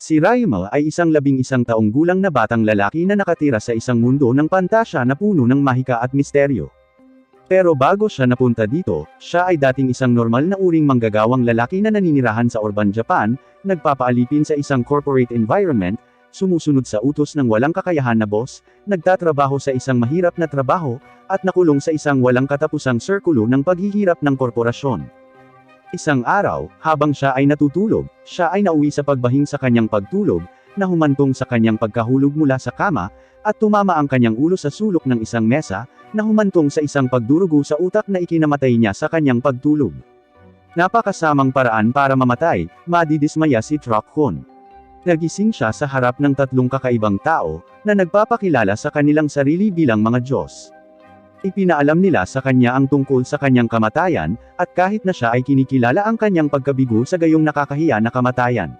Si Raimel ay isang 11 taong gulang na batang lalaki na nakatira sa isang mundo ng pantasya na puno ng mahika at misteryo. Pero bago siya napunta dito, siya ay dating isang normal na uring manggagawang lalaki na naninirahan sa urban Japan, nagpapaalipin sa isang corporate environment, sumusunod sa utos ng walang kakayahan na boss, nagtatrabaho sa isang mahirap na trabaho, at nakulong sa isang walang katapusang sirkulo ng paghihirap ng korporasyon. Isang araw, habang siya ay natutulog, siya ay nauwi sa pagbahing sa kanyang pagtulog, na humantong sa kanyang pagkahulog mula sa kama, at tumama ang kanyang ulo sa sulok ng isang mesa, na humantong sa isang pagdurugo sa utak na ikinamatay niya sa kanyang pagtulog. Napakasamang paraan para mamatay, madidismaya si Truck-kun. Nagising siya sa harap ng 3 kakaibang tao, na nagpapakilala sa kanilang sarili bilang mga Diyos. Ipinaalam nila sa kanya ang tungkol sa kanyang kamatayan, at kahit na siya ay kinikilala ang kanyang pagkabigo sa gayong nakakahiya na kamatayan.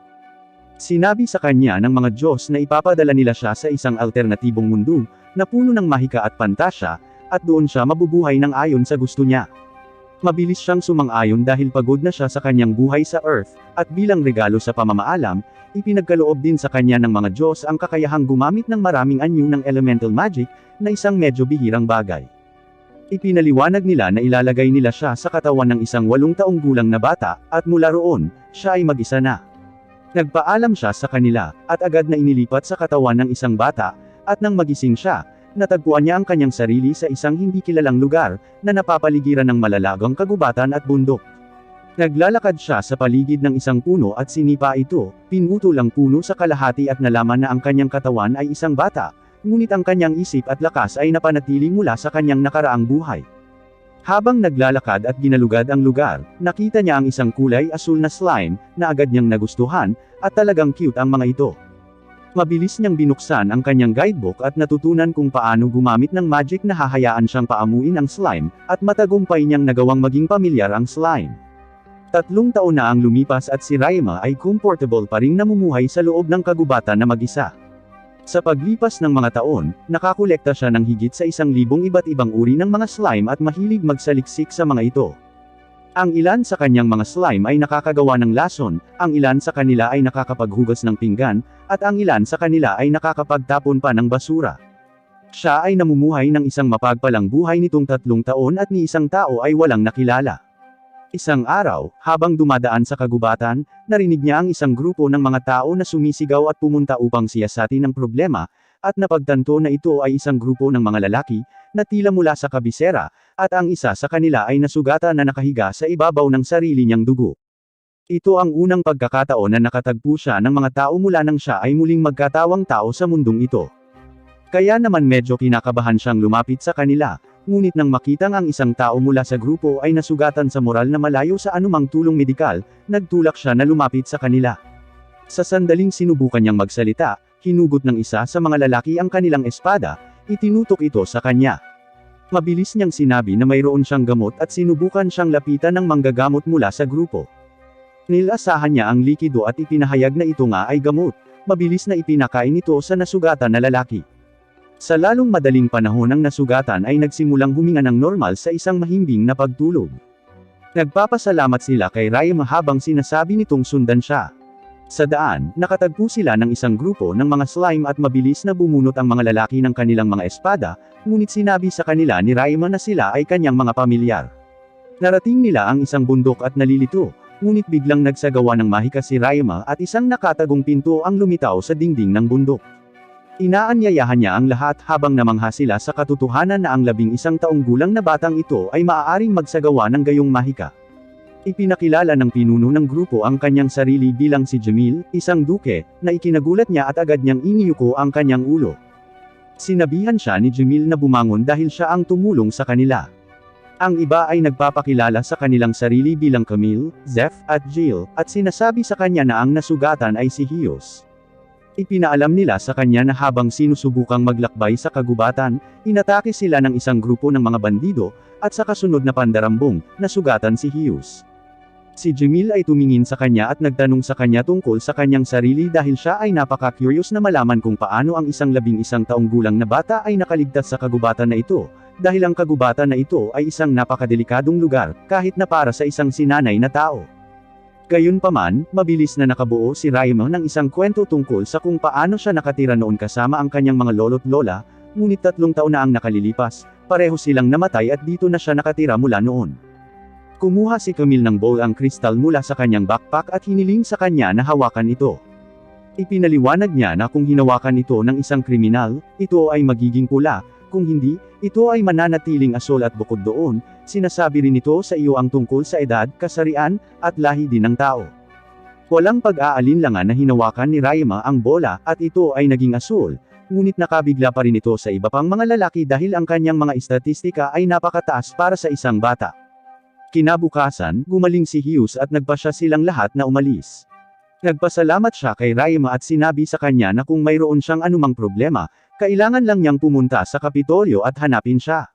Sinabi sa kanya ng mga Diyos na ipapadala nila siya sa isang alternatibong mundo, na puno ng mahika at pantasya, at doon siya mabubuhay ng ayon sa gusto niya. Mabilis siyang sumang-ayon dahil pagod na siya sa kanyang buhay sa Earth, at bilang regalo sa pamamaalam, ipinagkaloob din sa kanya ng mga Diyos ang kakayahang gumamit ng maraming anyo ng elemental magic, na isang medyo bihirang bagay. Ipinaliwanag nila na ilalagay nila siya sa katawan ng isang 8 taong gulang na bata, at mula roon, siya ay mag-isa na. Nagpaalam siya sa kanila, at agad na inilipat sa katawan ng isang bata, at nang magising siya, natagpuan niya ang kanyang sarili sa isang hindi kilalang lugar, na napapaligiran ng malalagang kagubatan at bundok. Naglalakad siya sa paligid ng isang puno at sinipa ito, pinutol ang puno sa kalahati at nalaman na ang kanyang katawan ay isang bata, ngunit ang kanyang isip at lakas ay napanatili mula sa kanyang nakaraang buhay. Habang naglalakad at ginalugad ang lugar, nakita niya ang isang kulay asul na slime, na agad niyang nagustuhan, at talagang cute ang mga ito. Mabilis niyang binuksan ang kanyang guidebook at natutunan kung paano gumamit ng magic na hahayaan siyang paamuin ang slime, at matagumpay niyang nagawang maging pamilyar ang slime. 3 taon na ang lumipas at si Raima ay comfortable pa ring namumuhay sa loob ng kagubatan na mag-isa. Sa paglipas ng mga taon, nakakolekta siya ng higit sa 1,000 iba't ibang uri ng mga slime at mahilig magsaliksik sa mga ito. Ang ilan sa kanyang mga slime ay nakakagawa ng lason, ang ilan sa kanila ay nakakapaghugas ng pinggan, at ang ilan sa kanila ay nakakapagtapon pa ng basura. Siya ay namumuhay ng isang mapagpalang buhay nitong 3 taon at ni isang tao ay walang nakilala. Isang araw, habang dumadaan sa kagubatan, narinig niya ang isang grupo ng mga tao na sumisigaw at pumunta upang siyasatin ang problema, at napagtanto na ito ay isang grupo ng mga lalaki, na tila mula sa kabisera, at ang isa sa kanila ay nasugatan na nakahiga sa ibabaw ng sarili niyang dugo. Ito ang unang pagkakataon na nakatagpo siya ng mga tao mula nang siya ay muling magkatawang tao sa mundong ito. Kaya naman medyo kinakabahan siyang lumapit sa kanila, ngunit nang makitang ang isang tao mula sa grupo ay nasugatan sa moral na malayo sa anumang tulong medikal, nagtulak siya na lumapit sa kanila. Sa sandaling sinubukan niyang magsalita, hinugot ng isa sa mga lalaki ang kanilang espada, itinutok ito sa kanya. Mabilis niyang sinabi na mayroon siyang gamot at sinubukan siyang lapitan ng manggagamot mula sa grupo. Nilasahan niya ang likido at ipinahayag na ito nga ay gamot. Mabilis na ipinakain ito sa nasugatan na lalaki. Sa lalong madaling panahon ang nasugatan ay nagsimulang huminga ng normal sa isang mahimbing na pagtulog. Nagpapasalamat sila kay Raima habang sinasabi nitong sundan siya. Sa daan, nakatagpo sila ng isang grupo ng mga slime at mabilis na bumunot ang mga lalaki ng kanilang mga espada, ngunit sinabi sa kanila ni Raima na sila ay kanyang mga pamilyar. Narating nila ang isang bundok at nalilito, ngunit biglang nagsagawa ng mahika si Raima at isang nakatagong pinto ang lumitaw sa dingding ng bundok. Inaanyayahan niya ang lahat habang namangha sila sa katotohanan na ang 11 taong gulang na batang ito ay maaaring magsagawa ng gayong mahika. Ipinakilala ng pinuno ng grupo ang kanyang sarili bilang si Jamil, isang duke, na ikinagulat niya at agad niyang iniyuko ang kanyang ulo. Sinabihan siya ni Jamil na bumangon dahil siya ang tumulong sa kanila. Ang iba ay nagpapakilala sa kanilang sarili bilang Camille, Zeph, at Jill, at sinasabi sa kanya na ang nasugatan ay si Hios. Ipinaalam nila sa kanya na habang sinusubukang maglakbay sa kagubatan, inatake sila ng isang grupo ng mga bandido, at sa kasunod na pandarambong, nasugatan si Hios. Si Jamil ay tumingin sa kanya at nagtanong sa kanya tungkol sa kanyang sarili dahil siya ay napaka-curious na malaman kung paano ang isang 11 taong gulang na bata ay nakaligtas sa kagubatan na ito, dahil ang kagubatan na ito ay isang napakadelikadong lugar, kahit na para sa isang sinanay na tao. Gayunpaman, mabilis na nakabuo si Raima ng isang kwento tungkol sa kung paano siya nakatira noon kasama ang kanyang mga lolo't lola, ngunit 3 taon na ang nakalilipas, pareho silang namatay at dito na siya nakatira mula noon. Kumuha si Camille ng bowl ang kristal mula sa kanyang backpack at hiniling sa kanya na hawakan ito. Ipinaliwanag niya na kung hinawakan ito ng isang kriminal, ito ay magiging pula, kung hindi, ito ay mananatiling asul at bukod doon, sinasabi rin ito sa iyo ang tungkol sa edad, kasarian, at lahi din ng tao. Walang pag-aalinlangan na hinawakan ni Raima ang bola at ito ay naging asul, ngunit nakabigla pa rin ito sa iba pang mga lalaki dahil ang kanyang mga estatistika ay napakataas para sa isang bata. Kinabukasan, gumaling si Hughes at nagpasya silang lahat na umalis. Nagpasalamat siya kay Raima at sinabi sa kanya na kung mayroon siyang anumang problema, kailangan lang niyang pumunta sa Kapitolyo at hanapin siya.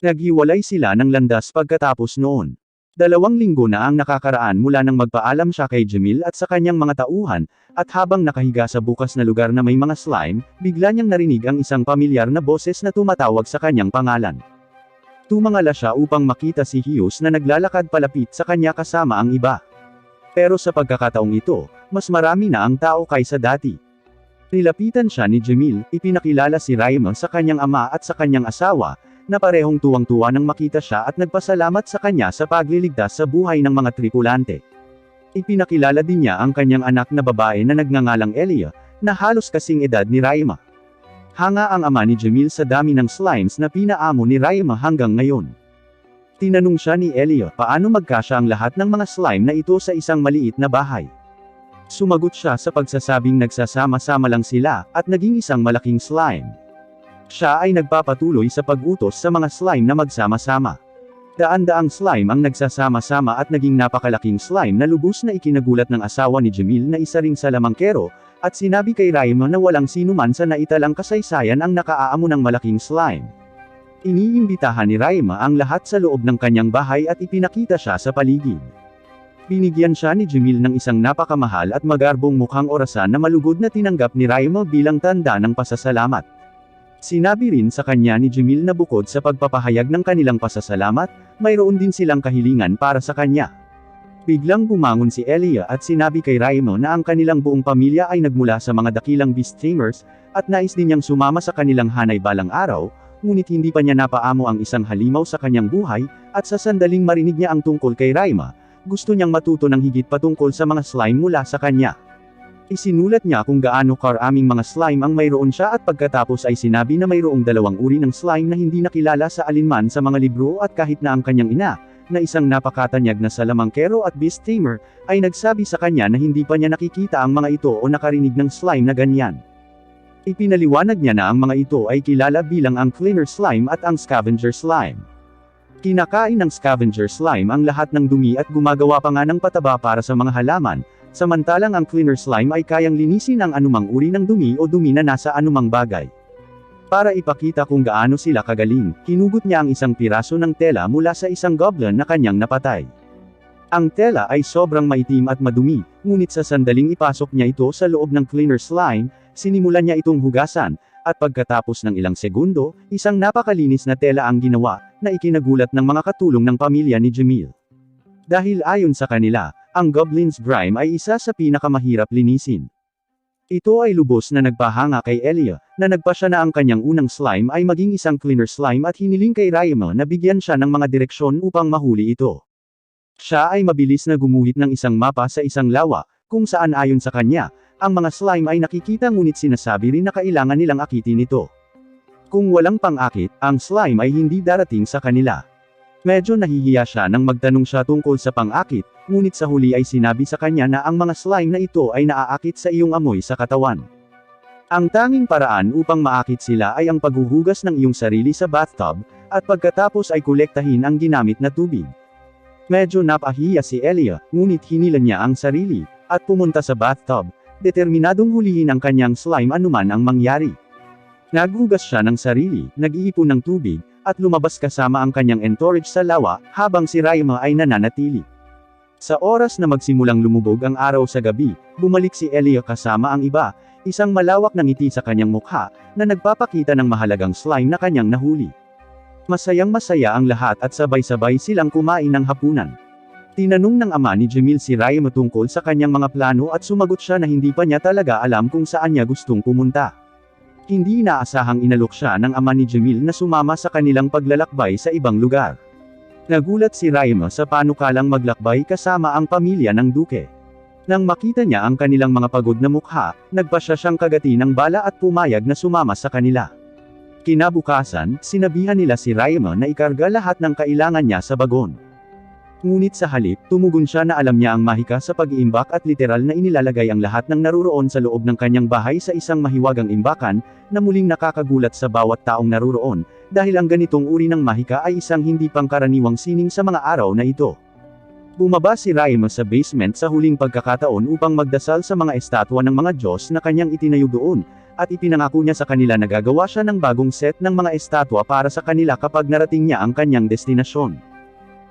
Naghiwalay sila ng landas pagkatapos noon. 2 linggo na ang nakakaraan mula nang magpaalam siya kay Jamil at sa kanyang mga tauhan, at habang nakahiga sa bukas na lugar na may mga slime, bigla niyang narinig ang isang pamilyar na boses na tumatawag sa kanyang pangalan. Tumangala siya upang makita si Hughes na naglalakad palapit sa kanya kasama ang iba. Pero sa pagkakataong ito, mas marami na ang tao kaysa dati. Nilapitan siya ni Jamil, ipinakilala si Raima sa kanyang ama at sa kanyang asawa, na parehong tuwang-tuwa nang makita siya at nagpasalamat sa kanya sa pagliligtas sa buhay ng mga tripulante. Ipinakilala din niya ang kanyang anak na babae na nagngangalang Elia, na halos kasing edad ni Raima. Hanga ang ama ni Jamil sa dami ng slimes na pinaamo ni Raima hanggang ngayon. Tinanong siya ni Elia paano magkasya ang lahat ng mga slime na ito sa isang maliit na bahay. Sumagot siya sa pagsasabing nagsasama-sama lang sila, at naging isang malaking slime. Siya ay nagpapatuloy sa pag-utos sa mga slime na magsama-sama. Daan-daang slime ang nagsasama-sama at naging napakalaking slime na lubos na ikinagulat ng asawa ni Jamil na isa ring salamangkero, at sinabi kay Raima na walang sinuman sa naitalang kasaysayan ang nakaaamo ng malaking slime. Iniimbitahan ni Raima ang lahat sa loob ng kanyang bahay at ipinakita siya sa paligid. Binigyan siya ni Jamil ng isang napakamahal at magarbong mukhang orasan na malugod na tinanggap ni Raima bilang tanda ng pasasalamat. Sinabi rin sa kanya ni Jamil na bukod sa pagpapahayag ng kanilang pasasalamat, mayroon din silang kahilingan para sa kanya. Biglang bumangon si Elia at sinabi kay Raima na ang kanilang buong pamilya ay nagmula sa mga dakilang beast tamers, at nais din niyang sumama sa kanilang hanay balang araw, ngunit hindi pa niya napaamo ang isang halimaw sa kanyang buhay, at sa sandaling marinig niya ang tungkol kay Raima, gusto niyang matuto ng higit patungkol sa mga slime mula sa kanya. Isinulat niya kung gaano karaming mga slime ang mayroon siya at pagkatapos ay sinabi na mayroong 2 uri ng slime na hindi nakilala sa alinman sa mga libro at kahit na ang kanyang ina, na isang napakatanyag na salamangkero at beast tamer, ay nagsabi sa kanya na hindi pa niya nakikita ang mga ito o nakarinig ng slime na ganyan. Ipinaliwanag niya na ang mga ito ay kilala bilang ang cleaner slime at ang scavenger slime. Kinakain ng scavenger slime ang lahat ng dumi at gumagawa pa nga ng pataba para sa mga halaman, samantalang ang cleaner slime ay kayang linisin ang anumang uri ng dumi o dumi na nasa anumang bagay. Para ipakita kung gaano sila kagaling, hinugot niya ang isang piraso ng tela mula sa isang goblin na kanyang napatay. Ang tela ay sobrang maitim at madumi, ngunit sa sandaling ipasok niya ito sa loob ng cleaner slime, sinimulan niya itong hugasan, at pagkatapos ng ilang segundo, isang napakalinis na tela ang ginawa, na ikinagulat ng mga katulong ng pamilya ni Jamil. Dahil ayon sa kanila, ang Goblin's Grime ay isa sa pinakamahirap linisin. Ito ay lubos na nagpahanga kay Elia, na nagpasya na ang kanyang unang slime ay maging isang cleaner slime at hiniling kay Raima na bigyan siya ng mga direksyon upang mahuli ito. Siya ay mabilis na gumuhit ng isang mapa sa isang lawa, kung saan ayon sa kanya, ang mga slime ay nakikita ngunit sinasabi rin na kailangan nilang akitin ito. Kung walang pang-akit, ang slime ay hindi darating sa kanila. Medyo nahihiya siya nang magtanong siya tungkol sa pang-akit, ngunit sa huli ay sinabi sa kanya na ang mga slime na ito ay naaakit sa iyong amoy sa katawan. Ang tanging paraan upang maakit sila ay ang paghuhugas ng iyong sarili sa bathtub, at pagkatapos ay kolektahin ang ginamit na tubig. Medyo napahiya si Elia, ngunit hinilan niya ang sarili, at pumunta sa bathtub, determinadong hulihin ang kanyang slime anuman ang mangyari. Naghugas siya ng sarili, nag-iipon ng tubig, at lumabas kasama ang kanyang entourage sa lawa, habang si Raima ay nananatili. Sa oras na magsimulang lumubog ang araw sa gabi, bumalik si Elia kasama ang iba, isang malawak na ngiti sa kanyang mukha, na nagpapakita ng mahalagang slime na kanyang nahuli. Masayang-masaya ang lahat at sabay-sabay silang kumain ng hapunan. Tinanong ng ama ni Jamil si Raima tungkol sa kanyang mga plano at sumagot siya na hindi pa niya talaga alam kung saan niya gustong pumunta. Hindi inaasahang inalok siya ng ama ni Jamil na sumama sa kanilang paglalakbay sa ibang lugar. Nagulat si Raima sa panukalang maglakbay kasama ang pamilya ng Duque. Nang makita niya ang kanilang mga pagod na mukha, nagpasya siyang kagati ng bala at pumayag na sumama sa kanila. Kinabukasan, sinabihan nila si Raima na ikarga lahat ng kailangan niya sa bagon. Ngunit sa halip, tumugon siya na alam niya ang mahika sa pag-iimbak at literal na inilalagay ang lahat ng naruroon sa loob ng kanyang bahay sa isang mahiwagang imbakan, na muling nakakagulat sa bawat taong naruroon, dahil ang ganitong uri ng mahika ay isang hindi pangkaraniwang sining sa mga araw na ito. Bumaba si Raima sa basement sa huling pagkakataon upang magdasal sa mga estatwa ng mga Diyos na kanyang itinayo doon, at ipinangako niya sa kanila na gagawa siya ng bagong set ng mga estatwa para sa kanila kapag narating niya ang kanyang destinasyon.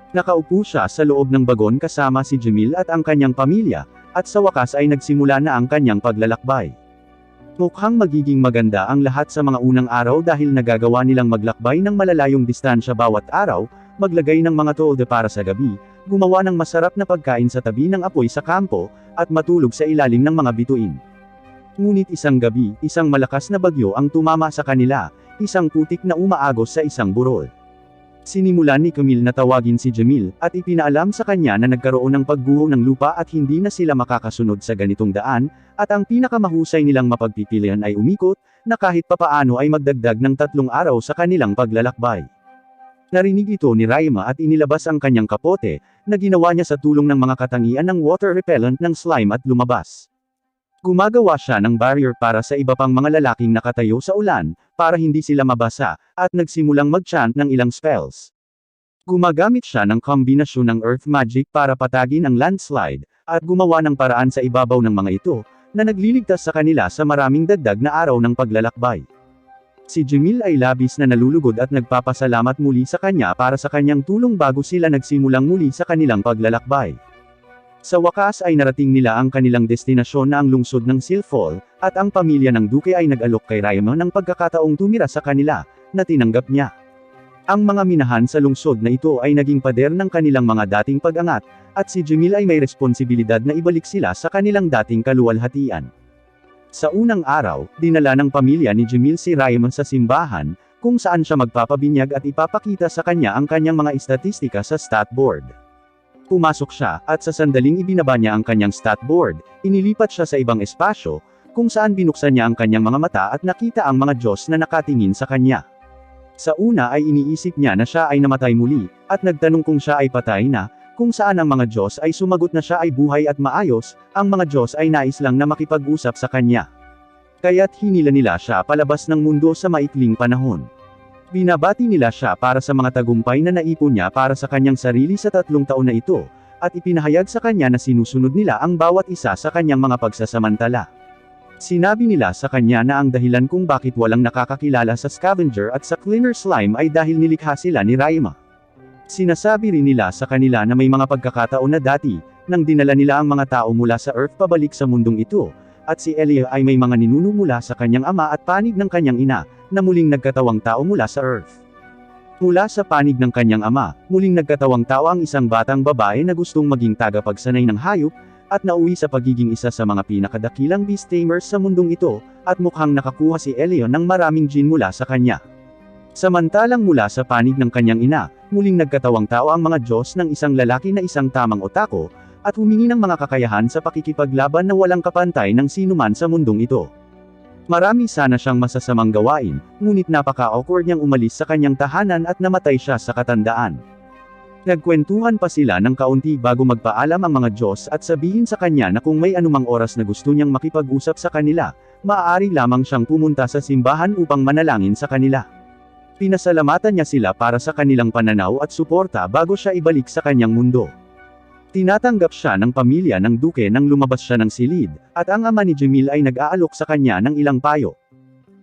Nakaupo siya sa loob ng bagon kasama si Jamil at ang kanyang pamilya, at sa wakas ay nagsimula na ang kanyang paglalakbay. Mukhang magiging maganda ang lahat sa mga unang araw dahil nagagawa nilang maglakbay ng malalayong distansya bawat araw, maglagay ng mga tolde para sa gabi, gumawa ng masarap na pagkain sa tabi ng apoy sa kampo, at matulog sa ilalim ng mga bituin. Ngunit isang gabi, isang malakas na bagyo ang tumama sa kanila, isang putik na umaagos sa isang burol. Sinimulan ni Camille na tawagin si Jamil, at ipinaalam sa kanya na nagkaroon ng pagguho ng lupa at hindi na sila makakasunod sa ganitong daan, at ang pinakamahusay nilang mapagpipilian ay umikot, na kahit papaano ay magdagdag ng 3 araw sa kanilang paglalakbay. Narinig ito ni Raima at inilabas ang kanyang kapote, na ginawa niya sa tulong ng mga katangian ng water repellent ng slime at lumabas. Gumagawa siya ng barrier para sa iba pang mga lalaking nakatayo sa ulan, para hindi sila mabasa, at nagsimulang mag-chant ng ilang spells. Gumagamit siya ng kombinasyon ng earth magic para patagin ang landslide, at gumawa ng paraan sa ibabaw ng mga ito, na nagliligtas sa kanila sa maraming dagdag na araw ng paglalakbay. Si Jamil ay labis na nalulugod at nagpapasalamat muli sa kanya para sa kanyang tulong bago sila nagsimulang muli sa kanilang paglalakbay. Sa wakas ay narating nila ang kanilang destinasyon na ang lungsod ng Silfol, at ang pamilya ng Duque ay nag-alok kay Raima ng pagkakataong tumira sa kanila, na tinanggap niya. Ang mga minahan sa lungsod na ito ay naging pader ng kanilang mga dating pag-angat, at si Jamil ay may responsibilidad na ibalik sila sa kanilang dating kaluwalhatian. Sa unang araw, dinala ng pamilya ni Jamil si Raima sa simbahan, kung saan siya magpapabinyag at ipapakita sa kanya ang kanyang mga istatistika sa stat board. Pumasok siya, at sa sandaling ibinaba niya ang kanyang stat board, inilipat siya sa ibang espasyo, kung saan binuksan niya ang kanyang mga mata at nakita ang mga Diyos na nakatingin sa kanya. Sa una ay iniisip niya na siya ay namatay muli, at nagtanong kung siya ay patay na, kung saan ang mga Diyos ay sumagot na siya ay buhay at maayos, ang mga Diyos ay nais lang na makipag-usap sa kanya. Kaya't hinila nila siya palabas ng mundo sa maikling panahon. Binabati nila siya para sa mga tagumpay na naipon niya para sa kanyang sarili sa 3 taon na ito, at ipinahayag sa kanya na sinusunod nila ang bawat isa sa kanyang mga pagsasamantala. Sinabi nila sa kanya na ang dahilan kung bakit walang nakakakilala sa scavenger at sa cleaner slime ay dahil nilikha sila ni Raima. Sinasabi rin nila sa kanila na may mga pagkakataon na dati, nang dinala nila ang mga tao mula sa Earth pabalik sa mundong ito, at si Elia ay may mga ninuno mula sa kanyang ama at panig ng kanyang ina, na muling nagkatawang tao mula sa Earth. Mula sa panig ng kanyang ama, muling nagkatawang tao ang isang batang babae na gustong maging tagapagsanay ng hayop, at nauwi sa pagiging isa sa mga pinakadakilang beast tamers sa mundong ito, at mukhang nakakuha si Elia ng maraming gene mula sa kanya. Samantalang mula sa panig ng kanyang ina, muling nagkatawang tao ang mga Diyos ng isang lalaki na isang tamang otako, at humingi ng mga kakayahan sa pakikipaglaban na walang kapantay ng sinuman sa mundong ito. Marami sana siyang masasamang gawain, ngunit napaka-awkward niyang umalis sa kanyang tahanan at namatay siya sa katandaan. Nagkwentuhan pa sila ng kaunti bago magpaalam ang mga Diyos at sabihin sa kanya na kung may anumang oras na gusto niyang makipag-usap sa kanila, maaari lamang siyang pumunta sa simbahan upang manalangin sa kanila. Pinasalamatan niya sila para sa kanilang pananaw at suporta bago siya ibalik sa kanyang mundo. Tinatanggap siya ng pamilya ng Duque nang lumabas siya ng silid, at ang ama ni Jamil ay nag-aalok sa kanya ng ilang payo.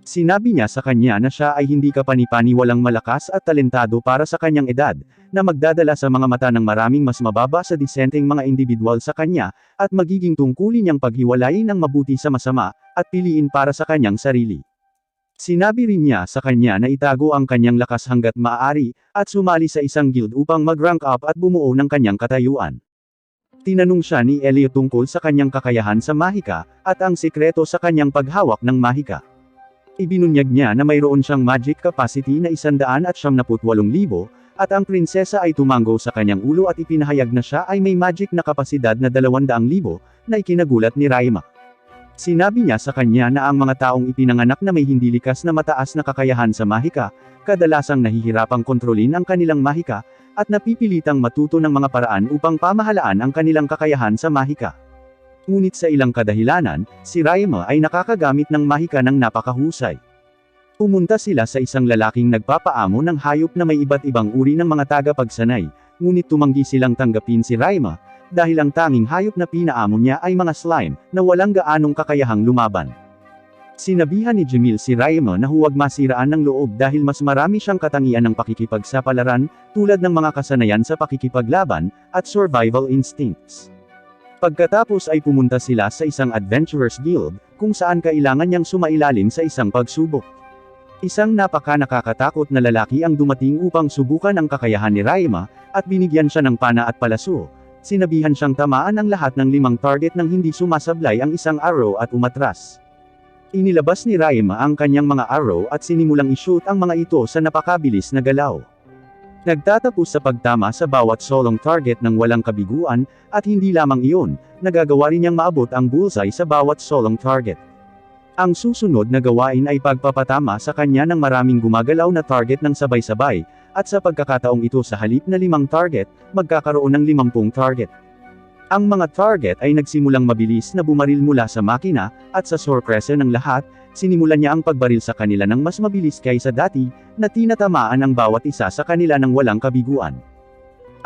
Sinabi niya sa kanya na siya ay hindi kapani-paniwalang malakas at talentado para sa kanyang edad, na magdadala sa mga mata ng maraming mas mababa sa disenteng mga individual sa kanya, at magiging tungkulin niyang paghiwalayin ang mabuti sa masama, at piliin para sa kanyang sarili. Sinabi rin niya sa kanya na itago ang kanyang lakas hanggat maaari, at sumali sa isang guild upang mag-rank up at bumuo ng kanyang katayuan. Tinanong siya ni Elliot tungkol sa kanyang kakayahan sa mahika, at ang sikreto sa kanyang paghawak ng mahika. Ibinunyag niya na mayroon siyang magic capacity na 178,000, at ang prinsesa ay tumanggo sa kanyang ulo at ipinahayag na siya ay may magic na kapasidad na 200,000, na ikinagulat ni Raima. Sinabi niya sa kanya na ang mga taong ipinanganak na may hindi likas na mataas na kakayahan sa mahika, kadalasang nahihirapang kontrolin ang kanilang mahika, at napipilitang matuto ng mga paraan upang pamahalaan ang kanilang kakayahan sa mahika. Ngunit sa ilang kadahilanan, si Raima ay nakakagamit ng mahika ng napakahusay. Pumunta sila sa isang lalaking nagpapaamo ng hayop na may iba't ibang uri ng mga tagapagsanay, ngunit tumanggi silang tanggapin si Raima, dahil ang tanging hayop na pinaamo niya ay mga slime, na walang gaanong kakayahang lumaban. Sinabihan ni Jamil si Raima na huwag masiraan ng loob dahil mas marami siyang katangian ng pakikipagsapalaran, tulad ng mga kasanayan sa pakikipaglaban, at survival instincts. Pagkatapos ay pumunta sila sa isang adventurers guild, kung saan kailangan niyang sumailalim sa isang pagsubok. Isang nakakatakot na lalaki ang dumating upang subukan ang kakayahan ni Raima, at binigyan siya ng pana at palaso. Sinabihan siyang tamaan ang lahat ng 5 target nang hindi sumasablay ang isang arrow at umatras. Inilabas ni Raima ang kanyang mga arrow at sinimulang i-shoot ang mga ito sa napakabilis na galaw. Nagtatapos sa pagtama sa bawat solong target ng walang kabiguan, at hindi lamang iyon, nagagawa rin niyang maabot ang bullseye sa bawat solong target. Ang susunod na gawain ay pagpapatama sa kanya ng maraming gumagalaw na target ng sabay-sabay, at sa pagkakataong ito sa halip na 5 target, magkakaroon ng 50 target. Ang mga target ay nagsimulang mabilis na bumaril mula sa makina, at sa sorpresa ng lahat, sinimulan niya ang pagbaril sa kanila ng mas mabilis kaysa dati, na tinatamaan ang bawat isa sa kanila ng walang kabiguan.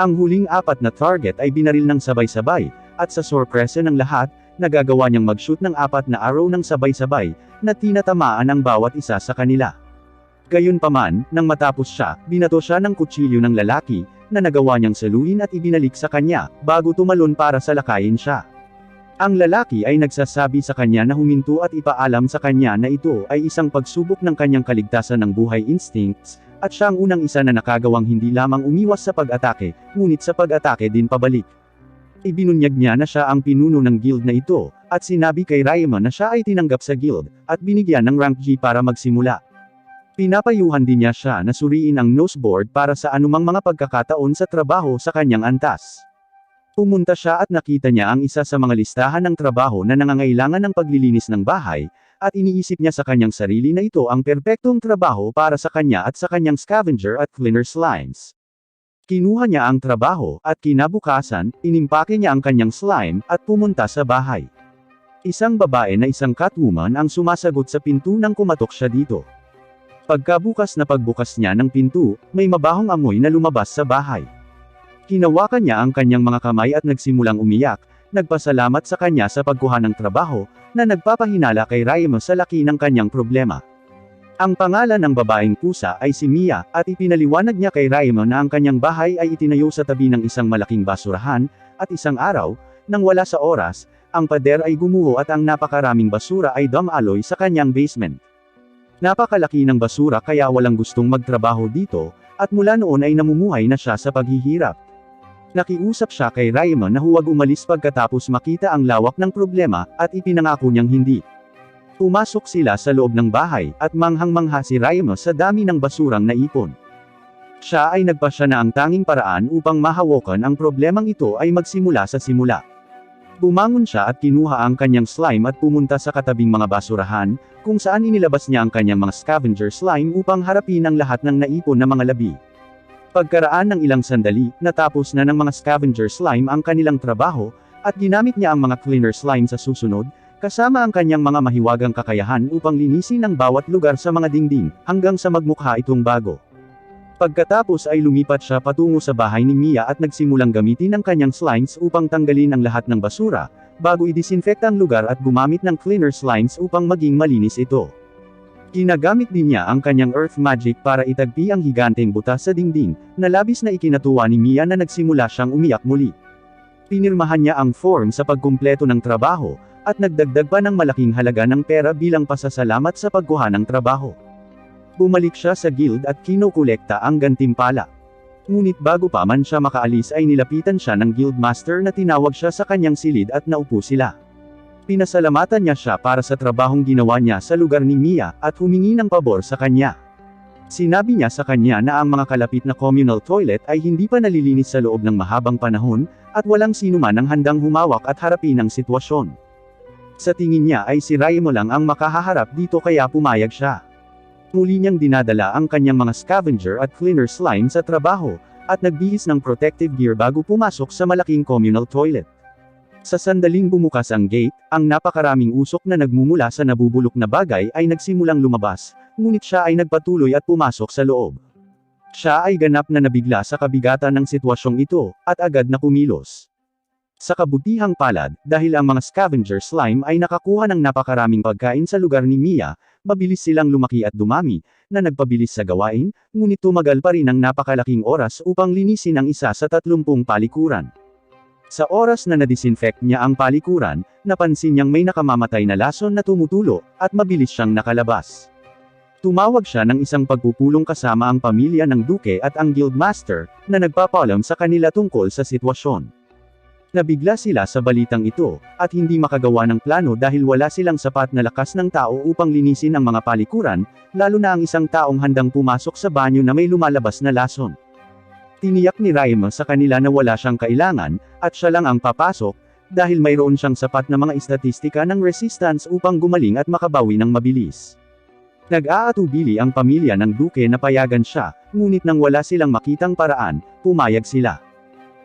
Ang huling 4 na target ay binaril ng sabay-sabay, at sa sorpresa ng lahat, nagagawa niyang mag-shoot ng 4 na arrow ng sabay-sabay, na tinatamaan ang bawat isa sa kanila. Gayunpaman, nang matapos siya, binato siya ng kutsilyo ng lalaki, na nagawa niyang saluhin at ibinalik sa kanya, bago tumalon para salakayin siya. Ang lalaki ay nagsasabi sa kanya na huminto at ipaalam sa kanya na ito ay isang pagsubok ng kanyang kaligtasan ng buhay instincts, at siya ang unang isa na nakagawang hindi lamang umiwas sa pag-atake, ngunit sa pag-atake din pabalik. Ibinunyag niya na siya ang pinuno ng guild na ito, at sinabi kay Raima na siya ay tinanggap sa guild, at binigyan ng rank G para magsimula. Pinapayuhan din niya siya na suriin ang noseboard para sa anumang mga pagkakataon sa trabaho sa kanyang antas. Pumunta siya at nakita niya ang isa sa mga listahan ng trabaho na nangangailangan ng paglilinis ng bahay, at iniisip niya sa kanyang sarili na ito ang perpektong trabaho para sa kanya at sa kanyang scavenger at cleaner slimes. Kinuha niya ang trabaho, at kinabukasan, inimpake niya ang kanyang slime, at pumunta sa bahay. Isang babae na isang catwoman ang sumasagot sa pinto nang kumatok siya dito. Pagkabukas na pagbukas niya ng pinto, may mabahong amoy na lumabas sa bahay. Hinawakan niya ang kanyang mga kamay at nagsimulang umiyak, nagpasalamat sa kanya sa pagkuha ng trabaho, na nagpapahinala kay Raima sa laki ng kanyang problema. Ang pangalan ng babaeng pusa ay si Mia, at ipinaliwanag niya kay Raima na ang kanyang bahay ay itinayo sa tabi ng isang malaking basurahan, at isang araw, nang wala sa oras, ang pader ay gumuho at ang napakaraming basura ay dumaloy sa kanyang basement. Napakalaki ng basura kaya walang gustong magtrabaho dito, at mula noon ay namumuhay na siya sa paghihirap. Nakiusap siya kay Raima na huwag umalis pagkatapos makita ang lawak ng problema, at ipinangako niyang hindi. Pumasok sila sa loob ng bahay, at manghang-mangha si Raima sa dami ng basurang naipon. Siya ay nagpasya na ang tanging paraan upang mahawakan ang problemang ito ay magsimula sa simula. Bumangon siya at kinuha ang kanyang slime at pumunta sa katabing mga basurahan, kung saan inilabas niya ang kanyang mga scavenger slime upang harapin ang lahat ng naipon na mga labi. Pagkaraan ng ilang sandali, natapos na ng mga scavenger slime ang kanilang trabaho, at ginamit niya ang mga cleaner slime sa susunod, kasama ang kanyang mga mahiwagang kakayahan upang linisin ang bawat lugar sa mga dingding, hanggang sa magmukha itong bago. Pagkatapos ay lumipat siya patungo sa bahay ni Mia at nagsimulang gamitin ang kanyang slimes upang tanggalin ang lahat ng basura, bago idisinfekta ang lugar at gumamit ng cleaner slimes upang maging malinis ito. Ginagamit din niya ang kanyang earth magic para itagpi ang higanteng butas sa dingding, na labis na ikinatuwa ni Mia na nagsimula siyang umiyak muli. Pinirmahan niya ang form sa pagkumpleto ng trabaho, at nagdagdag pa ng malaking halaga ng pera bilang pasasalamat sa pagkuha ng trabaho. Bumalik siya sa guild at kinokolekta ang gantimpala. Ngunit bago pa man siya makaalis ay nilapitan siya ng guildmaster na tinawag siya sa kanyang silid at naupo sila. Pinasalamatan niya siya para sa trabahong ginawa niya sa lugar ni Mia, at humingi ng pabor sa kanya. Sinabi niya sa kanya na ang mga kalapit na communal toilet ay hindi pa nalilinis sa loob ng mahabang panahon, at walang sinuman ang handang humawak at harapin ang sitwasyon. Sa tingin niya ay si Raimo lang ang makahaharap dito kaya pumayag siya. Muli niyang dinadala ang kanyang mga scavenger at cleaner slime sa trabaho, at nagbihis ng protective gear bago pumasok sa malaking communal toilet. Sa sandaling bumukas ang gate, ang napakaraming usok na nagmumula sa nabubulok na bagay ay nagsimulang lumabas, ngunit siya ay nagpatuloy at pumasok sa loob. Siya ay ganap na nabigla sa kabigatan ng sitwasyong ito, at agad na kumilos. Sa kabutihang palad, dahil ang mga scavenger slime ay nakakuha ng napakaraming pagkain sa lugar ni Mia, mabilis silang lumaki at dumami, na nagpabilis sa gawain, ngunit tumagal pa rin ang napakalaking oras upang linisin ang isa sa 30 palikuran. Sa oras na nadisinfect niya ang palikuran, napansin niyang may nakamamatay na lason na tumutulo, at mabilis siyang nakalabas. Tumawag siya ng isang pagpupulong kasama ang pamilya ng Duke at ang guildmaster, na nagpapaalam sa kanila tungkol sa sitwasyon. Nabigla sila sa balitang ito, at hindi makagawa ng plano dahil wala silang sapat na lakas ng tao upang linisin ang mga palikuran, lalo na ang isang taong handang pumasok sa banyo na may lumalabas na lason. Tiniyak ni Raimo sa kanila na wala siyang kailangan, at siya lang ang papasok, dahil mayroon siyang sapat na mga istatistika ng resistance upang gumaling at makabawi ng mabilis. Nag-aatubili ang pamilya ng Duke na payagan siya, ngunit nang wala silang makitang paraan, pumayag sila.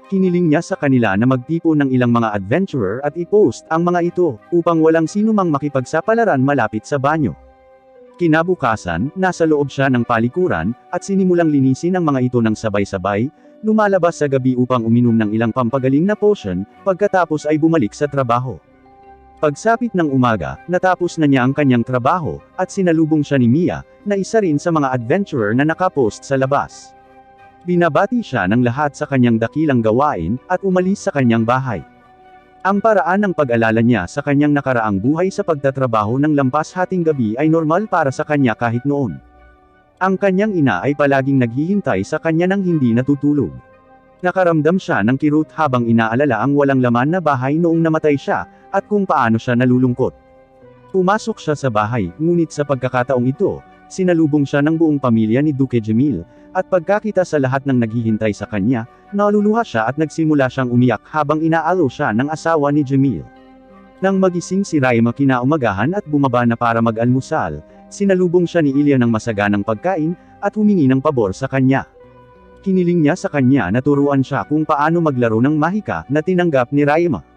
Hiniling niya sa kanila na magtipo ng ilang mga adventurer at i-post ang mga ito, upang walang sino mang makipagsapalaran malapit sa banyo. Kinabukasan, nasa loob siya ng palikuran, at sinimulang linisin ang mga ito ng sabay-sabay, lumalabas sa gabi upang uminom ng ilang pampagaling na potion, pagkatapos ay bumalik sa trabaho. Pagsapit ng umaga, natapos na niya ang kanyang trabaho, at sinalubong siya ni Mia, na isa rin sa mga adventurer na nakapost sa labas. Binabati siya ng lahat sa kanyang dakilang gawain, at umalis sa kanyang bahay. Ang paraan ng pag-alala niya sa kanyang nakaraang buhay sa pagtatrabaho ng lampas hating gabi ay normal para sa kanya kahit noon. Ang kanyang ina ay palaging naghihintay sa kanya nang hindi natutulog. Nakaramdam siya ng kirot habang inaalala ang walang laman na bahay noong namatay siya, at kung paano siya nalulungkot. Pumasok siya sa bahay, ngunit sa pagkakataong ito, sinalubong siya ng buong pamilya ni Duke Jamil, at pagkakita sa lahat ng naghihintay sa kanya, naluluha siya at nagsimula siyang umiyak habang inaalo siya ng asawa ni Jamil. Nang magising si Raimo kinaumagahan at bumaba na para mag-almusal, sinalubong siya ni Ilya ng masaganang pagkain, at humingi ng pabor sa kanya. Hiniling niya sa kanya na turuan siya kung paano maglaro ng mahika, na tinanggap ni Raimo.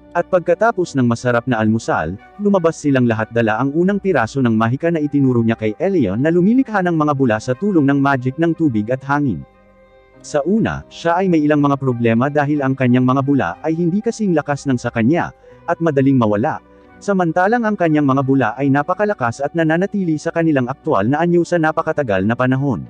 At pagkatapos ng masarap na almusal, lumabas silang lahat dala ang unang piraso ng mahika na itinuro niya kay Elio na lumilikha ng mga bula sa tulong ng magic ng tubig at hangin. Sa una, siya ay may ilang mga problema dahil ang kanyang mga bula ay hindi kasing lakas ng sa kanya, at madaling mawala, samantalang ang kanyang mga bula ay napakalakas at nananatili sa kanilang aktwal na anyo sa napakatagal na panahon.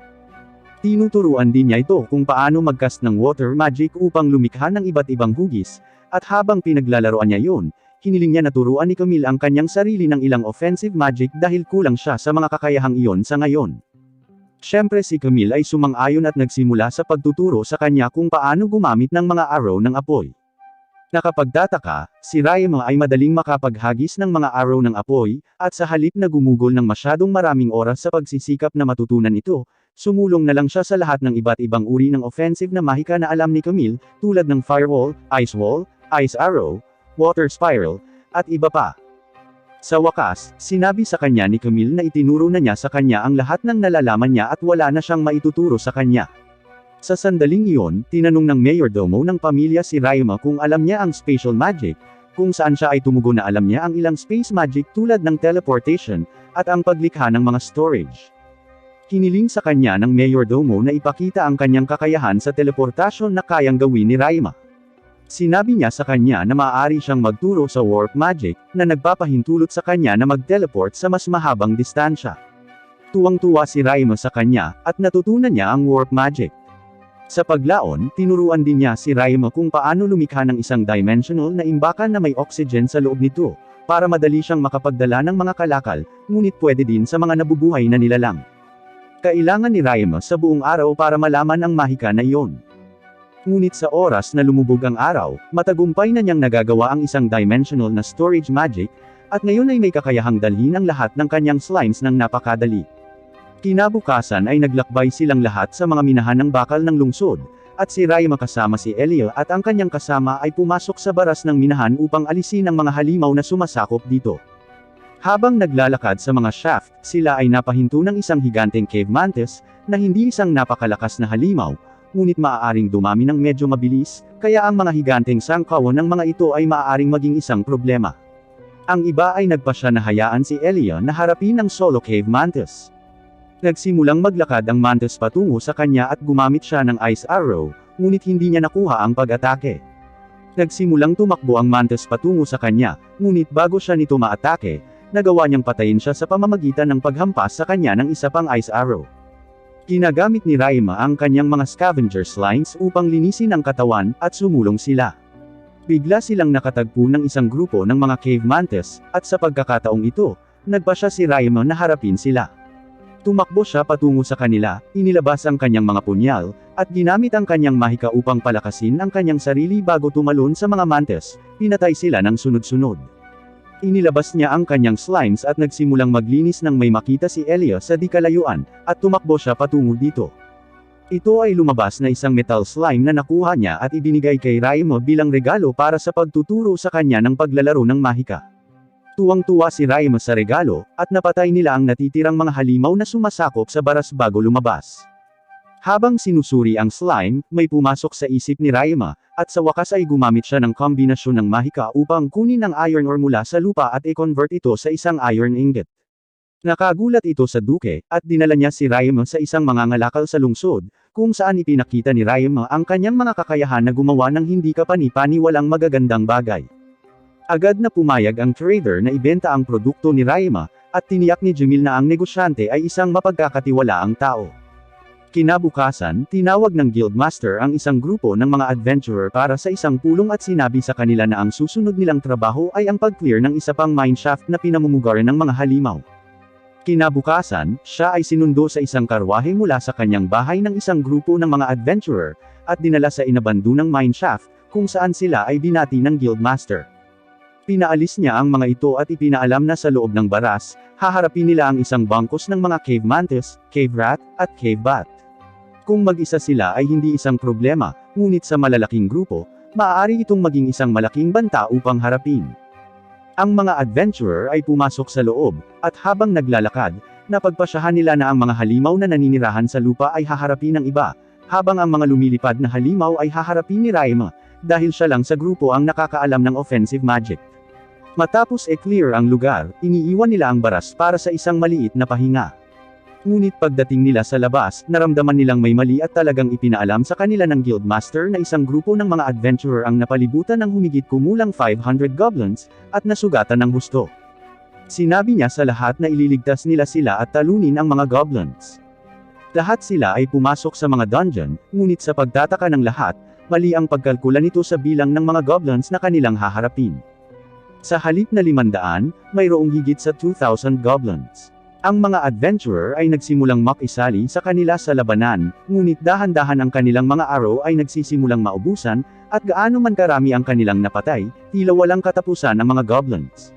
Tinuturuan din niya ito kung paano mag-cast ng water magic upang lumikha ng iba't ibang hugis, at habang pinaglalaroan niya yun, hiniling niya na turuan ni Camille ang kanyang sarili ng ilang offensive magic dahil kulang siya sa mga kakayahang iyon sa ngayon. Siyempre si Camille ay sumang-ayon at nagsimula sa pagtuturo sa kanya kung paano gumamit ng mga arrow ng apoy. Nakapagtataka, si Raimo ay madaling makapaghagis ng mga arrow ng apoy, at sa halip na gumugol ng masyadong maraming oras sa pagsisikap na matutunan ito, sumulong na lang siya sa lahat ng iba't ibang uri ng offensive na mahika na alam ni Camille, tulad ng firewall, ice wall, ice arrow, water spiral, at iba pa. Sa wakas, sinabi sa kanya ni Camille na itinuro na niya sa kanya ang lahat ng nalalaman niya at wala na siyang maituturo sa kanya. Sa sandaling iyon, tinanong ng mayordomo ng pamilya si Raimo kung alam niya ang spatial magic, kung saan siya ay tumugon na alam niya ang ilang space magic tulad ng teleportation, at ang paglikha ng mga storage. Hiniling sa kanya ng mayordomo na ipakita ang kanyang kakayahan sa teleportasyon na kayang gawin ni Raimo. Sinabi niya sa kanya na maaari siyang magturo sa warp magic, na nagpapahintulot sa kanya na mag-teleport sa mas mahabang distansya. Tuwang-tuwa si Raimo sa kanya, at natutunan niya ang warp magic. Sa paglaon, tinuruan din niya si Raimo kung paano lumikha ng isang dimensional na imbakan na may oxygen sa loob nito, para madali siyang makapagdala ng mga kalakal, ngunit pwede din sa mga nabubuhay na nilalang. Kailangan ni Raima sa buong araw para malaman ang mahika na iyon. Ngunit sa oras na lumubog ang araw, matagumpay na niyang nagagawa ang isang dimensional na storage magic, at ngayon ay may kakayahang dalhin ang lahat ng kanyang slimes ng napakadali. Kinabukasan ay naglakbay silang lahat sa mga minahan ng bakal ng lungsod, at si Raima kasama si Elia at ang kanyang kasama ay pumasok sa baras ng minahan upang alisin ang mga halimaw na sumasakop dito. Habang naglalakad sa mga shaft, sila ay napahinto ng isang higanteng cave mantis, na hindi isang napakalakas na halimaw, ngunit maaaring dumami ng medyo mabilis, kaya ang mga higanteng sangkawon ng mga ito ay maaaring maging isang problema. Ang iba ay nagpasya na hayaan si Elia na harapin ang solo cave mantis. Nagsimulang maglakad ang mantis patungo sa kanya at gumamit siya ng ice arrow, ngunit hindi niya nakuha ang pag-atake. Nagsimulang tumakbo ang mantis patungo sa kanya, ngunit bago siya nito maatake, nagawa niyang patayin siya sa pamamagitan ng paghampas sa kanya ng isa pang ice arrow. Ginagamit ni Raima ang kanyang mga scavenger slimes upang linisin ang katawan, at sumulong sila. Bigla silang nakatagpo ng isang grupo ng mga cave mantis, at sa pagkakataong ito, nagpasya si Raima na harapin sila. Tumakbo siya patungo sa kanila, inilabas ang kanyang mga punyal, at ginamit ang kanyang mahika upang palakasin ang kanyang sarili bago tumalon sa mga mantis, pinatay sila ng sunod-sunod. Inilabas niya ang kanyang slimes at nagsimulang maglinis nang may makita si Elia sa di kalayuan, at tumakbo siya patungo dito. Ito ay lumabas na isang metal slime na nakuha niya at ibinigay kay Raima bilang regalo para sa pagtuturo sa kanya ng paglalaro ng mahika. Tuwang-tuwa si Raima sa regalo, at napatay nila ang natitirang mga halimaw na sumasakop sa baras bago lumabas. Habang sinusuri ang slime, may pumasok sa isip ni Raima, at sa wakas ay gumamit siya ng kombinasyon ng mahika upang kunin ang iron ore mula sa lupa at i-convert ito sa isang iron ingot. Nakagulat ito sa duke, at dinala niya si Raima sa isang mangangalakal sa lungsod, kung saan ipinakita ni Raima ang kanyang mga kakayahan na gumawa ng hindi kapani-paniwalang magagandang bagay. Agad na pumayag ang trader na ibenta ang produkto ni Raima, at tiniyak ni Jamil na ang negosyante ay isang mapagkakatiwalaang tao. Kinabukasan, tinawag ng Guildmaster ang isang grupo ng mga adventurer para sa isang pulong at sinabi sa kanila na ang susunod nilang trabaho ay ang pag-clear ng isa pang mineshaft na pinamumugaran ng mga halimaw. Kinabukasan, siya ay sinundo sa isang karwahe mula sa kanyang bahay ng isang grupo ng mga adventurer, at dinala sa inabandonang mineshaft, kung saan sila ay binati ng Guildmaster. Pinaalis niya ang mga ito at ipinaalam na sa loob ng baras, haharapin nila ang isang bangkos ng mga cave mantis, cave rat, at cave bat. Kung mag-isa sila ay hindi isang problema, ngunit sa malalaking grupo, maaari itong maging isang malaking banta upang harapin. Ang mga adventurer ay pumasok sa loob, at habang naglalakad, napagpasyahan nila na ang mga halimaw na naninirahan sa lupa ay haharapin ng iba, habang ang mga lumilipad na halimaw ay haharapin ni Raima, dahil siya lang sa grupo ang nakakaalam ng offensive magic. Matapos e-clear ang lugar, iniiwan nila ang baras para sa isang maliit na pahinga. Ngunit pagdating nila sa labas, naramdaman nilang may mali at talagang ipinaalam sa kanila ng Guildmaster na isang grupo ng mga adventurer ang napalibutan ng humigit kumulang 500 goblins, at nasugatan ng husto. Sinabi niya sa lahat na ililigtas nila sila at talunin ang mga goblins. Lahat sila ay pumasok sa mga dungeon, ngunit sa pagtataka ng lahat, mali ang pagkalkula nito sa bilang ng mga goblins na kanilang haharapin. Sa halip na 500, mayroong higit sa 2,000 goblins. Ang mga adventurer ay nagsimulang makisali sa kanila sa labanan, ngunit dahan-dahan ang kanilang mga arrow ay nagsisimulang maubusan, at gaano man karami ang kanilang napatay, tila walang katapusan ang mga goblins.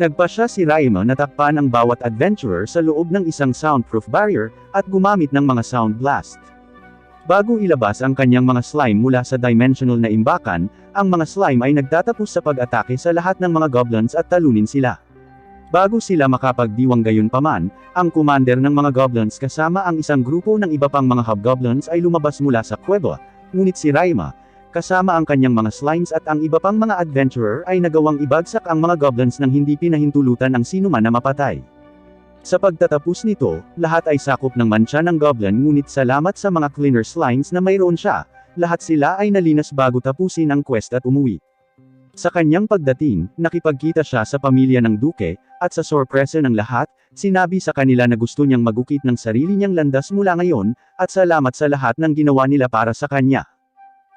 Nagpasya si Raima na takpan ang bawat adventurer sa loob ng isang soundproof barrier, at gumamit ng mga sound blast. Bago ilabas ang kanyang mga slime mula sa dimensional na imbakan, ang mga slime ay nagtatapos sa pag-atake sa lahat ng mga goblins at talunin sila. Bago sila makapagdiwang gayunpaman, ang commander ng mga goblins kasama ang isang grupo ng iba pang mga hobgoblins ay lumabas mula sa kuweba, ngunit si Raima, kasama ang kanyang mga slimes at ang iba pang mga adventurer ay nagawang ibagsak ang mga goblins nang hindi pinahintulutan ang sinuman na mapatay. Sa pagtatapos nito, lahat ay sakop ng mantsa ng goblin ngunit salamat sa mga cleaner slimes na mayroon siya, lahat sila ay nalinas bago tapusin ang quest at umuwi. Sa kanyang pagdating, nakipagkita siya sa pamilya ng duke, at sa sorpresa ng lahat, sinabi sa kanila na gusto niyang magukit ng sarili niyang landas mula ngayon, at salamat sa lahat ng ginawa nila para sa kanya.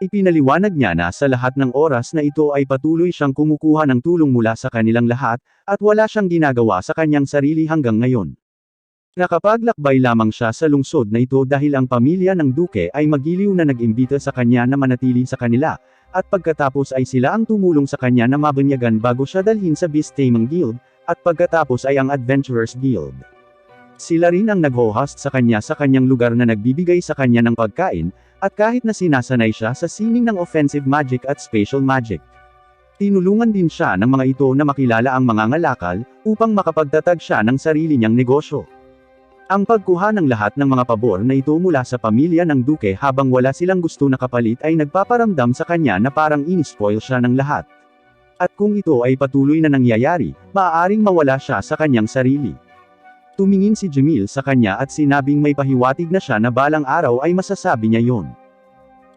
Ipinaliwanag niya na sa lahat ng oras na ito ay patuloy siyang kumukuha ng tulong mula sa kanilang lahat, at wala siyang ginagawa sa kanyang sarili hanggang ngayon. Nakapaglakbay lamang siya sa lungsod na ito dahil ang pamilya ng duke ay magiliw na nag-imbita sa kanya na manatili sa kanila, at pagkatapos ay sila ang tumulong sa kanya na mabanyagan bago siya dalhin sa Beast-Taming Guild, at pagkatapos ay ang Adventurers Guild. Sila rin ang nag-host sa kanyang lugar na nagbibigay sa kanya ng pagkain, at kahit na sinasanay siya sa sining ng offensive magic at spatial magic. Tinulungan din siya ng mga ito na makilala ang mga ngalakal, upang makapagtatag siya ng sarili niyang negosyo. Ang pagkuha ng lahat ng mga pabor na ito mula sa pamilya ng duke habang wala silang gusto na kapalit ay nagpaparamdam sa kanya na parang inispoil siya ng lahat. At kung ito ay patuloy na nangyayari, maaaring mawala siya sa kanyang sarili. Tumingin si Jamil sa kanya at sinabing may pahiwatig na siya na balang araw ay masasabi niya yon.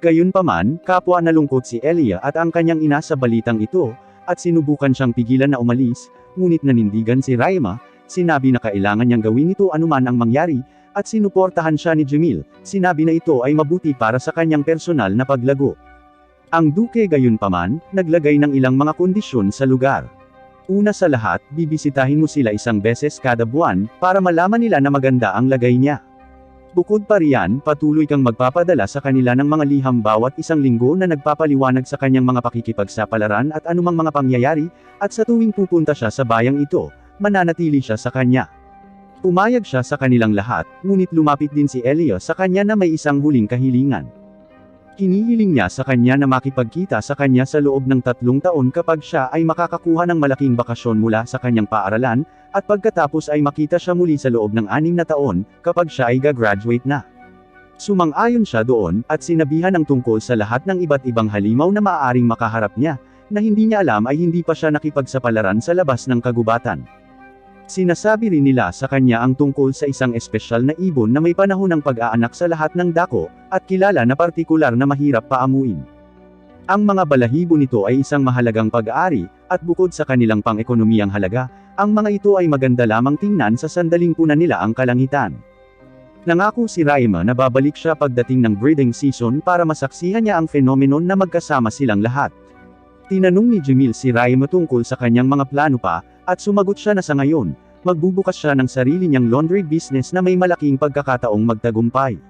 Gayunpaman, kapwa nalungkot si Elia at ang kanyang ina sa balitang ito, at sinubukan siyang pigilan na umalis, ngunit nanindigan si Raima. Sinabi na kailangan niyang gawin ito anuman ang mangyari, at sinuportahan siya ni Jamil. Sinabi na ito ay mabuti para sa kanyang personal na paglago. Ang duke gayunpaman, naglagay ng ilang mga kondisyon sa lugar. Una sa lahat, bibisitahin mo sila isang beses kada buwan, para malaman nila na maganda ang lagay niya. Bukod pa riyan, patuloy kang magpapadala sa kanila ng mga liham bawat isang linggo na nagpapaliwanag sa kanyang mga pakikipagsapalaran at anumang mga pangyayari, at sa tuwing pupunta siya sa bayang ito, mananatili siya sa kanya. Pumayag siya sa kanilang lahat, ngunit lumapit din si Elia sa kanya na may isang huling kahilingan. Hinihiling niya sa kanya na makipagkita sa kanya sa loob ng 3 taon kapag siya ay makakakuha ng malaking bakasyon mula sa kanyang paaralan, at pagkatapos ay makita siya muli sa loob ng 6 na taon, kapag siya ay gagraduate na. Sumang-ayon siya doon, at sinabihan ng tungkol sa lahat ng iba't ibang halimaw na maaaring makaharap niya, na hindi niya alam ay hindi pa siya nakipagsapalaran sa labas ng kagubatan. Sinasabi rin nila sa kanya ang tungkol sa isang espesyal na ibon na may panahon ng pag-aanak sa lahat ng dako, at kilala na partikular na mahirap paamuin. Ang mga balahibo nito ay isang mahalagang pag-aari, at bukod sa kanilang pang-ekonomiyang halaga, ang mga ito ay maganda lamang tingnan sa sandaling punan nila ang kalangitan. Nangako si Raima na babalik siya pagdating ng breeding season para masaksihan niya ang phenomenon na magkasama silang lahat. Tinanong ni Jamil si Raima tungkol sa kanyang mga plano pa, at sumagot siya na sa ngayon, magbubukas siya ng sarili niyang laundry business na may malaking pagkakataong magtagumpay.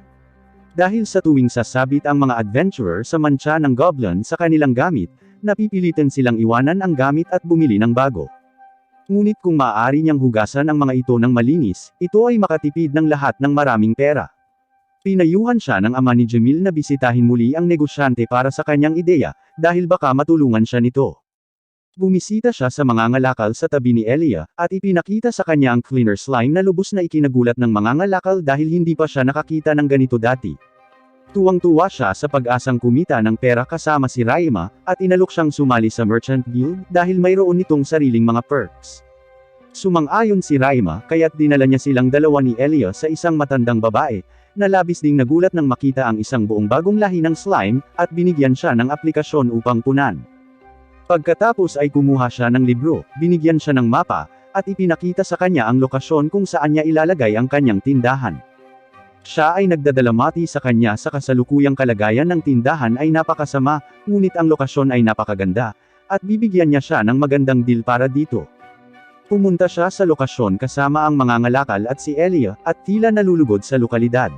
Dahil sa tuwing sasabit ang mga adventurer sa mantsa ng goblin sa kanilang gamit, napipilitan silang iwanan ang gamit at bumili ng bago. Ngunit kung maaari niyang hugasan ang mga ito ng malinis, ito ay makatipid ng lahat ng maraming pera. Pinayuhan siya ng ama ni Jamil na bisitahin muli ang negosyante para sa kanyang ideya, dahil baka matulungan siya nito. Bumisita siya sa mga ngalakal sa tabi ni Elia, at ipinakita sa kanya ang cleaner slime na lubos na ikinagulat ng mga ngalakal dahil hindi pa siya nakakita ng ganito dati. Tuwang-tuwa siya sa pag-asang kumita ng pera kasama si Raima, at inalok siyang sumali sa Merchant Guild dahil mayroon nitong sariling mga perks. Sumang-ayon si Raima, kaya't dinala niya silang dalawa ni Elia sa isang matandang babae, na labis ding nagulat nang makita ang isang buong bagong lahi ng slime, at binigyan siya ng aplikasyon upang punan. Pagkatapos ay kumuha siya ng libro, binigyan siya ng mapa, at ipinakita sa kanya ang lokasyon kung saan niya ilalagay ang kanyang tindahan. Siya ay nagdadalamati sa kanya sa kasalukuyang kalagayan ng tindahan ay napakasama, ngunit ang lokasyon ay napakaganda, at bibigyan niya siya ng magandang deal para dito. Pumunta siya sa lokasyon kasama ang mga ngalakal at si Elia, at tila nalulugod sa lokalidad.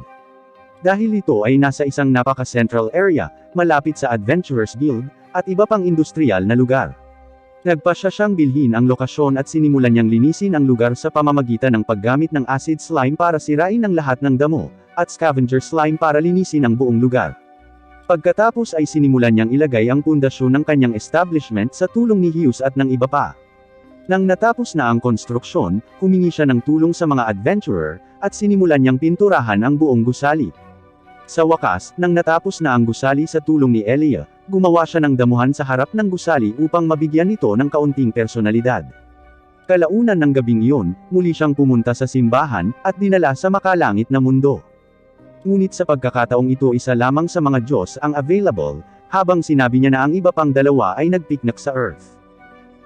Dahil ito ay nasa isang napaka-central area, malapit sa Adventurers Guild, at iba pang industrial na lugar. Nagpasya siyang bilhin ang lokasyon at sinimulan niyang linisin ang lugar sa pamamagitan ng paggamit ng acid slime para sirain ang lahat ng damo, at scavenger slime para linisin ang buong lugar. Pagkatapos ay sinimulan niyang ilagay ang pundasyon ng kanyang establishment sa tulong ni Hughes at ng iba pa. Nang natapos na ang konstruksyon, humingi siya ng tulong sa mga adventurer, at sinimulan niyang pinturahan ang buong gusali. Sa wakas, nang natapos na ang gusali sa tulong ni Elia, gumawa siya ng damuhan sa harap ng gusali upang mabigyan ito ng kaunting personalidad. Kalaunan ng gabing iyon, muli siyang pumunta sa simbahan, at dinala sa makalangit na mundo. Ngunit sa pagkakataong ito isa lamang sa mga Diyos ang available, habang sinabi niya na ang iba pang dalawa ay nagpiknik sa Earth.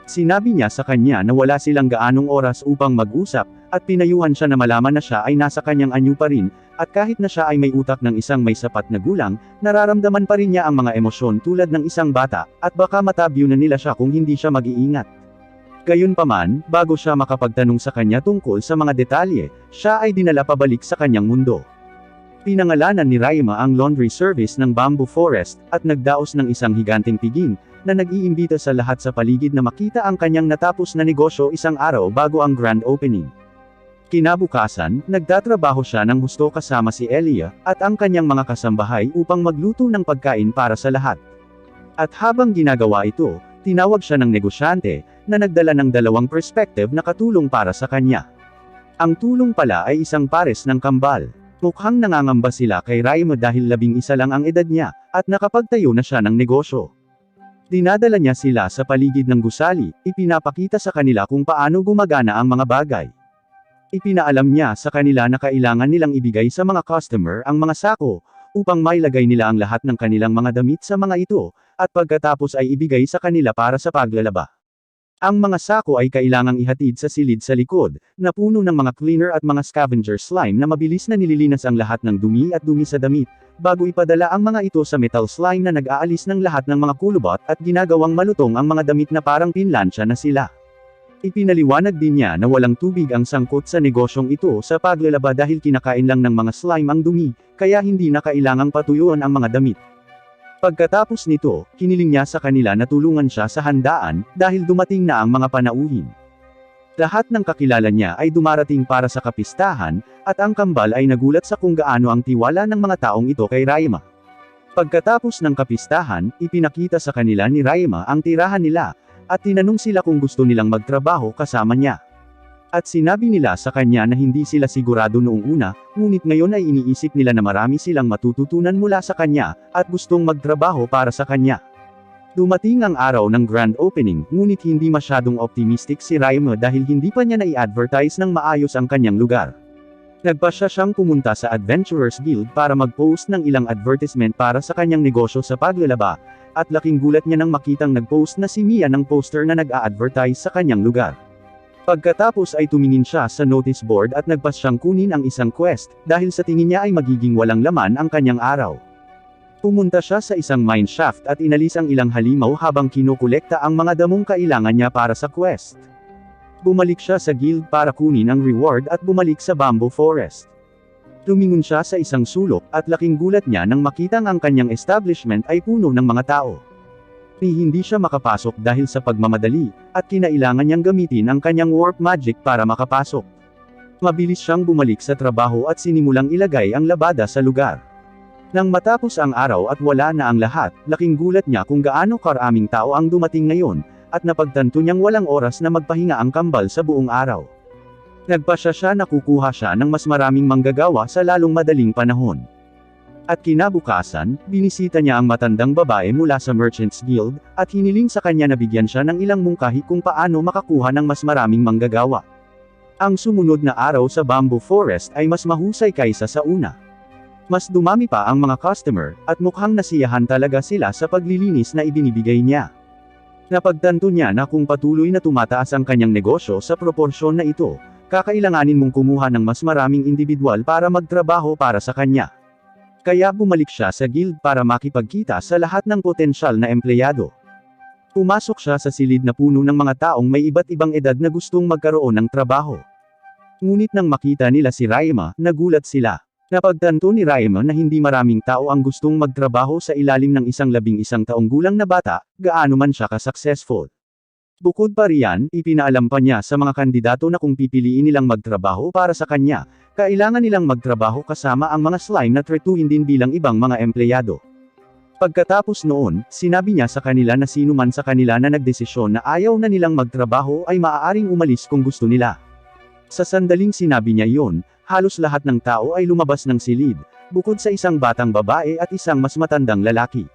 Sinabi niya sa kanya na wala silang gaanong oras upang mag-usap, at pinayuhan siya na malaman na siya ay nasa kanyang anyo pa rin, at kahit na siya ay may utak ng isang may sapat na gulang, nararamdaman pa rin niya ang mga emosyon tulad ng isang bata, at baka matabyo na nila siya kung hindi siya mag-iingat. Gayunpaman, bago siya makapagtanong sa kanya tungkol sa mga detalye, siya ay dinala pabalik sa kanyang mundo. Pinangalanan ni Raima ang laundry service ng Bamboo Forest, at nagdaos ng isang higanteng piging, na nag-iimbita sa lahat sa paligid na makita ang kanyang natapos na negosyo isang araw bago ang grand opening. Kinabukasan, nagtatrabaho siya ng husto kasama si Elia, at ang kanyang mga kasambahay upang magluto ng pagkain para sa lahat. At habang ginagawa ito, tinawag siya ng negosyante, na nagdala ng dalawang perspective na katulong para sa kanya. Ang tulong pala ay isang pares ng kambal. Mukhang nangangamba sila kay Raima dahil 11 lang ang edad niya, at nakapagtayo na siya ng negosyo. Dinadala niya sila sa paligid ng gusali, ipinapakita sa kanila kung paano gumagana ang mga bagay. Ipinaalam niya sa kanila na kailangan nilang ibigay sa mga customer ang mga sako, upang mailagay nila ang lahat ng kanilang mga damit sa mga ito, at pagkatapos ay ibigay sa kanila para sa paglalaba. Ang mga sako ay kailangang ihatid sa silid sa likod, na puno ng mga cleaner at mga scavenger slime na mabilis na nililinas ang lahat ng dumi at dumi sa damit, bago ipadala ang mga ito sa metal slime na nag-aalis ng lahat ng mga kulubot at ginagawang malutong ang mga damit na parang pinlansya na sila. Ipinaliwanag din niya na walang tubig ang sangkot sa negosyong ito sa paglalaba dahil kinakain lang ng mga slime ang dumi, kaya hindi na kailangang patuyuan ang mga damit. Pagkatapos nito, hiniling niya sa kanila na tulungan siya sa handaan, dahil dumating na ang mga panauhin. Lahat ng kakilala niya ay dumarating para sa kapistahan, at ang kambal ay nagulat sa kung gaano ang tiwala ng mga taong ito kay Raima. Pagkatapos ng kapistahan, ipinakita sa kanila ni Raima ang tirahan nila, at tinanong sila kung gusto nilang magtrabaho kasama niya. At sinabi nila sa kanya na hindi sila sigurado noong una, ngunit ngayon ay iniisip nila na marami silang matututunan mula sa kanya, at gustong magtrabaho para sa kanya. Dumating ang araw ng grand opening, ngunit hindi masyadong optimistic si Raima dahil hindi pa niya na-i-advertise ng maayos ang kanyang lugar. Nagpasya siyang pumunta sa Adventurers Guild para mag-post ng ilang advertisement para sa kanyang negosyo sa paglalaba, at laking gulat niya nang makitang nag-post na si Mia ng poster na nag-a-advertise sa kanyang lugar. Pagkatapos ay tumingin siya sa notice board at nagpas siyang kunin ang isang quest, dahil sa tingin niya ay magiging walang laman ang kanyang araw. Pumunta siya sa isang mine shaft at inalis ang ilang halimaw habang kinukolekta ang mga damong kailangan niya para sa quest. Bumalik siya sa guild para kunin ang reward at bumalik sa Bamboo Forest. Lumingon siya sa isang sulok, at laking gulat niya nang makitang ang kanyang establishment ay puno ng mga tao. Hindi siya makapasok dahil sa pagmamadali, at kinailangan niyang gamitin ang kanyang warp magic para makapasok. Mabilis siyang bumalik sa trabaho at sinimulang ilagay ang labada sa lugar. Nang matapos ang araw at wala na ang lahat, laking gulat niya kung gaano karaming tao ang dumating ngayon, at napagtanto niyang walang oras na magpahinga ang kambal sa buong araw. Nagpasya siya na kukuha siya ng mas maraming manggagawa sa lalong madaling panahon. At kinabukasan, binisita niya ang matandang babae mula sa Merchants Guild, at hiniling sa kanya na bigyan siya ng ilang mungkahi kung paano makakuha ng mas maraming manggagawa. Ang sumunod na araw sa Bamboo Forest ay mas mahusay kaysa sa una. Mas dumami pa ang mga customer, at mukhang nasiyahan talaga sila sa paglilinis na ibinibigay niya. Napagtanto niya na kung patuloy na tumataas ang kanyang negosyo sa proporsyon na ito, kakailanganin mong kumuha ng mas maraming individual para magtrabaho para sa kanya. Kaya bumalik siya sa guild para makipagkita sa lahat ng potensyal na empleyado. Pumasok siya sa silid na puno ng mga taong may iba't ibang edad na gustong magkaroon ng trabaho. Ngunit nang makita nila si Raima, nagulat sila. Napagtanto ni Raima na hindi maraming tao ang gustong magtrabaho sa ilalim ng isang 11 taong gulang na bata, gaano man siya ka-successful. Bukod pa riyan, ipinaalam pa niya sa mga kandidato na kung pipiliin nilang magtrabaho para sa kanya, kailangan nilang magtrabaho kasama ang mga slime na tretuhin din bilang ibang mga empleyado. Pagkatapos noon, sinabi niya sa kanila na sino man sa kanila na nagdesisyon na ayaw na nilang magtrabaho ay maaaring umalis kung gusto nila. Sa sandaling sinabi niya iyon, halos lahat ng tao ay lumabas ng silid, bukod sa isang batang babae at isang mas matandang lalaki.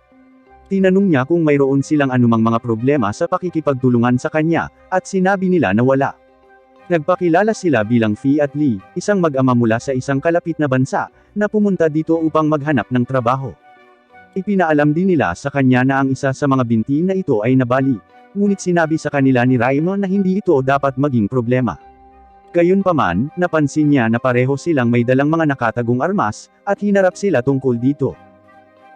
Tinanong niya kung mayroon silang anumang mga problema sa pakikipagtulungan sa kanya, at sinabi nila na wala. Nagpakilala sila bilang Fee at Lee, isang mag-ama mula sa isang kalapit na bansa, na pumunta dito upang maghanap ng trabaho. Ipinaalam din nila sa kanya na ang isa sa mga binti na ito ay nabali, ngunit sinabi sa kanila ni Raima na hindi ito dapat maging problema. Gayunpaman, napansin niya na pareho silang may dalang mga nakatagong armas, at hinarap sila tungkol dito.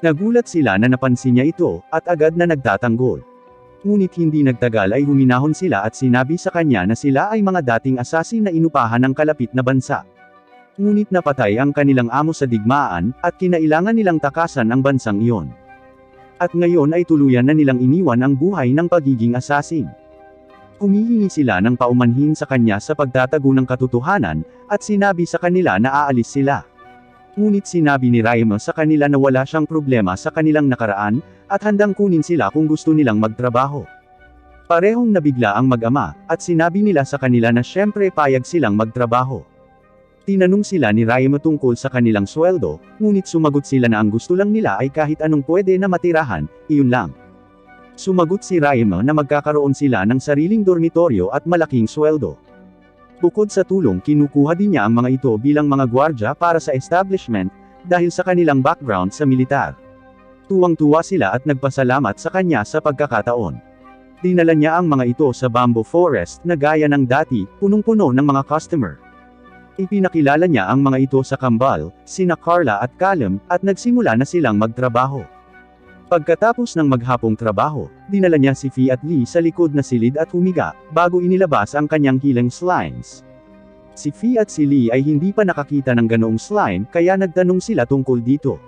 Nagulat sila na napansin niya ito, at agad na nagtatanggol. Ngunit hindi nagtagal ay huminahon sila at sinabi sa kanya na sila ay mga dating asasin na inupahan ng kalapit na bansa. Ngunit napatay ang kanilang amo sa digmaan, at kinailangan nilang takasan ang bansang iyon. At ngayon ay tuluyan na nilang iniwan ang buhay ng pagiging asasin. Humihingi sila ng paumanhin sa kanya sa pagtatago ng katotohanan, at sinabi sa kanila na aalis sila. Ngunit sinabi ni Raima sa kanila na wala siyang problema sa kanilang nakaraan, at handang kunin sila kung gusto nilang magtrabaho. Parehong nabigla ang mag-ama, at sinabi nila sa kanila na syempre payag silang magtrabaho. Tinanong sila ni Raima tungkol sa kanilang sweldo, ngunit sumagot sila na ang gusto lang nila ay kahit anong pwede na matirahan, iyon lang. Sumagot si Raima na magkakaroon sila ng sariling dormitoryo at malaking sweldo. Bukod sa tulong, kinukuha din niya ang mga ito bilang mga gwardya para sa establishment, dahil sa kanilang background sa militar. Tuwang-tuwa sila at nagpasalamat sa kanya sa pagkakataon. Dinala niya ang mga ito sa bamboo forest na gaya ng dati, punong-puno ng mga customer. Ipinakilala niya ang mga ito sa kambal, sina Carla at Callum, at nagsimula na silang magtrabaho. Pagkatapos ng maghapong trabaho, dinala niya si Fee at Lee sa likod na silid at humiga, bago inilabas ang kanyang healing slimes. Si Fee at si Lee ay hindi pa nakakita ng ganoong slime, kaya nagtanong sila tungkol dito.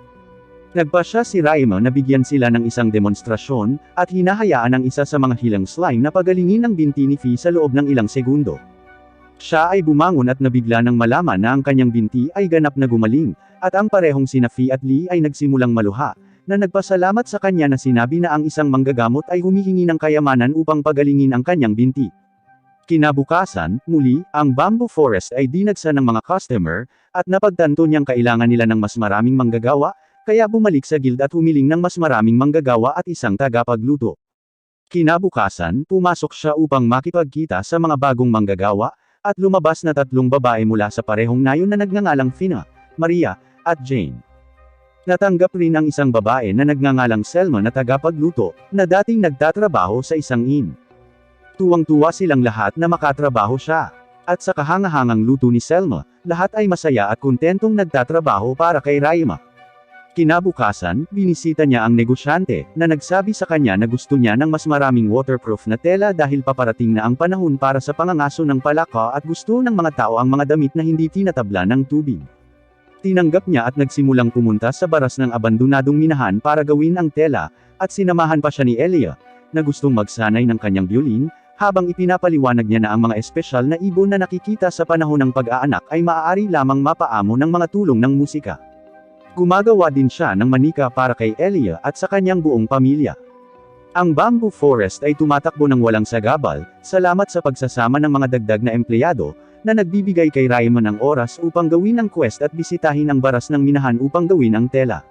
Nagpasya si Raima na bigyan sila ng isang demonstrasyon, at hinahayaan ang isa sa mga healing slime na pagalingin ang binti ni Fee sa loob ng ilang segundo. Siya ay bumangon at nabigla nang malaman na ang kanyang binti ay ganap na gumaling, at ang parehong sina Fee at Lee ay nagsimulang maluha, na nagpasalamat sa kanya na sinabi na ang isang manggagamot ay humihingi ng kayamanan upang pagalingin ang kanyang binti. Kinabukasan, muli, ang bamboo forest ay dinagsa ng mga customer, at napagtanto niyang kailangan nila ng mas maraming manggagawa, kaya bumalik sa guild at humiling ng mas maraming manggagawa at isang tagapagluto. Kinabukasan, pumasok siya upang makipagkita sa mga bagong manggagawa, at lumabas na 3 babae mula sa parehong nayon na nagngangalang Fina, Maria, at Jane. Natanggap rin ang isang babae na nagngangalang Selma na tagapagluto, na dating nagtatrabaho sa isang inn. Tuwang-tuwa silang lahat na makatrabaho siya. At sa kahangahangang luto ni Selma, lahat ay masaya at kontentong nagtatrabaho para kay Raima. Kinabukasan, binisita niya ang negosyante, na nagsabi sa kanya na gusto niya ng mas maraming waterproof na tela dahil paparating na ang panahon para sa pangangaso ng palaka at gusto ng mga tao ang mga damit na hindi tinatabla ng tubig. Tinanggap niya at nagsimulang pumunta sa baras ng abandonadong minahan para gawin ang tela, at sinamahan pa siya ni Elia, na gustong magsanay ng kanyang violin, habang ipinapaliwanag niya na ang mga espesyal na ibon na nakikita sa panahon ng pag-aanak ay maaari lamang mapaamo ng mga tulong ng musika. Gumagawa din siya ng manika para kay Elia at sa kanyang buong pamilya. Ang bamboo forest ay tumatakbo ng walang sagabal, salamat sa pagsasama ng mga dagdag na empleyado, na nagbibigay kay Raima ng oras upang gawin ang quest at bisitahin ang baras ng minahan upang gawin ang tela.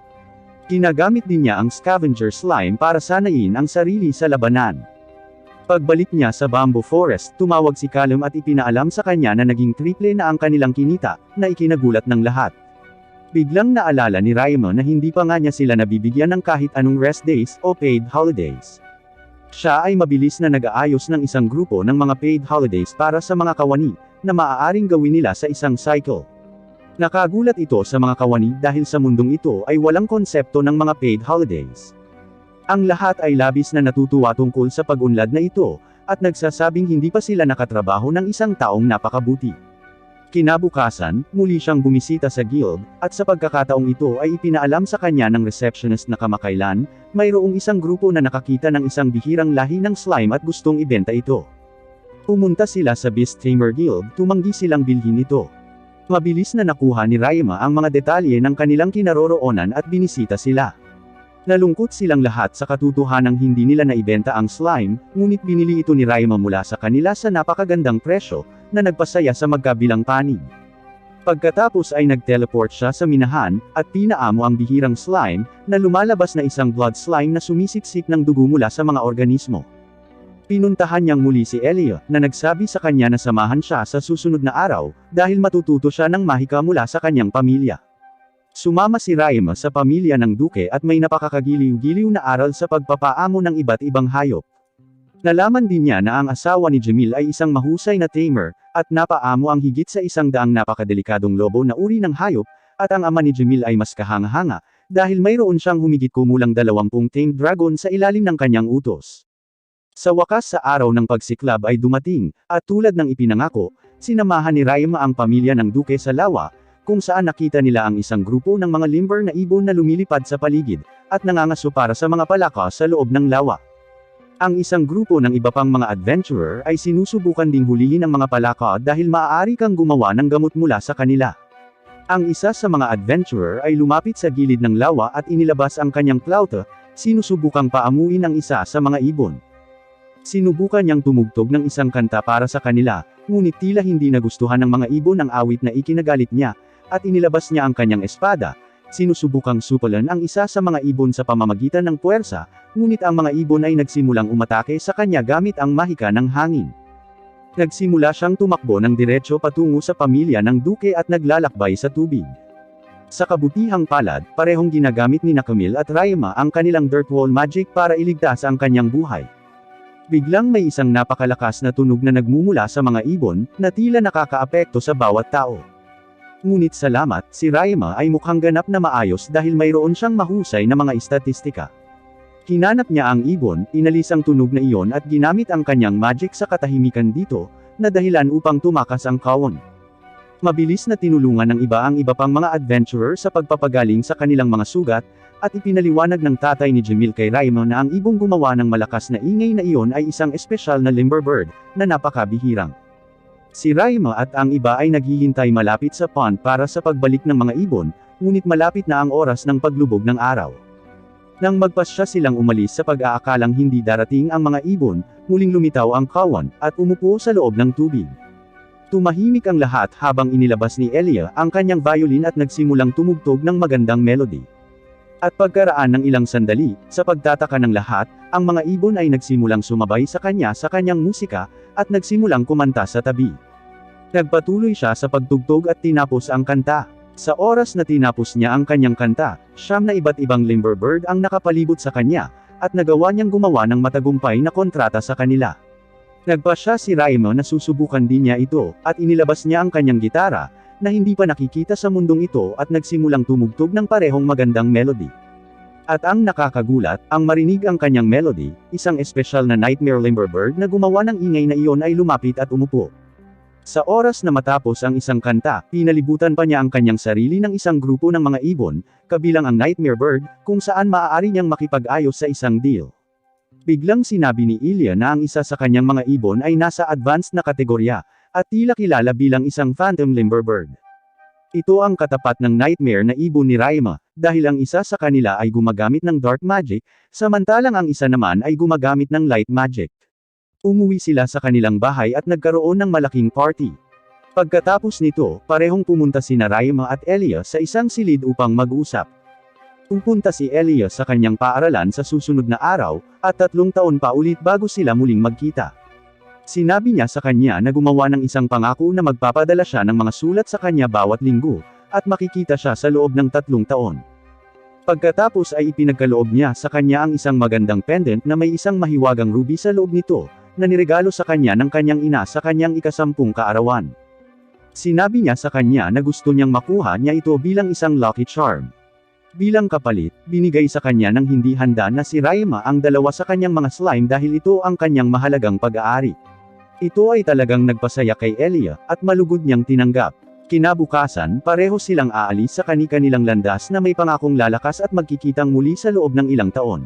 Ginagamit din niya ang scavenger slime para sanayin ang sarili sa labanan. Pagbalik niya sa bamboo forest, tumawag si Callum at ipinaalam sa kanya na naging triple na ang kanilang kinita, na ikinagulat ng lahat. Biglang naalala ni Raima na hindi pa nga niya sila nabibigyan ng kahit anong rest days o paid holidays. Siya ay mabilis na nag-aayos ng isang grupo ng mga paid holidays para sa mga kawani, na maaaring gawin nila sa isang cycle. Nakagulat ito sa mga kawani dahil sa mundong ito ay walang konsepto ng mga paid holidays. Ang lahat ay labis na natutuwa tungkol sa pag-unlad na ito, at nagsasabing hindi pa sila nakatrabaho ng isang taong napakabuti. Kinabukasan, muli siyang bumisita sa guild, at sa pagkakataong ito ay ipinaalam sa kanya ng receptionist na kamakailan, mayroong isang grupo na nakakita ng isang bihirang lahi ng slime at gustong ibenta ito. Pumunta sila sa Beast Tamer Guild, tumanggi silang bilhin ito. Mabilis na nakuha ni Raima ang mga detalye ng kanilang kinaroroonan at binisita sila. Nalungkot silang lahat sa katotohanang hindi nila naibenta ang slime, ngunit binili ito ni Raima mula sa kanila sa napakagandang presyo, na nagpasaya sa magkabilang panig. Pagkatapos ay nag-teleport siya sa minahan, at pinaamo ang bihirang slime, na lumalabas na isang blood slime na sumisipsip ng dugo mula sa mga organismo. Pinuntahan niyang muli si Elia, na nagsabi sa kanya na samahan siya sa susunod na araw, dahil matututo siya ng mahika mula sa kanyang pamilya. Sumama si Raima sa pamilya ng duke at may napakakagiliw-giliw na aral sa pagpapaamo ng iba't ibang hayop. Nalaman din niya na ang asawa ni Jamil ay isang mahusay na tamer, at napaamo ang higit sa 100 napakadelikadong lobo na uri ng hayop, at ang ama ni Jamil ay mas kahanga-hanga, dahil mayroon siyang humigit kumulang 20 tamed dragon sa ilalim ng kanyang utos. Sa wakas sa araw ng pagsiklab ay dumating, at tulad ng ipinangako, sinamahan ni Raima ang pamilya ng Duke sa lawa, kung saan nakita nila ang isang grupo ng mga limber na ibon na lumilipad sa paligid, at nangangaso para sa mga palaka sa loob ng lawa. Ang isang grupo ng iba pang mga adventurer ay sinusubukan ding hulihin ang mga palaka dahil maaari kang gumawa ng gamot mula sa kanila. Ang isa sa mga adventurer ay lumapit sa gilid ng lawa at inilabas ang kanyang flauta, sinusubukang paamuin ang isa sa mga ibon. Sinubukan niyang tumugtog ng isang kanta para sa kanila, ngunit tila hindi nagustuhan ng mga ibon ang awit na ikinagalit niya, at inilabas niya ang kanyang espada. Sinusubukang supalan ang isa sa mga ibon sa pamamagitan ng puwersa, ngunit ang mga ibon ay nagsimulang umatake sa kanya gamit ang mahika ng hangin. Nagsimula siyang tumakbo ng diretso patungo sa pamilya ng Duke at naglalakbay sa tubig. Sa kabutihang palad, parehong ginagamit ni Camille at Raima ang kanilang dirt wall magic para iligtas ang kanyang buhay. Biglang may isang napakalakas na tunog na nagmumula sa mga ibon, na tila nakakaapekto sa bawat tao. Ngunit salamat, si Raima ay mukhang ganap na maayos dahil mayroon siyang mahusay na mga istatistika. Hinanap niya ang ibon, inalis ang tunog na iyon at ginamit ang kanyang magic sa katahimikan dito, na dahilan upang tumakas ang kawon. Mabilis na tinulungan ng iba pang mga adventurer sa pagpapagaling sa kanilang mga sugat, at ipinaliwanag ng tatay ni Jamil kay Raima na ang ibong gumawa ng malakas na ingay na iyon ay isang espesyal na limber bird, na napakabihirang. Si Raima at ang iba ay naghihintay malapit sa pond para sa pagbalik ng mga ibon, ngunit malapit na ang oras ng paglubog ng araw. Nang magpasya silang umalis sa pag-aakalang hindi darating ang mga ibon, muling lumitaw ang kawan, at umupo sa loob ng tubig. Tumahimik ang lahat habang inilabas ni Elia ang kanyang violin at nagsimulang tumugtog ng magandang melody. At pagkaraan ng ilang sandali, sa pagtataka ng lahat, ang mga ibon ay nagsimulang sumabay sa kanyang musika, at nagsimulang kumanta sa tabi. Nagpatuloy siya sa pagtugtog at tinapos ang kanta. Sa oras na tinapos niya ang kanyang kanta, 9 na iba't ibang limber bird ang nakapalibot sa kanya, at nagawa niyang gumawa ng matagumpay na kontrata sa kanila. Nagpasya si Raima na susubukan din niya ito, at inilabas niya ang kanyang gitara, na hindi pa nakikita sa mundong ito at nagsimulang tumugtog ng parehong magandang melody. At ang nakakagulat, ang marinig ang kanyang melody, isang espesyal na nightmare limber bird na gumawa ng ingay na iyon ay lumapit at umupo. Sa oras na matapos ang isang kanta, pinalibutan pa niya ang kanyang sarili ng isang grupo ng mga ibon, kabilang ang nightmare bird, kung saan maaari niyang makipag-ayos sa isang deal. Biglang sinabi ni Ilya na ang isa sa kanyang mga ibon ay nasa advanced na kategorya, at tila kilala bilang isang phantom limber bird. Ito ang katapat ng nightmare na ibon ni Raima, dahil ang isa sa kanila ay gumagamit ng dark magic, samantalang ang isa naman ay gumagamit ng light magic. Umuwi sila sa kanilang bahay at nagkaroon ng malaking party. Pagkatapos nito, parehong pumunta sina Raima at Elia sa isang silid upang mag-usap. Pupunta si Elia sa kanyang paaralan sa susunod na araw, at 3 taon pa ulit bago sila muling magkita. Sinabi niya sa kanya na gumawa ng isang pangako na magpapadala siya ng mga sulat sa kanya bawat linggo, at makikita siya sa loob ng 3 taon. Pagkatapos ay ipinagkaloob niya sa kanya ang isang magandang pendant na may isang mahiwagang ruby sa loob nito, na niregalo sa kanya ng kanyang ina sa kanyang ika-10 kaarawan. Sinabi niya sa kanya na gusto niyang makuha niya ito bilang isang lucky charm. Bilang kapalit, binigay sa kanya ng hindi handa na si Raima ang 2 sa kanyang mga slime dahil ito ang kanyang mahalagang pag-aari. Ito ay talagang nagpasaya kay Elia, at malugod niyang tinanggap. Kinabukasan, pareho silang aalis sa kani-kanilang landas na may pangakong lalakas at magkikitang muli sa loob ng ilang taon.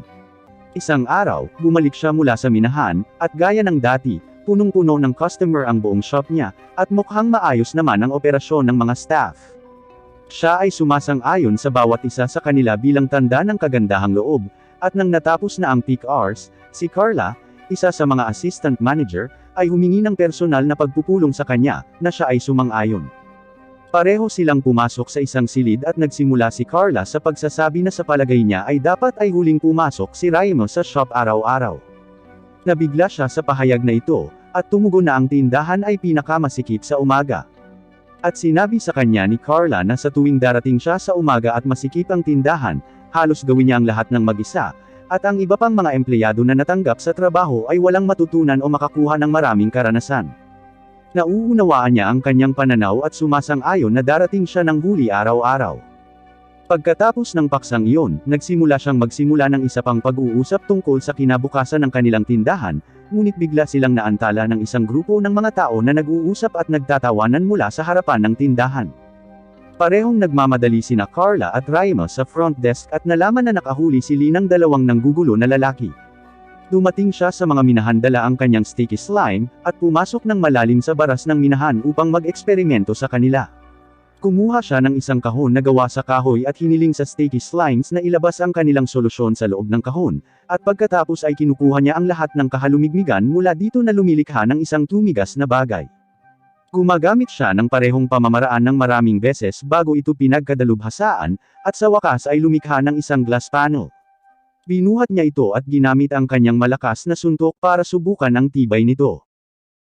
Isang araw, bumalik siya mula sa minahan, at gaya ng dati, punong-puno ng customer ang buong shop niya, at mukhang maayos naman ang operasyon ng mga staff. Siya ay sumasang-ayon sa bawat isa sa kanila bilang tanda ng kagandahang loob, at nang natapos na ang peak hours, si Carla, isa sa mga assistant manager, ay humingi ng personal na pagpupulong sa kanya, na siya ay sumang-ayon. Pareho silang pumasok sa isang silid at nagsimula si Carla sa pagsasabi na sa palagay niya ay dapat ay huling pumasok si Raima sa shop araw-araw. Nabigla siya sa pahayag na ito, at tumugon na ang tindahan ay pinakamasikip sa umaga. At sinabi sa kanya ni Carla na sa tuwing darating siya sa umaga at masikip ang tindahan, halos gawin niya ang lahat ng mag-isa, at ang iba pang mga empleyado na natanggap sa trabaho ay walang matutunan o makakuha ng maraming karanasan. Nauunawaan niya ang kanyang pananaw at sumasang-ayon na darating siya ng huli araw-araw. Pagkatapos ng paksang iyon, nagsimula siyang magsimula ng isa pang pag-uusap tungkol sa kinabukasan ng kanilang tindahan, ngunit bigla silang naantala ng isang grupo ng mga tao na nag-uusap at nagtatawanan mula sa harapan ng tindahan. Parehong nagmamadali sina Carla at Raima sa front desk at nalaman na nakahuli sila ng dalawang nanggugulo na lalaki. Dumating siya sa mga minahan dala ang kanyang sticky slime, at pumasok ng malalim sa baras ng minahan upang mag-eksperimento sa kanila. Kumuha siya ng isang kahon na gawa sa kahoy at hiniling sa sticky slimes na ilabas ang kanilang solusyon sa loob ng kahon, at pagkatapos ay kinukuha niya ang lahat ng kahalumigmigan mula dito na lumilikha ng isang tumigas na bagay. Gumagamit siya ng parehong pamamaraan ng maraming beses bago ito pinagkadalubhasaan, at sa wakas ay lumikha ng isang glass panel. Binuhat niya ito at ginamit ang kanyang malakas na suntok para subukan ang tibay nito.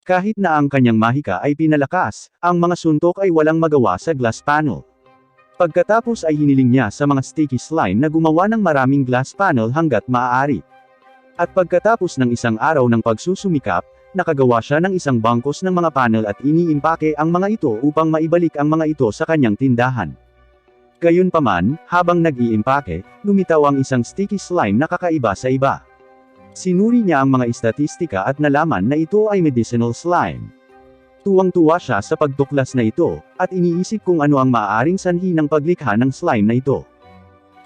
Kahit na ang kanyang mahika ay pinalakas, ang mga suntok ay walang magawa sa glass panel. Pagkatapos ay hiniling niya sa mga sticky slime na gumawa ng maraming glass panel hanggat maaari. At pagkatapos ng isang araw ng pagsusumikap, nakagawa siya ng isang bangkos ng mga panel at iniimpake ang mga ito upang maibalik ang mga ito sa kanyang tindahan. Gayunpaman, habang nag-iimpake, lumitaw ang isang sticky slime na kakaiba sa iba. Sinuri niya ang mga istatistika at nalaman na ito ay medicinal slime. Tuwang-tuwa siya sa pagtuklas na ito, at iniisip kung ano ang maaaring sanhi ng paglikha ng slime na ito.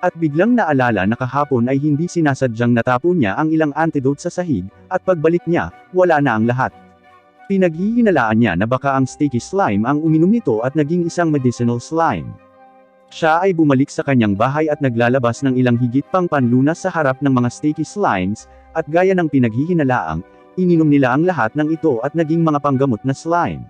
At biglang naalala na kahapon ay hindi sinasadyang natapon niya ang ilang antidote sa sahig, at pagbalik niya, wala na ang lahat. Pinaghihinalaan niya na baka ang sticky slime ang uminom nito at naging isang medicinal slime. Siya ay bumalik sa kanyang bahay at naglalabas ng ilang higit pang panlunas sa harap ng mga sticky slimes, at gaya ng pinaghihinalaang, ininom nila ang lahat ng ito at naging mga panggamot na slime.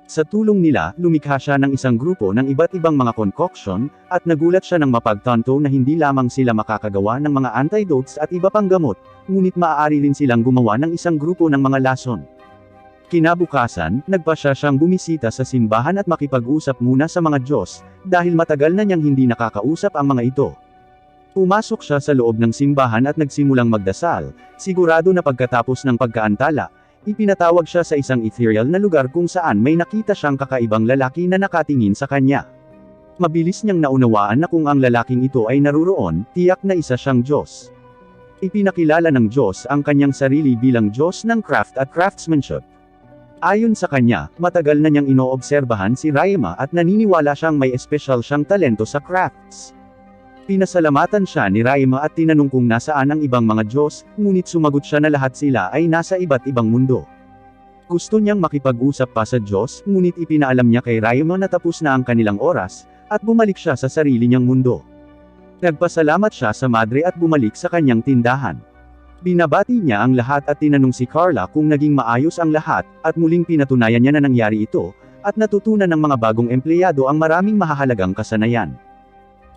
Sa tulong nila, lumikha siya ng isang grupo ng iba't ibang mga concoction, at nagulat siya nang mapagtanto na hindi lamang sila makakagawa ng mga antidotes at iba pang gamot, ngunit maaari rin silang gumawa ng isang grupo ng mga lason. Kinabukasan, nagpasya siyang bumisita sa simbahan at makipag-usap muna sa mga Diyos, dahil matagal na niyang hindi nakakausap ang mga ito. Pumasok siya sa loob ng simbahan at nagsimulang magdasal, sigurado na pagkatapos ng pagkaantala, ipinatawag siya sa isang ethereal na lugar kung saan may nakita siyang kakaibang lalaki na nakatingin sa kanya. Mabilis niyang naunawaan na kung ang lalaking ito ay naruroon, tiyak na isa siyang Diyos. Ipinakilala ng Diyos ang kanyang sarili bilang Diyos ng craft at craftsmanship. Ayon sa kanya, matagal na niyang inoobserbahan si Raima at naniniwala siyang may espesyal siyang talento sa crafts. Pinasalamatan siya ni Raima at tinanong kung nasaan ang ibang mga Diyos, ngunit sumagot siya na lahat sila ay nasa iba't ibang mundo. Gusto niyang makipag-usap pa sa Diyos, ngunit ipinaalam niya kay Raima na tapos na ang kanilang oras, at bumalik siya sa sarili niyang mundo. Nagpasalamat siya sa madre at bumalik sa kanyang tindahan. Binabati niya ang lahat at tinanong si Carla kung naging maayos ang lahat, at muling pinatunayan niya na nangyari ito, at natutunan ng mga bagong empleyado ang maraming mahahalagang kasanayan.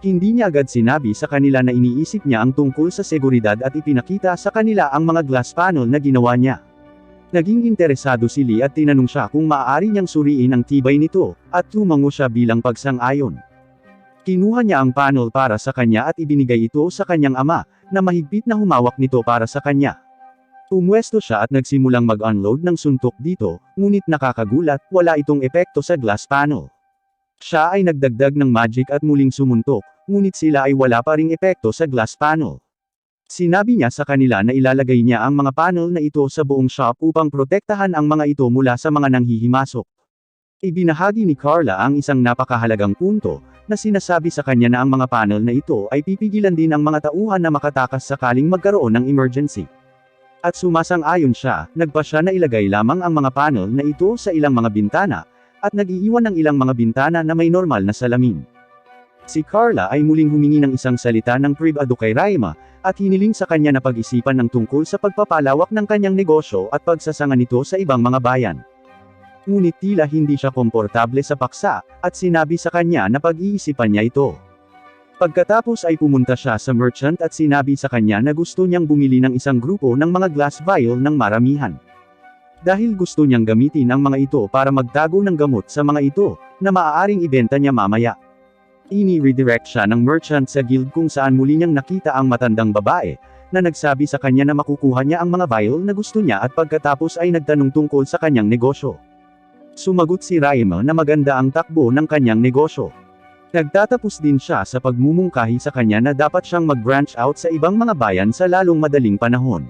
Hindi niya agad sinabi sa kanila na iniisip niya ang tungkol sa seguridad at ipinakita sa kanila ang mga glass panel na ginawa niya. Naging interesado si Lee at tinanong siya kung maaari niyang suriin ang tibay nito, at tumango siya bilang pagsang-ayon. Kinuha niya ang panel para sa kanya at ibinigay ito sa kanyang ama, na mahigpit na humawak nito para sa kanya. Pumwesto siya at nagsimulang mag-unload ng suntok dito, ngunit nakakagulat, wala itong epekto sa glass panel. Siya ay nagdagdag ng magic at muling sumuntok, ngunit sila ay wala pa ring epekto sa glass panel. Sinabi niya sa kanila na ilalagay niya ang mga panel na ito sa buong shop upang protektahan ang mga ito mula sa mga nanghihimasok. Ibinahagi ni Carla ang isang napakahalagang punto, na sinasabi sa kanya na ang mga panel na ito ay pipigilan din ang mga tauhan na makatakas sakaling magkaroon ng emergency. At sumasang-ayon siya, nagpa siya na ilagay lamang ang mga panel na ito sa ilang mga bintana, at nag-iiwan ng ilang mga bintana na may normal na salamin. Si Carla ay muling humingi ng isang salita ng privado kay Raima, at hiniling sa kanya na pag-isipan ng tungkol sa pagpapalawak ng kanyang negosyo at pagsasanga nito sa ibang mga bayan. Ngunit tila hindi siya komportable sa paksa, at sinabi sa kanya na pag-iisipan niya ito. Pagkatapos ay pumunta siya sa merchant at sinabi sa kanya na gusto niyang bumili ng isang grupo ng mga glass vial ng maramihan. Dahil gusto niyang gamitin ang mga ito para magtago ng gamot sa mga ito, na maaaring ibenta niya mamaya. Ini-redirect siya ng merchant sa guild kung saan muli niyang nakita ang matandang babae, na nagsabi sa kanya na makukuha niya ang mga vial na gusto niya at pagkatapos ay nagtanong tungkol sa kanyang negosyo. Sumagot si Raima na maganda ang takbo ng kanyang negosyo. Nagtatapos din siya sa pagmumungkahi sa kanya na dapat siyang mag-branch out sa ibang mga bayan sa lalong madaling panahon.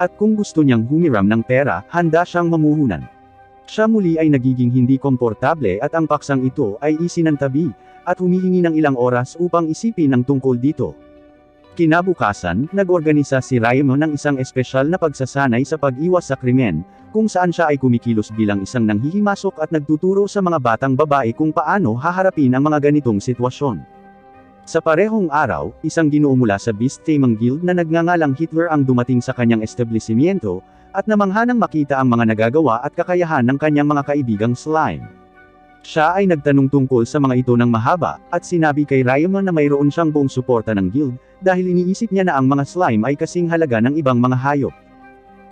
At kung gusto niyang humiram ng pera, handa siyang mamuhunan. Siya muli ay nagiging hindi komportable at ang paksang ito ay isinantabi, at humihingi ng ilang oras upang isipin ang tungkol dito. Kinabukasan, nag-organisa si Raymond ng isang espesyal na pagsasanay sa pag-iwas sa krimen, kung saan siya ay kumikilos bilang isang nanghihimasok at nagtuturo sa mga batang babae kung paano haharapin ang mga ganitong sitwasyon. Sa parehong araw, isang ginoo mula sa Beast Taming Guild na nagngangalang Hitler ang dumating sa kanyang establishmento, at namanghanang makita ang mga nagagawa at kakayahan ng kanyang mga kaibigang slime. Siya ay nagtanong tungkol sa mga ito ng mahaba, at sinabi kay Raymond na mayroon siyang buong suporta ng guild, dahil iniisip niya na ang mga slime ay kasing halaga ng ibang mga hayop.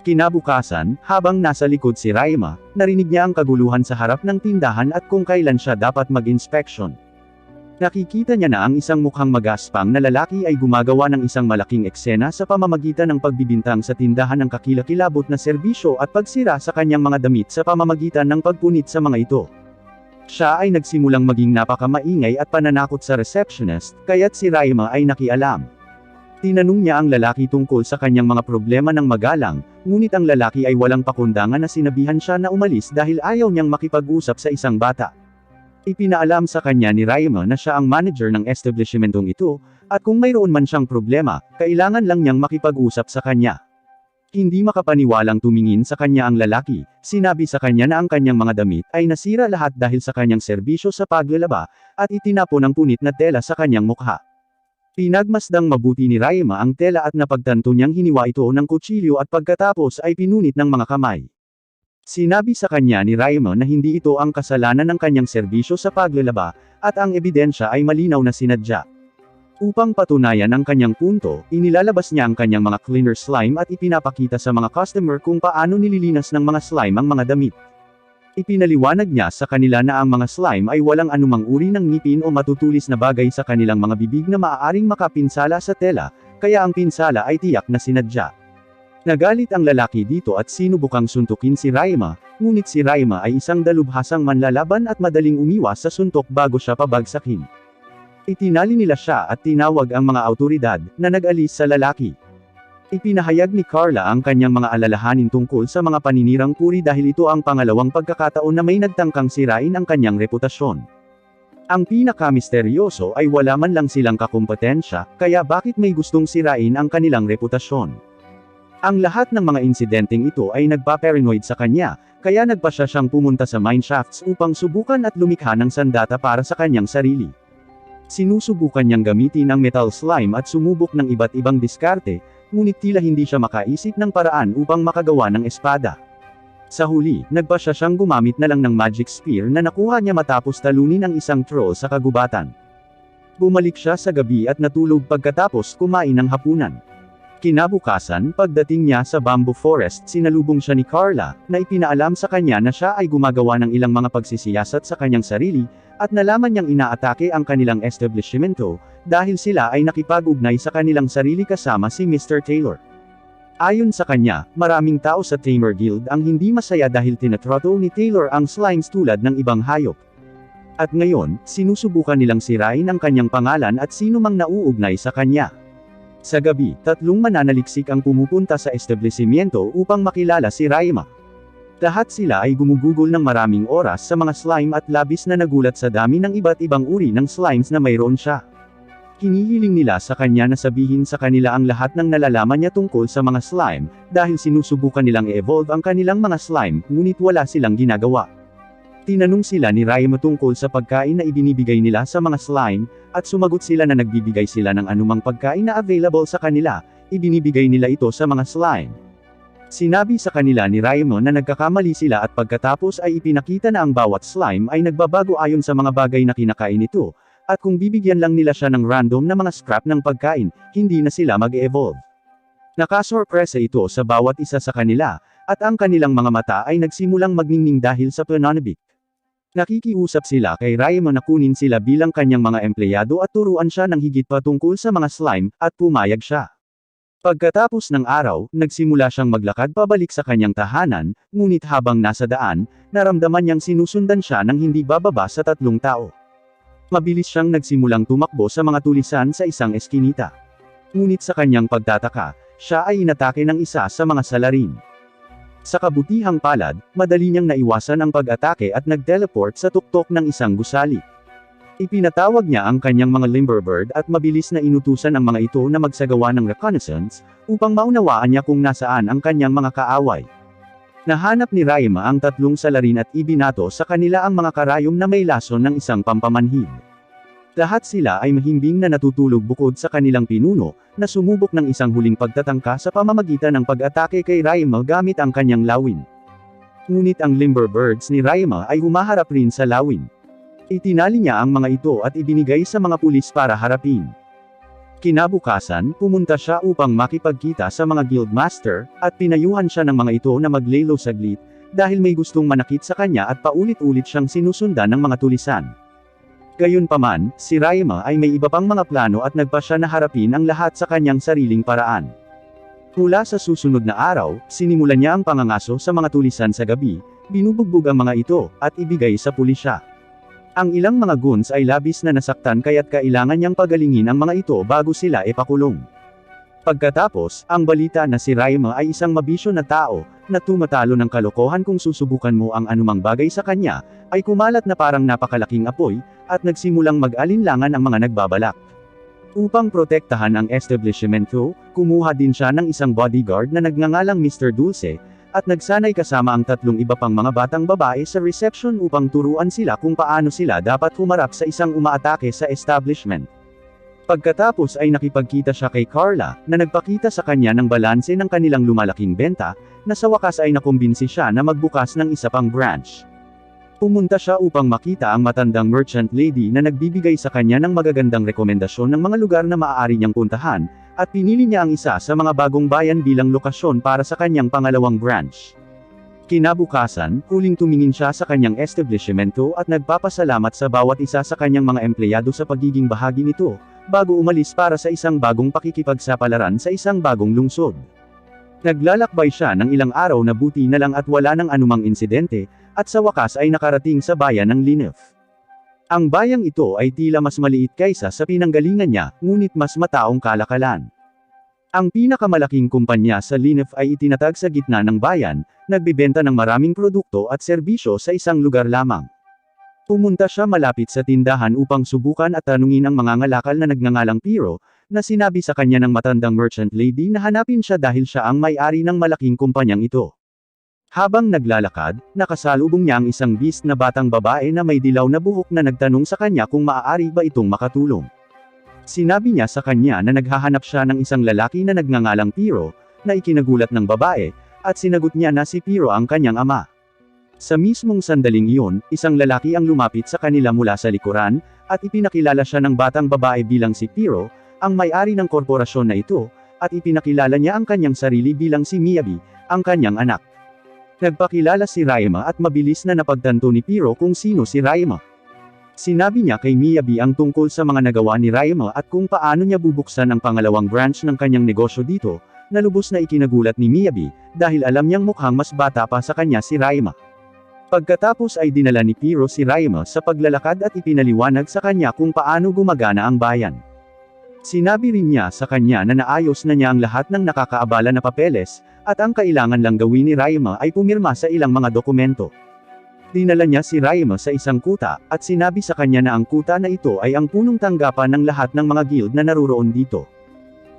Kinabukasan, habang nasa likod si Raymond, narinig niya ang kaguluhan sa harap ng tindahan at kung kailan siya dapat mag-inspection. Nakikita niya na ang isang mukhang magaspang na lalaki ay gumagawa ng isang malaking eksena sa pamamagitan ng pagbibintang sa tindahan ng kakilakilabot na serbisyo at pagsira sa kanyang mga damit sa pamamagitan ng pagpunit sa mga ito. Siya ay nagsimulang maging napakamaingay at pananakot sa receptionist, kaya't si Raymond ay nakialam. Tinanong niya ang lalaki tungkol sa kanyang mga problema ng magalang, ngunit ang lalaki ay walang pakundangan na sinabihan siya na umalis dahil ayaw niyang makipag-usap sa isang bata. Ipinaalam sa kanya ni Raymond na siya ang manager ng establishmentong ito, at kung mayroon man siyang problema, kailangan lang niyang makipag-usap sa kanya. Hindi makapaniwalang tumingin sa kanya ang lalaki, sinabi sa kanya na ang kanyang mga damit ay nasira lahat dahil sa kanyang serbisyo sa paglalaba, at itinapon ang punit na tela sa kanyang mukha. Pinagmasdang mabuti ni Raymond ang tela at napagtanto niyang hiniwa ito ng kutsilyo at pagkatapos ay pinunit ng mga kamay. Sinabi sa kanya ni Raymond na hindi ito ang kasalanan ng kanyang serbisyo sa paglalaba, at ang ebidensya ay malinaw na sinadya. Upang patunayan ang kanyang punto, inilalabas niya ang kanyang mga cleaner slime at ipinapakita sa mga customer kung paano nililinas ng mga slime ang mga damit. Ipinaliwanag niya sa kanila na ang mga slime ay walang anumang uri ng ngipin o matutulis na bagay sa kanilang mga bibig na maaaring makapinsala sa tela, kaya ang pinsala ay tiyak na sinadya. Nagalit ang lalaki dito at sinubukang suntukin si Raymond, ngunit si Raymond ay isang dalubhasang manlalaban at madaling umiwas sa suntok bago siya pabagsakin. Itinali nila siya at tinawag ang mga awtoridad, na nag-alis sa lalaki. Ipinahayag ni Carla ang kanyang mga alalahanin tungkol sa mga paninirang puri dahil ito ang pangalawang pagkakataon na may nagtangkang sirain ang kanyang reputasyon. Ang pinakamisteryoso ay wala man lang silang kakumpetensya, kaya bakit may gustong sirain ang kanilang reputasyon? Ang lahat ng mga insidenteng ito ay nagpa-paranoid sa kanya, kaya nagpasya siyang pumunta sa mineshafts upang subukan at lumikha ng sandata para sa kanyang sarili. Sinusubukan niyang gamitin ang metal slime at sumubok ng iba't ibang diskarte, ngunit tila hindi siya makaisip ng paraan upang makagawa ng espada. Sa huli, nagpasya siyang gumamit na lang ng magic spear na nakuha niya matapos talunin ang isang troll sa kagubatan. Bumalik siya sa gabi at natulog pagkatapos kumain ng hapunan. Kinabukasan, pagdating niya sa bamboo forest, sinalubong siya ni Carla, na ipinaalam sa kanya na siya ay gumagawa ng ilang mga pagsisiyasat sa kanyang sarili, at nalaman niyang inaatake ang kanilang establishmento, dahil sila ay nakipag-ugnay sa kanilang sarili kasama si Mr. Taylor. Ayon sa kanya, maraming tao sa Tamer Guild ang hindi masaya dahil tinatroto ni Taylor ang slimes tulad ng ibang hayop. At ngayon, sinusubukan nilang sirain ang kanyang pangalan at sino mang nauugnay sa kanya. Sa gabi, 3 mananaliksik ang pumupunta sa establishmento upang makilala si Raymond. Lahat sila ay gumugugol ng maraming oras sa mga slime at labis na nagulat sa dami ng iba't ibang uri ng slimes na mayroon siya. Hinihiling nila sa kanya na sabihin sa kanila ang lahat ng nalalaman niya tungkol sa mga slime, dahil sinusubukan nilang i-evolve ang kanilang mga slime, ngunit wala silang ginagawa. Tinanong sila ni Raymond tungkol sa pagkain na ibinibigay nila sa mga slime, at sumagot sila na nagbibigay sila ng anumang pagkain na available sa kanila, ibinibigay nila ito sa mga slime. Sinabi sa kanila ni Raymond na nagkakamali sila at pagkatapos ay ipinakita na ang bawat slime ay nagbabago ayon sa mga bagay na kinakain ito, at kung bibigyan lang nila siya ng random na mga scrap ng pagkain, hindi na sila mag-evolve. Nakasorpresa ito sa bawat isa sa kanila, at ang kanilang mga mata ay nagsimulang magningning dahil sa pananabik. Nakikiusap sila kay Raymond na kunin sila bilang kanyang mga empleyado at turuan siya ng higit pa tungkol sa mga slime, at pumayag siya. Pagkatapos ng araw, nagsimula siyang maglakad pabalik sa kanyang tahanan, ngunit habang nasa daan, naramdaman niyang sinusundan siya ng hindi bababa sa 3 tao. Mabilis siyang nagsimulang tumakbo sa mga tulisan sa isang eskinita. Ngunit sa kanyang pagtataka, siya ay inatake ng isa sa mga salarin. Sa kabutihang palad, madali niyang naiwasan ang pag-atake at nag-teleport sa tuktok ng isang gusali. Ipinatawag niya ang kanyang mga Limberbird at mabilis na inutusan ang mga ito na magsagawa ng reconnaissance, upang maunawaan niya kung nasaan ang kanyang mga kaaway. Nahanap ni Raima ang tatlong salarin at ibinato sa kanila ang mga karayom na may lason ng isang pampamanhid. Lahat sila ay mahimbing na natutulog bukod sa kanilang pinuno, na sumubok ng isang huling pagtatangka sa pamamagitan ng pag-atake kay Raima gamit ang kanyang lawin. Ngunit ang Limberbirds ni Raima ay humaharap rin sa lawin. Itinali niya ang mga ito at ibinigay sa mga pulis para harapin. Kinabukasan, pumunta siya upang makipagkita sa mga guildmaster, at pinayuhan siya ng mga ito na maglaylo saglit, dahil may gustong manakit sa kanya at paulit-ulit siyang sinusundan ng mga tulisan. Gayunpaman, si Raima ay may iba pang mga plano at nagpa siya na harapin ang lahat sa kanyang sariling paraan. Mula sa susunod na araw, sinimulan niya ang pangangaso sa mga tulisan sa gabi, binubugbog ang mga ito, at ibigay sa pulisya. Ang ilang mga goons ay labis na nasaktan kaya't kailangan niyang pagalingin ang mga ito bago sila ipakulong. Pagkatapos, ang balita na si Raima ay isang mabisyo na tao, na tumatalo ng kalokohan kung susubukan mo ang anumang bagay sa kanya, ay kumalat na parang napakalaking apoy, at nagsimulang mag-alinlangan ang mga nagbabalak. Upang protektahan ang establishmento, kumuha din siya ng isang bodyguard na nagngangalang Mr. Dulce, at nagsanay kasama ang tatlong iba pang mga batang babae sa reception upang turuan sila kung paano sila dapat humarap sa isang umaatake sa establishment. Pagkatapos ay nakipagkita siya kay Carla, na nagpakita sa kanya ng balanse ng kanilang lumalaking benta, na sa wakas ay nakumbinsi siya na magbukas ng isa pang branch. Pumunta siya upang makita ang matandang merchant lady na nagbibigay sa kanya ng magagandang rekomendasyon ng mga lugar na maaari niyang puntahan, at pinili niya ang isa sa mga bagong bayan bilang lokasyon para sa kanyang pangalawang branch. Kinabukasan, huling tumingin siya sa kanyang establishmento at nagpapasalamat sa bawat isa sa kanyang mga empleyado sa pagiging bahagi nito, bago umalis para sa isang bagong pakikipagsapalaran sa isang bagong lungsod. Naglalakbay siya ng ilang araw na buti na lang at wala ng anumang insidente, at sa wakas ay nakarating sa bayan ng Linef. Ang bayang ito ay tila mas maliit kaysa sa pinanggalingan niya, ngunit mas mataong kalakalan. Ang pinakamalaking kumpanya sa Linef ay itinatag sa gitna ng bayan, nagbebenta ng maraming produkto at serbisyo sa isang lugar lamang. Pumunta siya malapit sa tindahan upang subukan at tanungin ang mga ngalakal na nagngangalang Piro, na sinabi sa kanya ng matandang merchant lady na hanapin siya dahil siya ang may-ari ng malaking kumpanyang ito. Habang naglalakad, nakasalubong niya ang isang beast na batang babae na may dilaw na buhok na nagtanong sa kanya kung maaari ba itong makatulong. Sinabi niya sa kanya na naghahanap siya ng isang lalaki na nagngangalang Piro, na ikinagulat ng babae, at sinagot niya na si Piro ang kanyang ama. Sa mismong sandaling iyon, isang lalaki ang lumapit sa kanila mula sa likuran, at ipinakilala siya ng batang babae bilang si Piro, ang may-ari ng korporasyon na ito, at ipinakilala niya ang kanyang sarili bilang si Miyabi, ang kanyang anak. Nagpakilala si Raima at mabilis na napagtanto ni Piro kung sino si Raima. Sinabi niya kay Miyabi ang tungkol sa mga nagawa ni Raima at kung paano niya bubuksan ang pangalawang branch ng kanyang negosyo dito, na lubos na ikinagulat ni Miyabi, dahil alam niyang mukhang mas bata pa sa kanya si Raima. Pagkatapos ay dinala ni Piro si Raima sa paglalakad at ipinaliwanag sa kanya kung paano gumagana ang bayan. Sinabi rin niya sa kanya na naayos na niya ang lahat ng nakakaabala na papeles, at ang kailangan lang gawin ni Raima ay pumirma sa ilang mga dokumento. Dinala niya si Raima sa isang kuta, at sinabi sa kanya na ang kuta na ito ay ang punong tanggapan ng lahat ng mga guild na naruroon dito.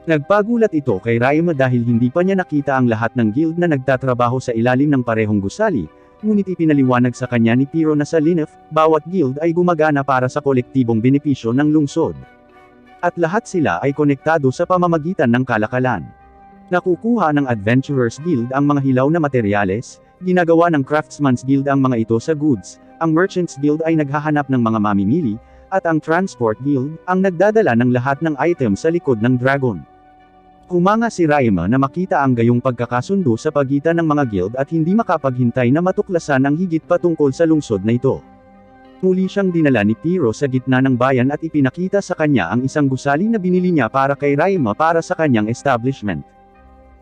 Nagpagulat ito kay Raima dahil hindi pa niya nakita ang lahat ng guild na nagtatrabaho sa ilalim ng parehong gusali, ngunit ipinaliwanag sa kanya ni Piro na sa Linef, bawat guild ay gumagana para sa kolektibong benepisyo ng lungsod. At lahat sila ay konektado sa pamamagitan ng kalakalan. Nakukuha ng Adventurers Guild ang mga hilaw na materyales, ginagawa ng Craftsman's Guild ang mga ito sa goods, ang Merchants Guild ay naghahanap ng mga mamimili, at ang Transport Guild, ang nagdadala ng lahat ng item sa likod ng dragon. Humanga si Raima na makita ang gayong pagkakasundo sa pagitan ng mga guild at hindi makapaghintay na matuklasan ang higit patungkol sa lungsod na ito. Muli siyang dinala ni Piro sa gitna ng bayan at ipinakita sa kanya ang isang gusali na binili niya para kay Raima para sa kanyang establishment.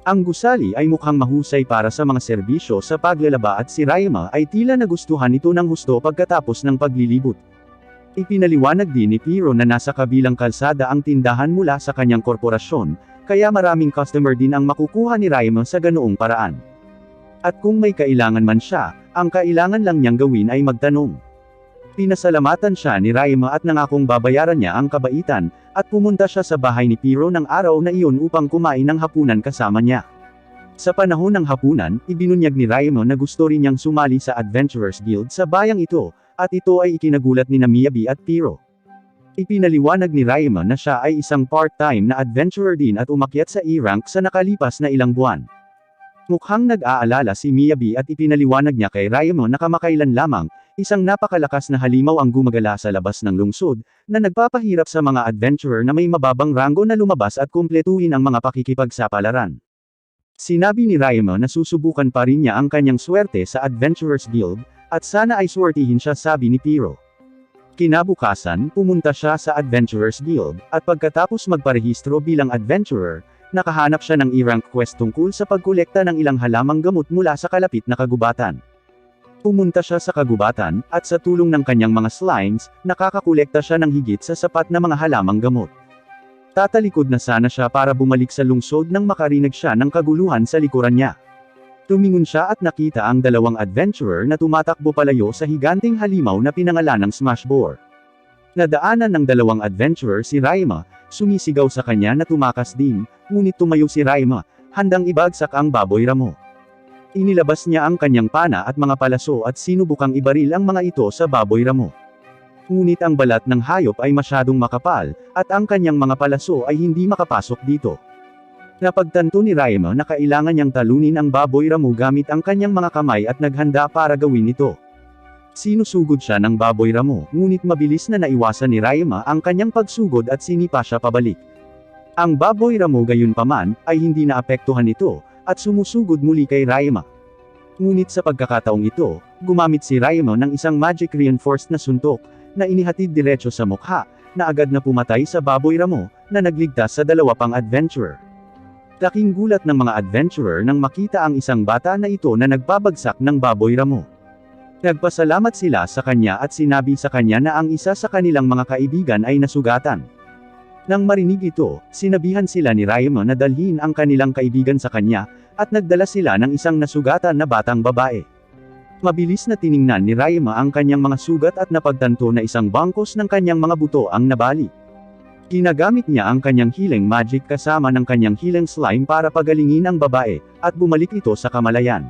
Ang gusali ay mukhang mahusay para sa mga serbisyo sa paglalaba at si Raima ay tila nagustuhan ito ng husto pagkatapos ng paglilibot. Ipinaliwanag din ni Piro na nasa kabilang kalsada ang tindahan mula sa kanyang korporasyon, kaya maraming customer din ang makukuha ni Raima sa ganoong paraan. At kung may kailangan man siya, ang kailangan lang niyang gawin ay magtanong. Pinasalamatan siya ni Raima at nangakong babayaran niya ang kabaitan, at pumunta siya sa bahay ni Piro ng araw na iyon upang kumain ng hapunan kasama niya. Sa panahon ng hapunan, ibinunyag ni Raima na gusto rin niyang sumali sa Adventurers Guild sa bayang ito, at ito ay ikinagulat ni Miyabi at Piro. Ipinaliwanag ni Raima na siya ay isang part-time na adventurer din at umakyat sa E-rank sa nakalipas na ilang buwan. Mukhang nag-aalala si Miyabi at ipinaliwanag niya kay Raima na kamakailan lamang, isang napakalakas na halimaw ang gumagala sa labas ng lungsod, na nagpapahirap sa mga adventurer na may mababang ranggo na lumabas at kumpletuhin ang mga pakikipagsapalaran. Sinabi ni Raima na susubukan pa rin niya ang kanyang swerte sa Adventurers Guild, at sana ay swertihin siya, sabi ni Piro. Kinabukasan, pumunta siya sa Adventurers Guild, at pagkatapos magparehistro bilang adventurer, nakahanap siya ng E-rank quest tungkol sa pagkolekta ng ilang halamang gamot mula sa kalapit na kagubatan. Pumunta siya sa kagubatan, at sa tulong ng kanyang mga slimes, nakakakolekta siya ng higit sa sapat na mga halamang gamot. Tatalikod na sana siya para bumalik sa lungsod nang makarinig siya ng kaguluhan sa likuran niya. Tumingon siya at nakita ang dalawang adventurer na tumatakbo palayo sa higanting halimaw na pinangalan ng Smashbore. Nadaanan ng dalawang adventurer si Raima, sumisigaw sa kanya na tumakas din, ngunit tumayo si Raima, handang ibagsak ang baboy ramo. Inilabas niya ang kanyang pana at mga palaso at sinubukang ibaril ang mga ito sa baboy ramo. Ngunit ang balat ng hayop ay masyadong makapal, at ang kanyang mga palaso ay hindi makapasok dito. Napagtanto ni Raima na kailangan niyang talunin ang baboy ramo gamit ang kanyang mga kamay at naghanda para gawin ito. Sinusugod siya ng baboy ramo, ngunit mabilis na naiwasan ni Raima ang kanyang pagsugod at sinipa siya pabalik. Ang baboy ramo gayunpaman, ay hindi naapektuhan ito, at sumusugod muli kay Raima. Ngunit sa pagkakataong ito, gumamit si Raima ng isang magic reinforced na suntok, na inihatid diretso sa mukha, na agad na pumatay sa baboy ramo, na nagligtas sa dalawa pang adventurer. Laking gulat ng mga adventurer nang makita ang isang bata na ito na nagpabagsak ng baboy ramo. Nagpasalamat sila sa kanya at sinabi sa kanya na ang isa sa kanilang mga kaibigan ay nasugatan. Nang marinig ito, sinabihan sila ni Raima na dalhin ang kanilang kaibigan sa kanya, at nagdala sila ng isang nasugatan na batang babae. Mabilis na tiningnan ni Raima ang kanyang mga sugat at napagtanto na isang bangkos ng kanyang mga buto ang nabali. Ginagamit niya ang kanyang healing magic kasama ng kanyang healing slime para pagalingin ang babae, at bumalik ito sa kamalayan.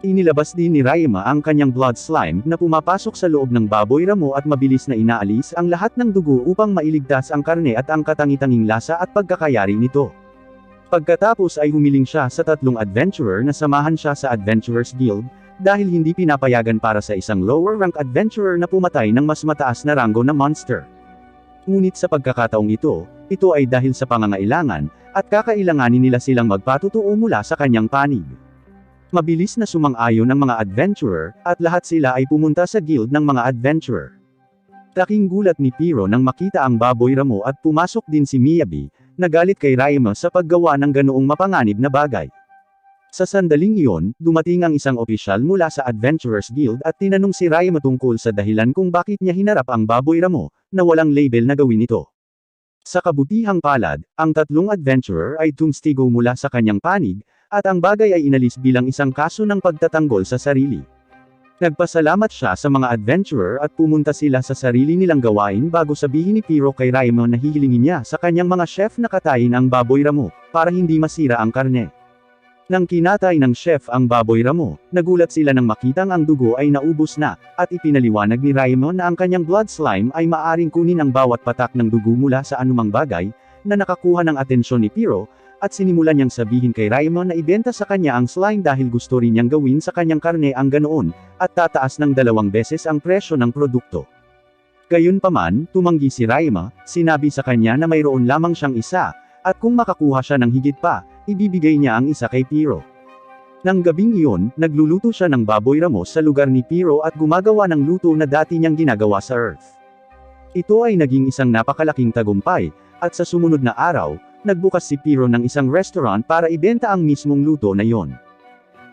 Inilabas din ni Raima ang kanyang blood slime na pumapasok sa loob ng baboy ramo at mabilis na inaalis ang lahat ng dugo upang mailigtas ang karne at ang katangi-tanging lasa at pagkakayari nito. Pagkatapos ay humiling siya sa tatlong adventurer na samahan siya sa Adventurers Guild, dahil hindi pinapayagan para sa isang lower rank adventurer na pumatay ng mas mataas na ranggo na monster. Ngunit sa pagkakataong ito ay dahil sa pangangailangan, at kakailanganin nila silang magpatutuo mula sa kanyang panig. Mabilis na sumang-ayon ang mga adventurer, at lahat sila ay pumunta sa guild ng mga adventurer. Laking gulat ni Piro nang makita ang baboy ramo at pumasok din si Miyabi, nagalit kay Raima sa paggawa ng ganoong mapanganib na bagay. Sa sandaling iyon, dumating ang isang opisyal mula sa Adventurers Guild at tinanong si Raima tungkol sa dahilan kung bakit niya hinarap ang baboy ramo, na walang label na gawin ito. Sa kabutihang palad, ang tatlong adventurer ay tumstigo mula sa kanyang panig, at ang bagay ay inalis bilang isang kaso ng pagtatanggol sa sarili. Nagpasalamat siya sa mga adventurer at pumunta sila sa sarili nilang gawain bago sabihin ni Piro kay Raima na hihilingin niya sa kanyang mga chef na katayin ang baboy ramo, para hindi masira ang karne. Nang kinatay ng chef ang baboy ramo, nagulat sila nang makitang ang dugo ay naubos na, at ipinaliwanag ni Raima na ang kanyang blood slime ay maaring kunin ang bawat patak ng dugo mula sa anumang bagay, na nakakuha ng atensyon ni Piro, at sinimulan niyang sabihin kay Raima na ibenta sa kanya ang slime dahil gusto rin niyang gawin sa kanyang karne ang ganoon, at tataas ng 2 beses ang presyo ng produkto. Gayunpaman, tumanggi si Raima, sinabi sa kanya na mayroon lamang siyang isa, at kung makakuha siya ng higit pa, ibibigay niya ang isa kay Piro. Nang gabing iyon, nagluluto siya ng baboy ramo sa lugar ni Piro at gumagawa ng luto na dati niyang ginagawa sa Earth. Ito ay naging isang napakalaking tagumpay, at sa sumunod na araw, nagbukas si Piro ng isang restaurant para ibenta ang mismong luto na iyon.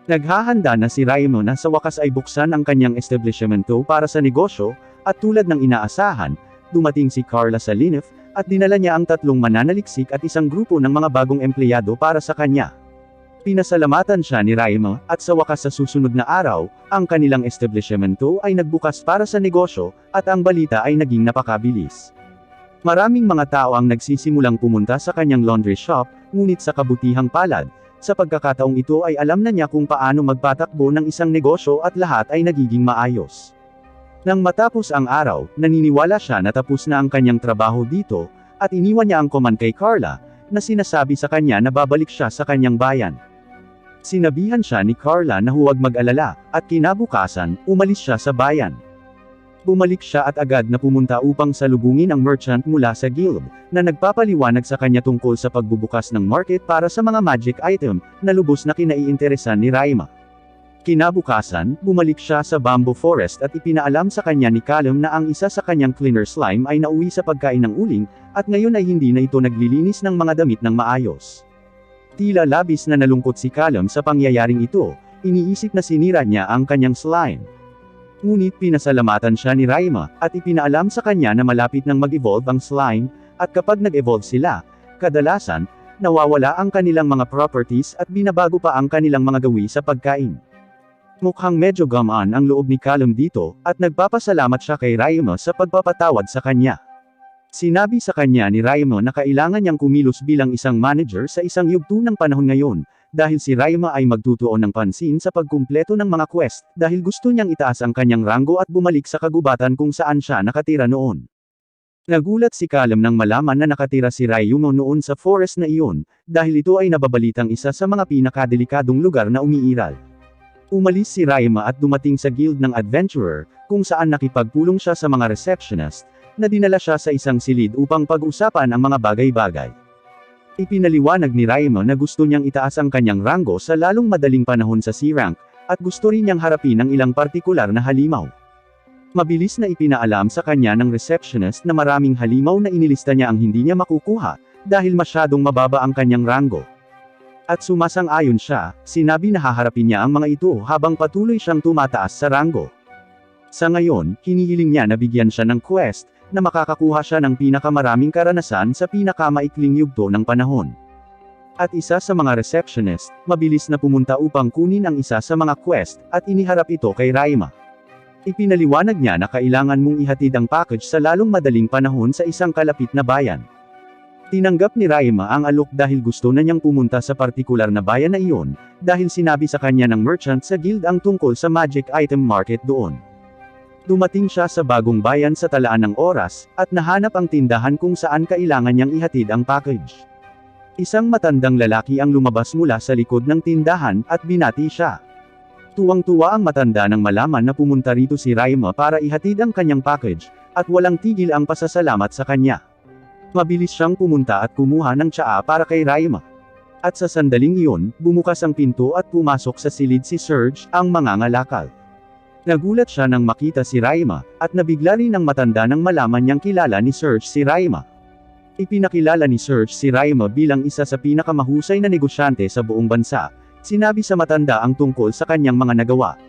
Naghahanda na si Raima na sa wakas ay buksan ang kanyang establishmento para sa negosyo, At tulad ng inaasahan, dumating si Carla sa Linef, at dinala niya ang 3 mananaliksik at isang grupo ng mga bagong empleyado para sa kanya. Pinasalamatan siya ni Raima, at sa wakas sa susunod na araw, ang kanilang establishmento ay nagbukas para sa negosyo, at ang balita ay naging napakabilis. Maraming mga tao ang nagsisimulang pumunta sa kanyang laundry shop, ngunit sa kabutihang palad, sa pagkakataong ito ay alam na niya kung paano magpatakbo ng isang negosyo at lahat ay nagiging maayos. Nang matapos ang araw, naniniwala siya na tapos na ang kanyang trabaho dito, at iniwan niya ang command kay Carla, na sinasabi sa kanya na babalik siya sa kanyang bayan. Sinabihan siya ni Carla na huwag mag-alala, at kinabukasan, umalis siya sa bayan. Bumalik siya at agad na pumunta upang salubungin ang merchant mula sa guild, na nagpapaliwanag sa kanya tungkol sa pagbubukas ng market para sa mga magic item, na lubos na kinaiinteresan ni Raima. Kinabukasan, bumalik siya sa bamboo forest at ipinaalam sa kanya ni Callum na ang isa sa kanyang cleaner slime ay nauwi sa pagkain ng uling, at ngayon ay hindi na ito naglilinis ng mga damit ng maayos. Tila labis na nalungkot si Callum sa pangyayaring ito, iniisip na sinira niya ang kanyang slime. Ngunit pinasalamatan siya ni Raima, at ipinaalam sa kanya na malapit nang mag-evolve ang slime, at kapag nag-evolve sila, kadalasan, nawawala ang kanilang mga properties at binabago pa ang kanilang mga gawi sa pagkain. Mukhang medyo gamaan ang loob ni Callum dito, at nagpapasalamat siya kay Raima sa pagpapatawad sa kanya. Sinabi sa kanya ni Raima na kailangan niyang kumilos bilang isang manager sa isang yugto ng panahon ngayon, dahil si Raima ay magtutuon ng pansin sa pagkumpleto ng mga quest, dahil gusto niyang itaas ang kanyang ranggo at bumalik sa kagubatan kung saan siya nakatira noon. Nagulat si Callum nang malaman na nakatira si Raima noon sa forest na iyon, dahil ito ay nababalitang isa sa mga pinakadelikadong lugar na umiiral. Umalis si Raima at dumating sa guild ng adventurer, kung saan nakipagpulong siya sa mga receptionist, na dinala siya sa isang silid upang pag-usapan ang mga bagay-bagay. Ipinaliwanag ni Raima na gusto niyang itaas ang kanyang ranggo sa lalong madaling panahon sa C-rank, at gusto rin niyang harapin ang ilang partikular na halimaw. Mabilis na ipinaalam sa kanya ng receptionist na maraming halimaw na inilista niya ang hindi niya makukuha, dahil masyadong mababa ang kanyang ranggo. At sumasang-ayon siya, sinabi na haharapin niya ang mga ito habang patuloy siyang tumataas sa ranggo. Sa ngayon, hinihiling niya na bigyan siya ng quest, na makakakuha siya ng pinakamaraming karanasan sa pinakamaikling yugto ng panahon. At isa sa mga receptionist, mabilis na pumunta upang kunin ang isa sa mga quest, at iniharap ito kay Raima. Ipinaliwanag niya na kailangan mong ihatid ang package sa lalong madaling panahon sa isang kalapit na bayan. Tinanggap ni Raima ang alok dahil gusto na niyang pumunta sa partikular na bayan na iyon, dahil sinabi sa kanya ng merchant sa guild ang tungkol sa magic item market doon. Dumating siya sa bagong bayan sa talaan ng oras, at nahanap ang tindahan kung saan kailangan niyang ihatid ang package. Isang matandang lalaki ang lumabas mula sa likod ng tindahan, at binati siya. Tuwang-tuwa ang matanda nang malaman na pumunta rito si Raima para ihatid ang kanyang package, at walang tigil ang pasasalamat sa kanya. Mabilis siyang pumunta at kumuha ng tsaa para kay Raima. At sa sandaling iyon, bumukas ang pinto at pumasok sa silid si Serge, ang mangangalakal. Nagulat siya nang makita si Raima, at nabigla rin ang matanda nang malaman niyang kilala ni Serge si Raima. Ipinakilala ni Serge si Raima bilang isa sa pinakamahusay na negosyante sa buong bansa. Sinabi sa matanda ang tungkol sa kanyang mga nagawa.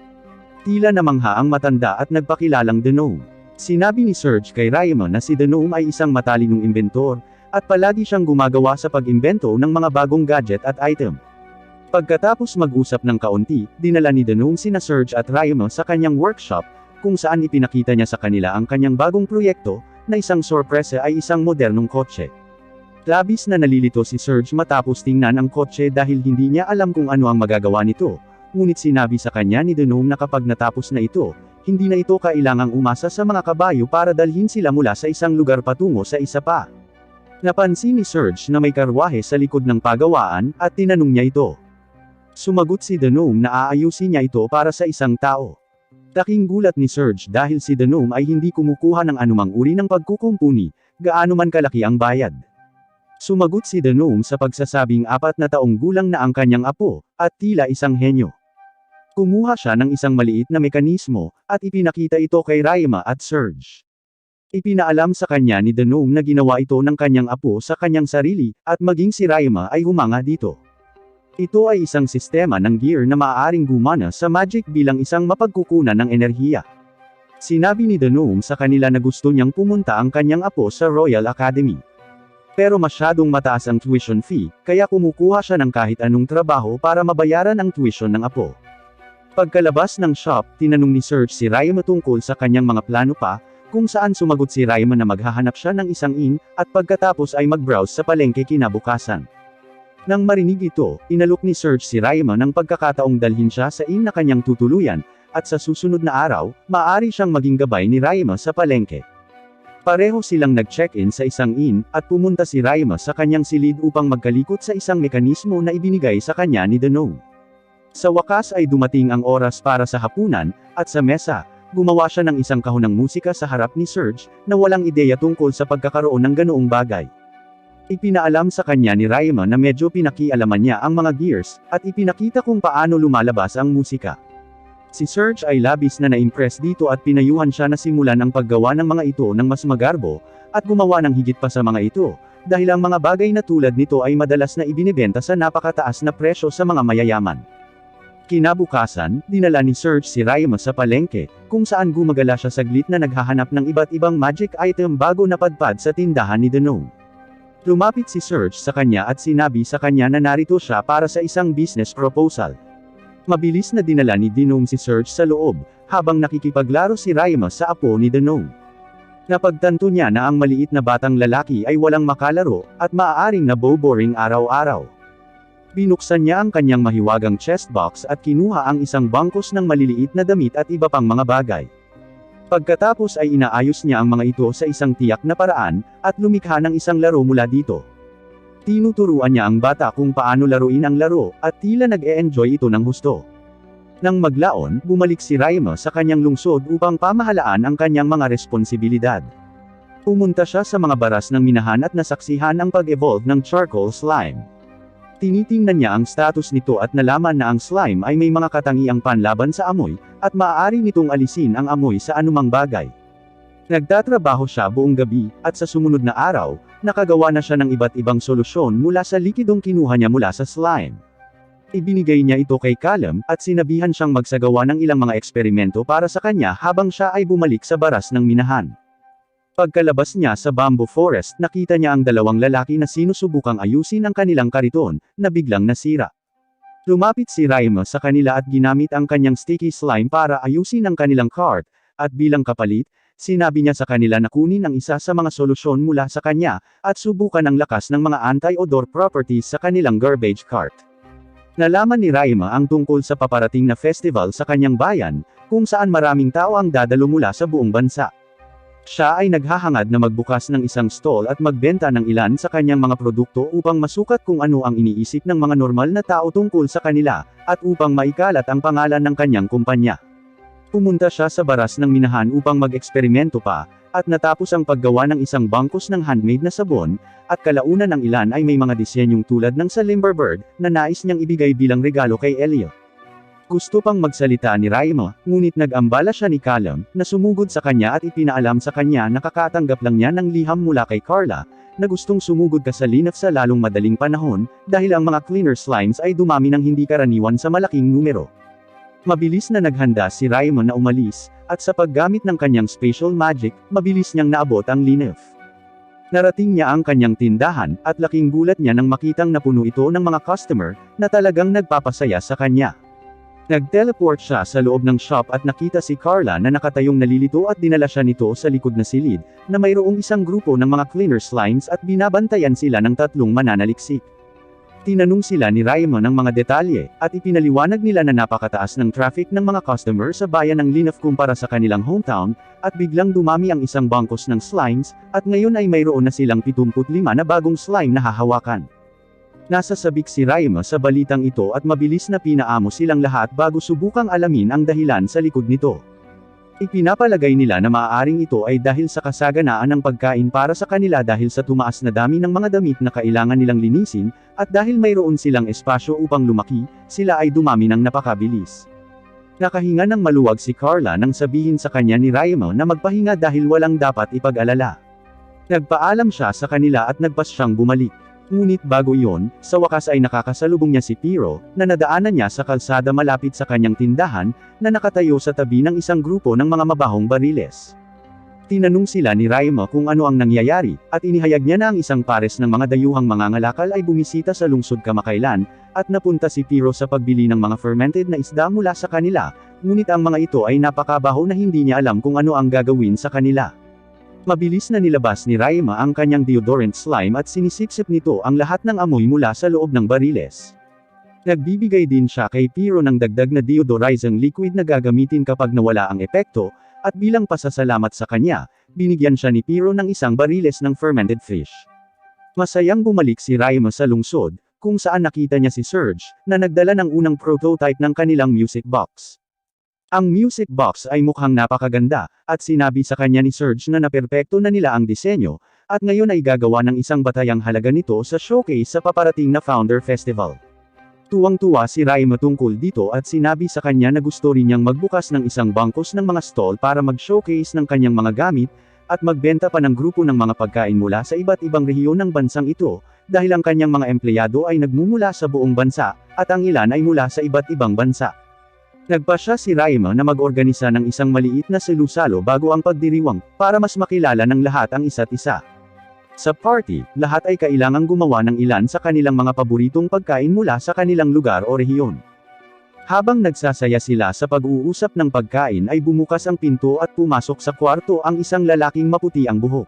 Tila namangha ang matanda at nagpakilalang The Gnome. Sinabi ni Serge kay Raima na si The Gnome ay isang matalinong inventor, at palagi siyang gumagawa sa pag-imbento ng mga bagong gadget at item. Pagkatapos mag-usap ng kaunti, dinala ni The Gnome sina Serge at Raima sa kanyang workshop, kung saan ipinakita niya sa kanila ang kanyang bagong proyekto, na isang sorpresa ay isang modernong kotse. Labis na nalilito si Serge matapos tingnan ang kotse dahil hindi niya alam kung ano ang magagawa nito, ngunit sinabi sa kanya ni The Gnome na kapag natapos na ito, hindi na ito kailangang umasa sa mga kabayo para dalhin sila mula sa isang lugar patungo sa isa pa. Napansin ni Serge na may karwahe sa likod ng pagawaan, at tinanong niya ito. Sumagot si The Gnome na aayusin niya ito para sa isang tao. Laking gulat ni Serge dahil si The Gnome ay hindi kumukuha ng anumang uri ng pagkukumpuni, gaano man kalaki ang bayad. Sumagot si The Gnome sa pagsasabing 4 na taong gulang na ang kanyang apo, at tila isang henyo. Kumuha siya ng isang maliit na mekanismo, at ipinakita ito kay Raima at Serge. Ipinaalam sa kanya ni The Gnome na ginawa ito ng kanyang apo sa kanyang sarili, at maging si Raima ay humanga dito. Ito ay isang sistema ng gear na maaaring gumana sa magic bilang isang mapagkukunan ng enerhiya. Sinabi ni Denome sa kanila na gusto niyang pumunta ang kanyang apo sa Royal Academy. Pero masyadong mataas ang tuition fee, kaya kumukuha siya ng kahit anong trabaho para mabayaran ang tuition ng apo. Pagkalabas ng shop, tinanong ni Serge si Raima tungkol sa kanyang mga plano pa, kung saan sumagot si Raima na maghahanap siya ng isang inn, at pagkatapos ay mag-browse sa palengke kinabukasan. Nang marinig ito, inalok ni Serge si Raima ng pagkakataong dalhin siya sa inn na kanyang tutuluyan, at sa susunod na araw, maaari siyang maging gabay ni Raima sa palengke. Pareho silang nag-check-in sa isang inn, at pumunta si Raima sa kanyang silid upang magkalikot sa isang mekanismo na ibinigay sa kanya ni Denome. Sa wakas ay dumating ang oras para sa hapunan, at sa mesa, gumawa siya ng isang kahon ng musika sa harap ni Serge, na walang ideya tungkol sa pagkakaroon ng ganoong bagay. Ipinaalam sa kanya ni Raima na medyo pinakialaman niya ang mga gears, at ipinakita kung paano lumalabas ang musika. Si Serge ay labis na na-impress dito at pinayuhan siya na simulan ang paggawa ng mga ito ng mas magarbo, at gumawa ng higit pa sa mga ito, dahil ang mga bagay na tulad nito ay madalas na ibinibenta sa napakataas na presyo sa mga mayayaman. Kinabukasan, dinala ni Serge si Raima sa palengke, kung saan gumagala siya saglit na naghahanap ng iba't ibang magic item bago napadpad sa tindahan ni Denome. Lumapit si Serge sa kanya at sinabi sa kanya na narito siya para sa isang business proposal. Mabilis na dinala ni Denome si Serge sa loob, habang nakikipaglaro si Raima sa apo ni Denome. Napagtanto niya na ang maliit na batang lalaki ay walang makalaro, at maaaring naboboring araw-araw. Binuksan niya ang kanyang mahiwagang chest box at kinuha ang isang bangkos ng maliliit na damit at iba pang mga bagay. Pagkatapos ay inaayos niya ang mga ito sa isang tiyak na paraan, at lumikha ng isang laro mula dito. Tinuturuan niya ang bata kung paano laruin ang laro, at tila nag-e-enjoy ito ng husto. Nang maglaon, bumalik si Raima sa kanyang lungsod upang pamahalaan ang kanyang mga responsibilidad. Pumunta siya sa mga baras ng minahan at nasaksihan ang pag-evolve ng charcoal slime. Tinitingnan niya ang status nito at nalaman na ang slime ay may mga katangiang panlaban sa amoy, at maaari nitong alisin ang amoy sa anumang bagay. Nagtatrabaho siya buong gabi, at sa sumunod na araw, nakagawa na siya ng iba't ibang solusyon mula sa likidong kinuha niya mula sa slime. Ibinigay niya ito kay Callum, at sinabihan siyang magsagawa ng ilang mga eksperimento para sa kanya habang siya ay bumalik sa baras ng minahan. Pagkalabas niya sa bamboo forest, nakita niya ang dalawang lalaki na sinusubukang ayusin ang kanilang kariton, na biglang nasira. Lumapit si Raima sa kanila at ginamit ang kanyang sticky slime para ayusin ang kanilang cart, at bilang kapalit, sinabi niya sa kanila na kunin ang isa sa mga solusyon mula sa kanya, at subukan ang lakas ng mga anti-odor properties sa kanilang garbage cart. Nalaman ni Raima ang tungkol sa paparating na festival sa kanyang bayan, kung saan maraming tao ang dadalo mula sa buong bansa. Siya ay naghahangad na magbukas ng isang stall at magbenta ng ilan sa kanyang mga produkto upang masukat kung ano ang iniisip ng mga normal na tao tungkol sa kanila, at upang maikalat ang pangalan ng kanyang kumpanya. Pumunta siya sa baras ng minahan upang mag-eksperimento pa, at natapos ang paggawa ng isang bangkos ng handmade na sabon, at kalaunan ng ilan ay may mga disenyong tulad ng sa Limberbird, na nais niyang ibigay bilang regalo kay Elio. Gusto pang magsalita ni Raima, ngunit nag-ambala siya ni Callum, na sumugod sa kanya at ipinaalam sa kanya na kakatanggap lang niya ng liham mula kay Carla, na gustong sumugod ka sa linaf sa lalong madaling panahon, dahil ang mga cleaner slimes ay dumami ng hindi karaniwan sa malaking numero. Mabilis na naghanda si Raima na umalis, at sa paggamit ng kanyang spatial magic, mabilis niyang naabot ang linaf. Narating niya ang kanyang tindahan, at laking gulat niya nang makitang napuno ito ng mga customer, na talagang nagpapasaya sa kanya. Nag-teleport siya sa loob ng shop at nakita si Carla na nakatayong nalilito at dinala siya nito sa likod na silid, na mayroong isang grupo ng mga cleaner slimes at binabantayan sila ng 3 mananaliksik. Tinanong sila ni Raima ng mga detalye, at ipinaliwanag nila na napakataas ng traffic ng mga customer sa bayan ng Linaf kumpara sa kanilang hometown, at biglang dumami ang isang bangkos ng slimes, at ngayon ay mayroon na silang 75 na bagong slime na hahawakan. Nasa sabik si Raima sa balitang ito at mabilis na pinaamo silang lahat bago subukang alamin ang dahilan sa likod nito. Ipinapalagay nila na maaaring ito ay dahil sa kasaganaan ng pagkain para sa kanila dahil sa tumaas na dami ng mga damit na kailangan nilang linisin, at dahil mayroon silang espasyo upang lumaki, sila ay dumami ng napakabilis. Nakahinga ng maluwag si Carla nang sabihin sa kanya ni Raima na magpahinga dahil walang dapat ipag-alala. Nagpaalam siya sa kanila at nagpas siyang bumalik. Ngunit bago iyon, sa wakas ay nakakasalubong niya si Piro, na nadaanan niya sa kalsada malapit sa kanyang tindahan, na nakatayo sa tabi ng isang grupo ng mga mabahong bariles. Tinanong sila ni Raima kung ano ang nangyayari, at inihayag niya na ang isang pares ng mga dayuhang mangangalakal ay bumisita sa lungsod kamakailan, at napunta si Piro sa pagbili ng mga fermented na isda mula sa kanila, ngunit ang mga ito ay napakabaho na hindi niya alam kung ano ang gagawin sa kanila. Mabilis na nilabas ni Raima ang kanyang deodorant slime at sinisipsip nito ang lahat ng amoy mula sa loob ng bariles. Nagbibigay din siya kay Piro ng dagdag na deodorizing liquid na gagamitin kapag nawala ang epekto, at bilang pasasalamat sa kanya, binigyan siya ni Piro ng isang bariles ng fermented fish. Masayang bumalik si Raima sa lungsod, kung saan nakita niya si Serge, na nagdala ng unang prototype ng kanilang music box. Ang music box ay mukhang napakaganda, at sinabi sa kanya ni Serge na naperpekto na nila ang disenyo, at ngayon ay gagawa ng isang batayang halaga nito sa showcase sa paparating na Founder Festival. Tuwang-tuwa si Raima tungkol dito at sinabi sa kanya na gusto rin niyang magbukas ng isang bangkos ng mga stall para mag-showcase ng kanyang mga gamit, at magbenta pa ng grupo ng mga pagkain mula sa iba't ibang rehiyon ng bansang ito, dahil ang kanyang mga empleyado ay nagmumula sa buong bansa, at ang ilan ay mula sa iba't ibang bansa. Nagpasya si Raima na mag-organisa ng isang maliit na selusalo bago ang pagdiriwang, para mas makilala ng lahat ang isa't isa. Sa party, lahat ay kailangang gumawa ng ilan sa kanilang mga paboritong pagkain mula sa kanilang lugar o rehiyon. Habang nagsasaya sila sa pag-uusap ng pagkain ay bumukas ang pinto at pumasok sa kwarto ang isang lalaking maputi ang buhok.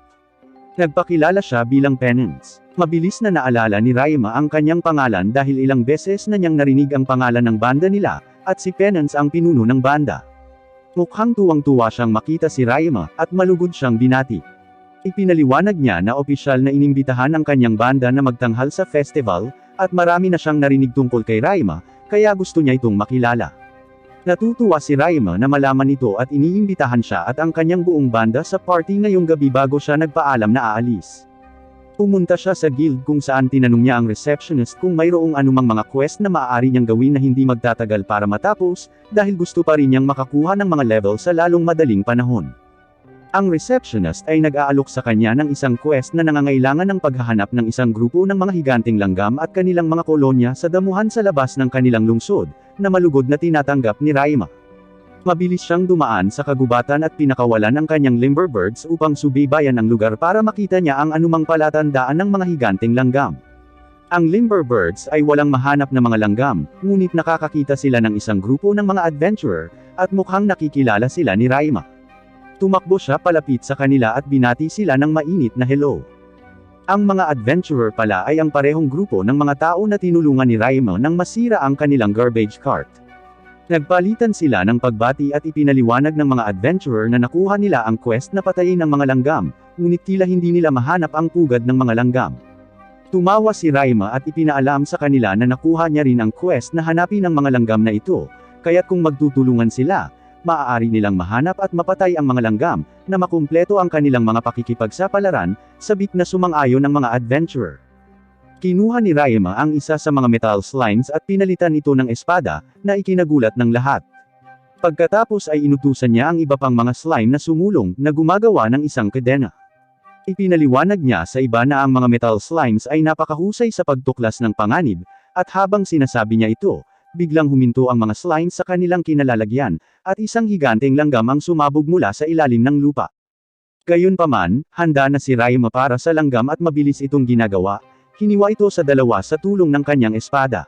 Nagpakilala siya bilang Penance. Mabilis na naalala ni Raima ang kanyang pangalan dahil ilang beses na niyang narinig ang pangalan ng banda nila, at si Penance ang pinuno ng banda. Mukhang tuwang-tuwa siyang makita si Raima, at malugod siyang binati. Ipinaliwanag niya na opisyal na inimbitahan ang kanyang banda na magtanghal sa festival, at marami na siyang narinig tungkol kay Raima, kaya gusto niya itong makilala. Natutuwa si Raima na malaman ito at iniimbitahan siya at ang kanyang buong banda sa party ngayong gabi bago siya nagpaalam na aalis. Pumunta siya sa guild kung saan tinanong niya ang receptionist kung mayroong anumang mga quest na maaari niyang gawin na hindi magtatagal para matapos, dahil gusto pa rin niyang makakuha ng mga level sa lalong madaling panahon. Ang receptionist ay nag-aalok sa kanya ng isang quest na nangangailangan ng paghahanap ng isang grupo ng mga higanting langgam at kanilang mga kolonya sa damuhan sa labas ng kanilang lungsod, na malugod na tinatanggap ni Raima. Mabilis siyang dumaan sa kagubatan at pinakawalan ang kanyang Limberbirds upang subaybayan ang lugar para makita niya ang anumang palatandaan ng mga higanting langgam. Ang Limberbirds ay walang mahanap na mga langgam, ngunit nakakakita sila ng isang grupo ng mga adventurer, at mukhang nakikilala sila ni Raima. Tumakbo siya palapit sa kanila at binati sila ng mainit na hello. Ang mga adventurer pala ay ang parehong grupo ng mga tao na tinulungan ni Raima nang masira ang kanilang garbage cart. Nagpalitan sila ng pagbati at ipinaliwanag ng mga adventurer na nakuha nila ang quest na patayin ng mga langgam, ngunit tila hindi nila mahanap ang pugad ng mga langgam. Tumawa si Raima at ipinaalam sa kanila na nakuha niya rin ang quest na hanapin ang mga langgam na ito, kaya't kung magtutulungan sila, maaari nilang mahanap at mapatay ang mga langgam, na makumpleto ang kanilang mga pakikipagsapalaran, sabik na sumang-ayon ng mga adventurer. Kinuha ni Raima ang isa sa mga metal slimes at pinalitan ito ng espada, na ikinagulat ng lahat. Pagkatapos ay inutusan niya ang iba pang mga slime na sumulong, na gumagawa ng isang kadena. Ipinaliwanag niya sa iba na ang mga metal slimes ay napakahusay sa pagtuklas ng panganib, at habang sinasabi niya ito, biglang huminto ang mga slimes sa kanilang kinalalagyan, at isang higanteng langgam ang sumabog mula sa ilalim ng lupa. Gayunpaman, handa na si Raima para sa langgam at mabilis itong ginagawa. Hiniwa ito sa dalawa sa tulong ng kanyang espada.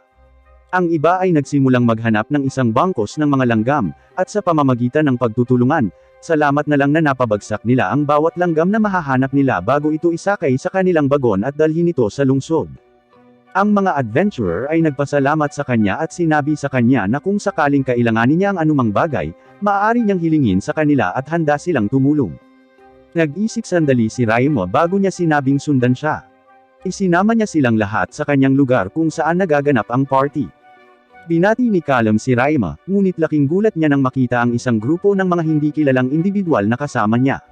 Ang iba ay nagsimulang maghanap ng isang bangkos ng mga langgam, at sa pamamagitan ng pagtutulungan, salamat na lang na napabagsak nila ang bawat langgam na mahahanap nila bago ito isakay sa kanilang bagon at dalhin ito sa lungsod. Ang mga adventurer ay nagpasalamat sa kanya at sinabi sa kanya na kung sakaling kailanganin niya ang anumang bagay, maaari niyang hilingin sa kanila at handa silang tumulong. Nag-isip sandali si Raima bago niya sinabing sundan siya. Isinama niya silang lahat sa kanyang lugar kung saan nagaganap ang party. Binati ni Callum si Raima, ngunit laking gulat niya nang makita ang isang grupo ng mga hindi kilalang individual na kasama niya.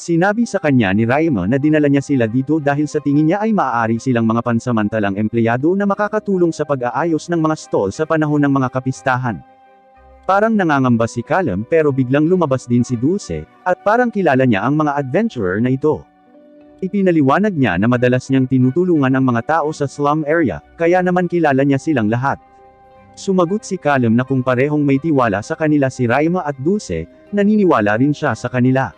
Sinabi sa kanya ni Raima na dinala niya sila dito dahil sa tingin niya ay maaari silang mga pansamantalang empleyado na makakatulong sa pag-aayos ng mga stall sa panahon ng mga kapistahan. Parang nangangamba si Callum pero biglang lumabas din si Dulce, at parang kilala niya ang mga adventurer na ito. Ipinaliwanag niya na madalas niyang tinutulungan ang mga tao sa slum area, kaya naman kilala niya silang lahat. Sumagot si Callum na kung parehong may tiwala sa kanila si Raima at Dulce, naniniwala rin siya sa kanila.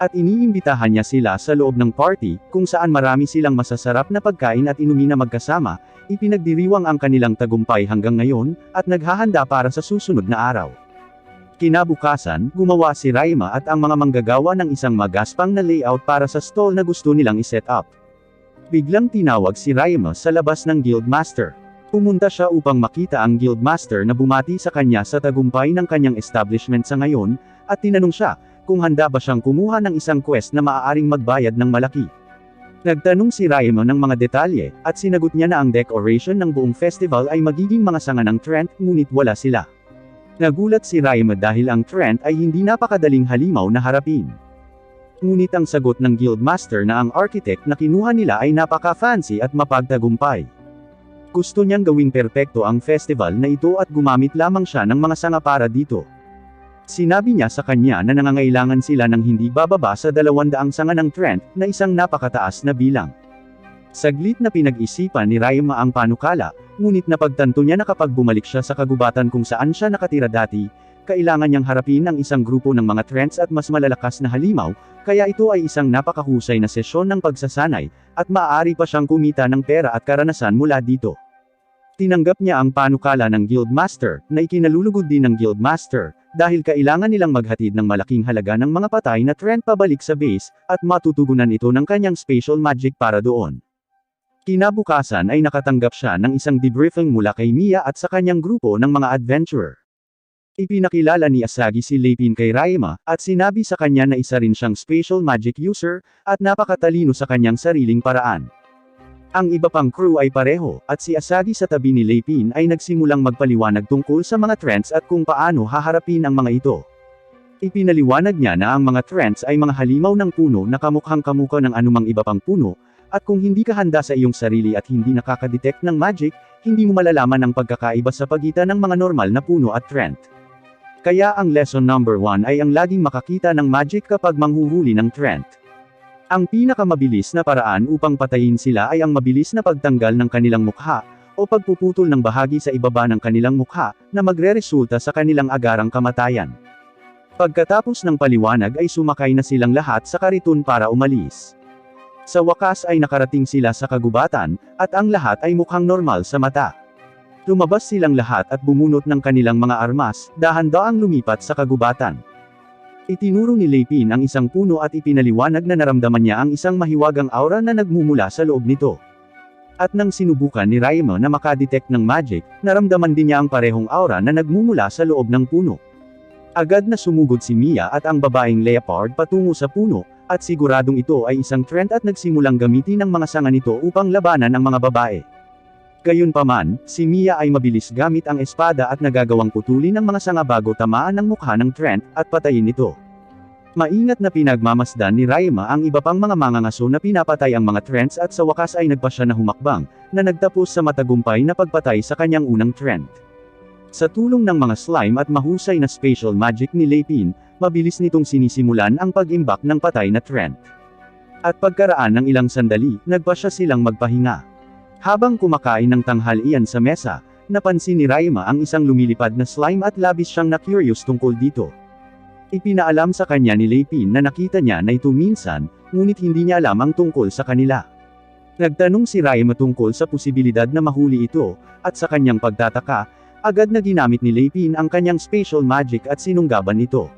At iniimbitahan niya sila sa loob ng party, kung saan marami silang masasarap na pagkain at inumin na magkasama, ipinagdiriwang ang kanilang tagumpay hanggang ngayon, at naghahanda para sa susunod na araw. Kinabukasan, gumawa si Raima at ang mga manggagawa ng isang magaspang na layout para sa stall na gusto nilang iset up. Biglang tinawag si Raima sa labas ng Guildmaster. Pumunta siya upang makita ang Guildmaster na bumati sa kanya sa tagumpay ng kanyang establishment sa ngayon, at tinanong siya, kung handa ba siyang kumuha ng isang quest na maaaring magbayad ng malaki. Nagtanong si Raima ng mga detalye, at sinagot niya na ang decoration ng buong festival ay magiging mga sanga ng Trent, ngunit wala sila. Nagulat si Raima dahil ang Trent ay hindi napakadaling halimaw na harapin. Ngunit ang sagot ng Guildmaster na ang architect na kinuha nila ay napaka-fancy at mapagtagumpay. Gusto niyang gawing perpekto ang festival na ito at gumamit lamang siya ng mga sanga para dito. Sinabi niya sa kanya na nangangailangan sila ng hindi bababa sa 200 sanga ng Trent, na isang napakataas na bilang. Saglit na pinag-isipan ni Raima ang panukala, ngunit napagtanto niya na kapag bumalik siya sa kagubatan kung saan siya nakatira dati, kailangan niyang harapin ang isang grupo ng mga Trents at mas malalakas na halimaw, kaya ito ay isang napakahusay na sesyon ng pagsasanay, at maaari pa siyang kumita ng pera at karanasan mula dito. Tinanggap niya ang panukala ng Guildmaster, na ikinalulugod din ng Guildmaster, dahil kailangan nilang maghatid ng malaking halaga ng mga patay na Trent pabalik sa base, at matutugunan ito ng kanyang special magic para doon. Kinabukasan ay nakatanggap siya ng isang debriefing mula kay Mia at sa kanyang grupo ng mga adventurer. Ipinakilala ni Asagi si Lepin kay Raima, at sinabi sa kanya na isa rin siyang special magic user, at napakatalino sa kanyang sariling paraan. Ang iba pang crew ay pareho, at si Asagi sa tabi ni Lepin ay nagsimulang magpaliwanag tungkol sa mga Trents at kung paano haharapin ang mga ito. Ipinaliwanag niya na ang mga Trents ay mga halimaw ng puno na kamukhang-kamukha ng anumang iba pang puno, at kung hindi ka handa sa iyong sarili at hindi nakakadetect ng magic, hindi mo malalaman ang pagkakaiba sa pagitan ng mga normal na puno at Trent. Kaya ang lesson number 1 ay ang laging makakita ng magic kapag manghuhuli ng Trent. Ang pinakamabilis na paraan upang patayin sila ay ang mabilis na pagtanggal ng kanilang mukha, o pagpuputol ng bahagi sa ibaba ng kanilang mukha, na magreresulta sa kanilang agarang kamatayan. Pagkatapos ng paliwanag ay sumakay na silang lahat sa kariton para umalis. Sa wakas ay nakarating sila sa kagubatan, at ang lahat ay mukhang normal sa mata. Lumabas silang lahat at bumunot ng kanilang mga armas, dahan-daang lumipat sa kagubatan. Itinuro ni Lepin ang isang puno at ipinaliwanag na naramdaman niya ang isang mahiwagang aura na nagmumula sa loob nito. At nang sinubukan ni Raima na makadetect ng magic, naramdaman din niya ang parehong aura na nagmumula sa loob ng puno. Agad na sumugod si Mia at ang babaeng leopard patungo sa puno, at siguradong ito ay isang Trent at nagsimulang gamitin ang mga sanga nito upang labanan ang mga babae. Gayunpaman, si Mia ay mabilis gamit ang espada at nagagawang putulin ang mga sanga bago tamaan ang mukha ng Trent, at patayin ito. Maingat na pinagmamasdan ni Raima ang iba pang mga mangangaso na pinapatay ang mga Trents at sa wakas ay nagpa siya na humakbang, na nagtapos sa matagumpay na pagpatay sa kanyang unang Trent. Sa tulong ng mga slime at mahusay na special magic ni Lepin, mabilis nitong sinisimulan ang pag-imbak ng patay na Trent. At pagkaraan ng ilang sandali, nagpa siya silang magpahinga. Habang kumakain ng tanghalian sa mesa, napansin ni Raima ang isang lumilipad na slime at labis siyang na-curious tungkol dito. Ipinaalam sa kanya ni Lepin na nakita niya na ito minsan, ngunit hindi niya alam ang tungkol sa kanila. Nagtanong si Raima tungkol sa posibilidad na mahuli ito, at sa kanyang pagtataka, agad na ginamit ni Lepin ang kanyang special magic at sinunggaban ito.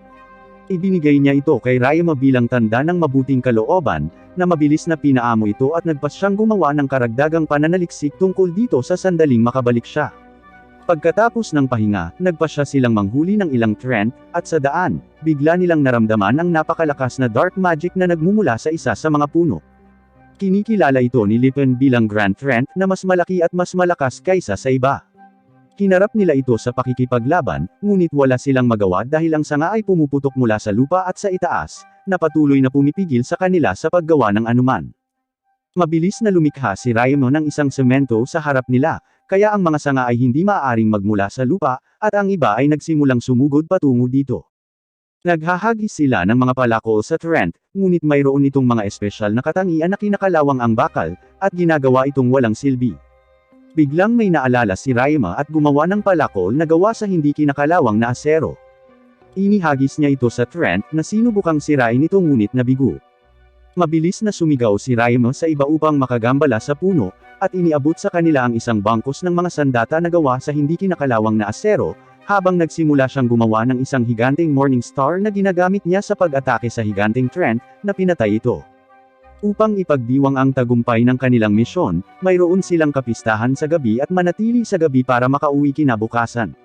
Ibinigay niya ito kay Raima bilang tanda ng mabuting kalooban, na mabilis na pinaamo ito at nagpas siyang gumawa ng karagdagang pananaliksik tungkol dito sa sandaling makabalik siya. Pagkatapos ng pahinga, nagpas siya silang manghuli ng ilang Trent, at sa daan, bigla nilang naramdaman ang napakalakas na dark magic na nagmumula sa isa sa mga puno. Kinikilala ito ni Lepin bilang Grand Trent na mas malaki at mas malakas kaysa sa iba. Hinarap nila ito sa pakikipaglaban, ngunit wala silang magawa dahil ang sanga ay pumuputok mula sa lupa at sa itaas, na patuloy na pumipigil sa kanila sa paggawa ng anuman. Mabilis na lumikha si Raima ng isang semento sa harap nila, kaya ang mga sanga ay hindi maaaring magmula sa lupa, at ang iba ay nagsimulang sumugod patungo dito. Naghahagis sila ng mga palakol sa Trent, ngunit mayroon itong mga espesyal na katangian na kinakalawang ang bakal, at ginagawa itong walang silbi. Biglang may naalala si Raima at gumawa ng palakol na gawa sa hindi kinakalawang na asero. Inihagis niya ito sa Trent na sinubukang sirain ito ngunit nabigo. Mabilis na sumigaw si Raima sa iba upang makagambala sa puno, at iniabot sa kanila ang isang bangkos ng mga sandata na gawa sa hindi kinakalawang na asero, habang nagsimula siyang gumawa ng isang higanteng Morning Star na ginagamit niya sa pag-atake sa higanteng Trent, na pinatay ito. Upang ipagdiwang ang tagumpay ng kanilang misyon, mayroon silang kapistahan sa gabi at manatili sa gabi para makauwi kinabukasan.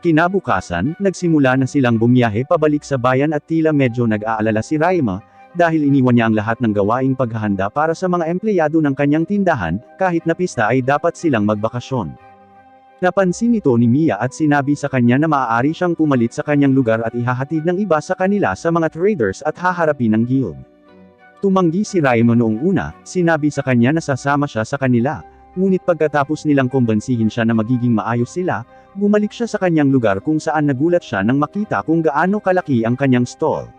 Kinabukasan, nagsimula na silang bumiyahe pabalik sa bayan at tila medyo nag-aalala si Raima, dahil iniwan niya ang lahat ng gawaing paghahanda para sa mga empleyado ng kanyang tindahan, kahit na pista ay dapat silang magbakasyon. Napansin ito ni Mia at sinabi sa kanya na maaari siyang pumalit sa kanyang lugar at ihahatid ng iba sa kanila sa mga traders at haharapin ng guild. Tumanggi si Raima noong una, sinabi sa kanya na sasama siya sa kanila, ngunit pagkatapos nilang kumbansihin siya na magiging maayos sila, bumalik siya sa kanyang lugar kung saan nagulat siya nang makita kung gaano kalaki ang kanyang stall.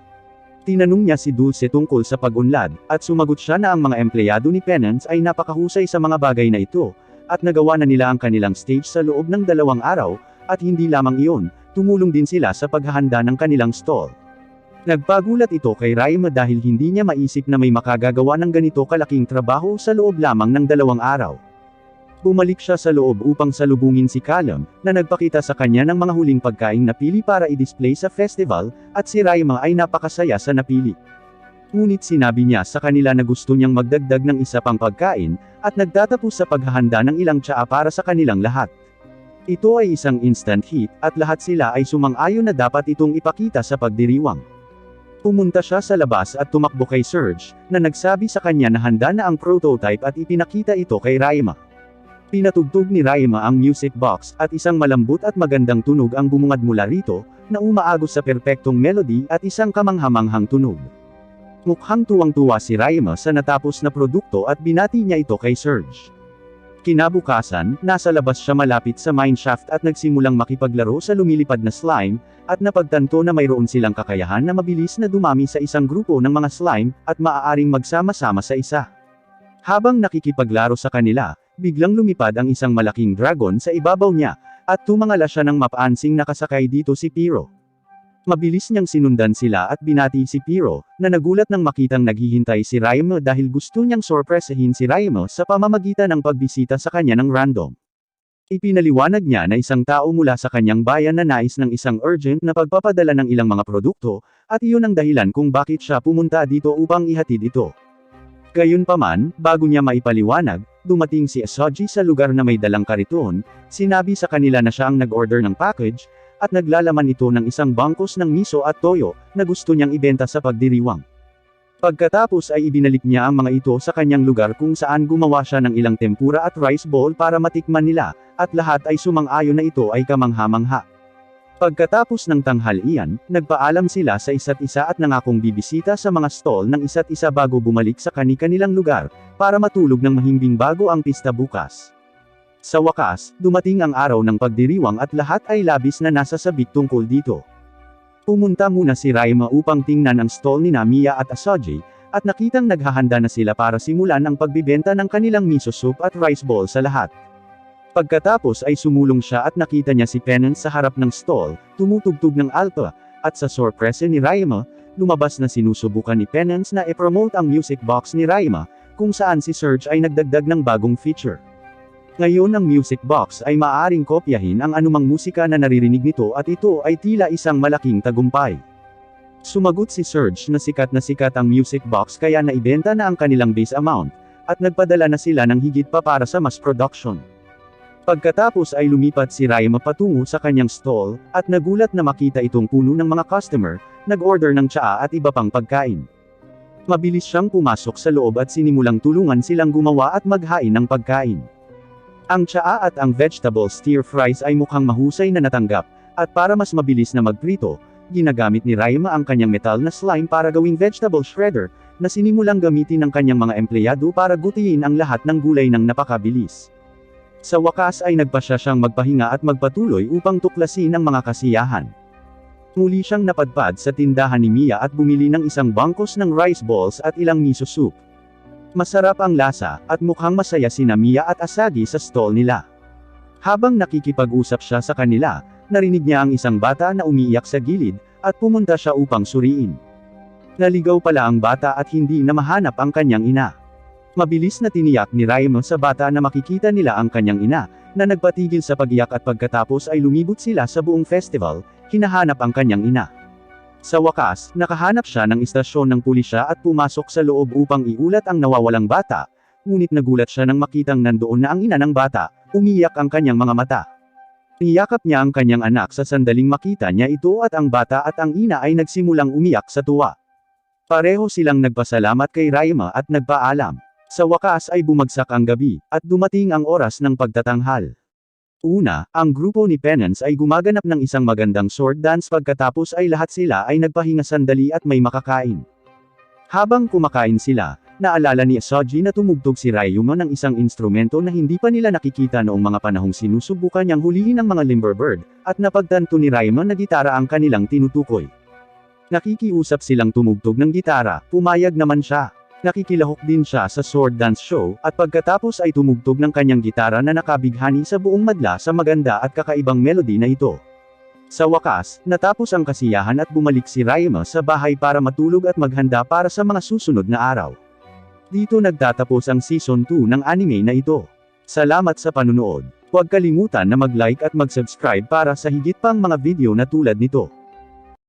Tinanong niya si Dulce tungkol sa pag-unlad, at sumagot siya na ang mga empleyado ni Penance ay napakahusay sa mga bagay na ito, at nagawa na nila ang kanilang stage sa loob ng 2 araw, at hindi lamang iyon, tumulong din sila sa paghahanda ng kanilang stall. Nagpagulat ito kay Raima dahil hindi niya maisip na may makagagawa ng ganito kalaking trabaho sa loob lamang ng 2 araw. Bumalik siya sa loob upang salubungin si Callum, na nagpakita sa kanya ng mga huling pagkaing napili para i-display sa festival, at si Raima ay napakasaya sa napili. Ngunit sinabi niya sa kanila na gusto niyang magdagdag ng isa pang pagkain, at nagtatapos sa paghahanda ng ilang tsaa para sa kanilang lahat. Ito ay isang instant hit, at lahat sila ay sumang-ayon na dapat itong ipakita sa pagdiriwang. Pumunta siya sa labas at tumakbo kay Serge, na nagsabi sa kanya na handa na ang prototype at ipinakita ito kay Raima. Pinatugtog ni Raima ang music box, at isang malambot at magandang tunog ang bumungad mula rito, na umaagos sa perpektong melody at isang kamanghamanghang tunog. Mukhang tuwang-tuwa si Raima sa natapos na produkto at binati niya ito kay Serge. Kinabukasan, nasa labas siya malapit sa mineshaft at nagsimulang makipaglaro sa lumilipad na slime, at napagtanto na mayroon silang kakayahan na mabilis na dumami sa isang grupo ng mga slime, at maaaring magsama-sama sa isa. Habang nakikipaglaro sa kanila, biglang lumipad ang isang malaking dragon sa ibabaw niya, at tumangala siya ng mapaansing nakasakay dito si Pyro. Mabilis niyang sinundan sila at binati si Pyro, na nagulat nang makitang naghihintay si Raima dahil gusto niyang sorpresahin si Raima sa pamamagitan ng pagbisita sa kanya ng random. Ipinaliwanag niya na isang tao mula sa kanyang bayan na nais ng isang urgent na pagpapadala ng ilang mga produkto, at iyon ang dahilan kung bakit siya pumunta dito upang ihatid ito. Gayunpaman, bago niya maipaliwanag, dumating si Asoji sa lugar na may dalang kariton, sinabi sa kanila na siya ang nag-order ng package, at naglalaman ito ng isang bangkos ng miso at toyo, na gusto niyang ibenta sa pagdiriwang. Pagkatapos ay ibinalik niya ang mga ito sa kanyang lugar kung saan gumawa siya ng ilang tempura at rice bowl para matikman nila, at lahat ay sumang-ayon na ito ay kamangha-mangha. Pagkatapos ng tanghalian, nagpaalam sila sa isa't isa at nangakong bibisita sa mga stall ng isa't isa bago bumalik sa kani-kanilang lugar, para matulog ng mahimbing bago ang pista bukas. Sa wakas, dumating ang araw ng pagdiriwang at lahat ay labis na nasasabik tungkol dito. Pumunta muna si Raima upang tingnan ang stall ni Mia at Asoji, at nakitang naghahanda na sila para simulan ang pagbibenta ng kanilang miso soup at rice bowl sa lahat. Pagkatapos ay sumulong siya at nakita niya si Penance sa harap ng stall, tumutugtog ng alto, at sa sorpresa ni Raima, lumabas na sinusubukan ni Penance na i-promote ang music box ni Raima, kung saan si Serge ay nagdagdag ng bagong feature. Ngayon ang music box ay maaaring kopyahin ang anumang musika na naririnig nito at ito ay tila isang malaking tagumpay. Sumagot si Serge na sikat ang music box kaya naibenta na ang kanilang base amount, at nagpadala na sila ng higit pa para sa mass production. Pagkatapos ay lumipat si Raima patungo sa kanyang stall, at nagulat na makita itong puno ng mga customer, nag-order ng tsaa at iba pang pagkain. Mabilis siyang pumasok sa loob at sinimulang tulungan silang gumawa at maghain ng pagkain. Ang tsaa at ang vegetable stir fries ay mukhang mahusay na natanggap, at para mas mabilis na magprito, ginagamit ni Raima ang kanyang metal na slime para gawing vegetable shredder, na sinimulang gamitin ng kanyang mga empleyado para gutihin ang lahat ng gulay ng napakabilis. Sa wakas ay nagpasya siyang magpahinga at magpatuloy upang tuklasin ang mga kasiyahan. Muli siyang napadpad sa tindahan ni Mia at bumili ng isang bangkos ng rice balls at ilang miso soup. Masarap ang lasa, at mukhang masaya sina Mia at Asagi sa stall nila. Habang nakikipag-usap siya sa kanila, narinig niya ang isang bata na umiiyak sa gilid, at pumunta siya upang suriin. Naligaw pala ang bata at hindi na mahanap ang kanyang ina. Mabilis na tiniyak ni Raymond sa bata na makikita nila ang kanyang ina, na nagpatigil sa pag-iyak at pagkatapos ay lumibot sila sa buong festival, hinahanap ang kanyang ina. Sa wakas, nakahanap siya ng istasyon ng pulisya at pumasok sa loob upang iulat ang nawawalang bata, ngunit nagulat siya nang makitang nandoon na ang ina ng bata, umiiyak ang kanyang mga mata. Niyakap niya ang kanyang anak sa sandaling makita niya ito at ang bata at ang ina ay nagsimulang umiyak sa tuwa. Pareho silang nagpasalamat kay Raima at nagpaalam. Sa wakas ay bumagsak ang gabi, at dumating ang oras ng pagtatanghal. Una, ang grupo ni Penance ay gumaganap ng isang magandang sword dance pagkatapos ay lahat sila ay nagpahinga sandali at may makakain. Habang kumakain sila, naalala ni Asagi na tumugtog si Ryuma ng isang instrumento na hindi pa nila nakikita noong mga panahong sinusubukan niyang hulihin ng mga Limberbird, at napagtanto ni Ryuma na gitara ang kanilang tinutukoy. Nakikiusap silang tumugtog ng gitara, pumayag naman siya. Nakikilahok din siya sa sword dance show, at pagkatapos ay tumugtog ng kanyang gitara na nakabighani sa buong madla sa maganda at kakaibang melody na ito. Sa wakas, natapos ang kasiyahan at bumalik si Raima sa bahay para matulog at maghanda para sa mga susunod na araw. Dito nagtatapos ang season 2 ng anime na ito. Salamat sa panunood. Huwag kalimutan na mag-like at mag-subscribe para sa higit pang mga video na tulad nito.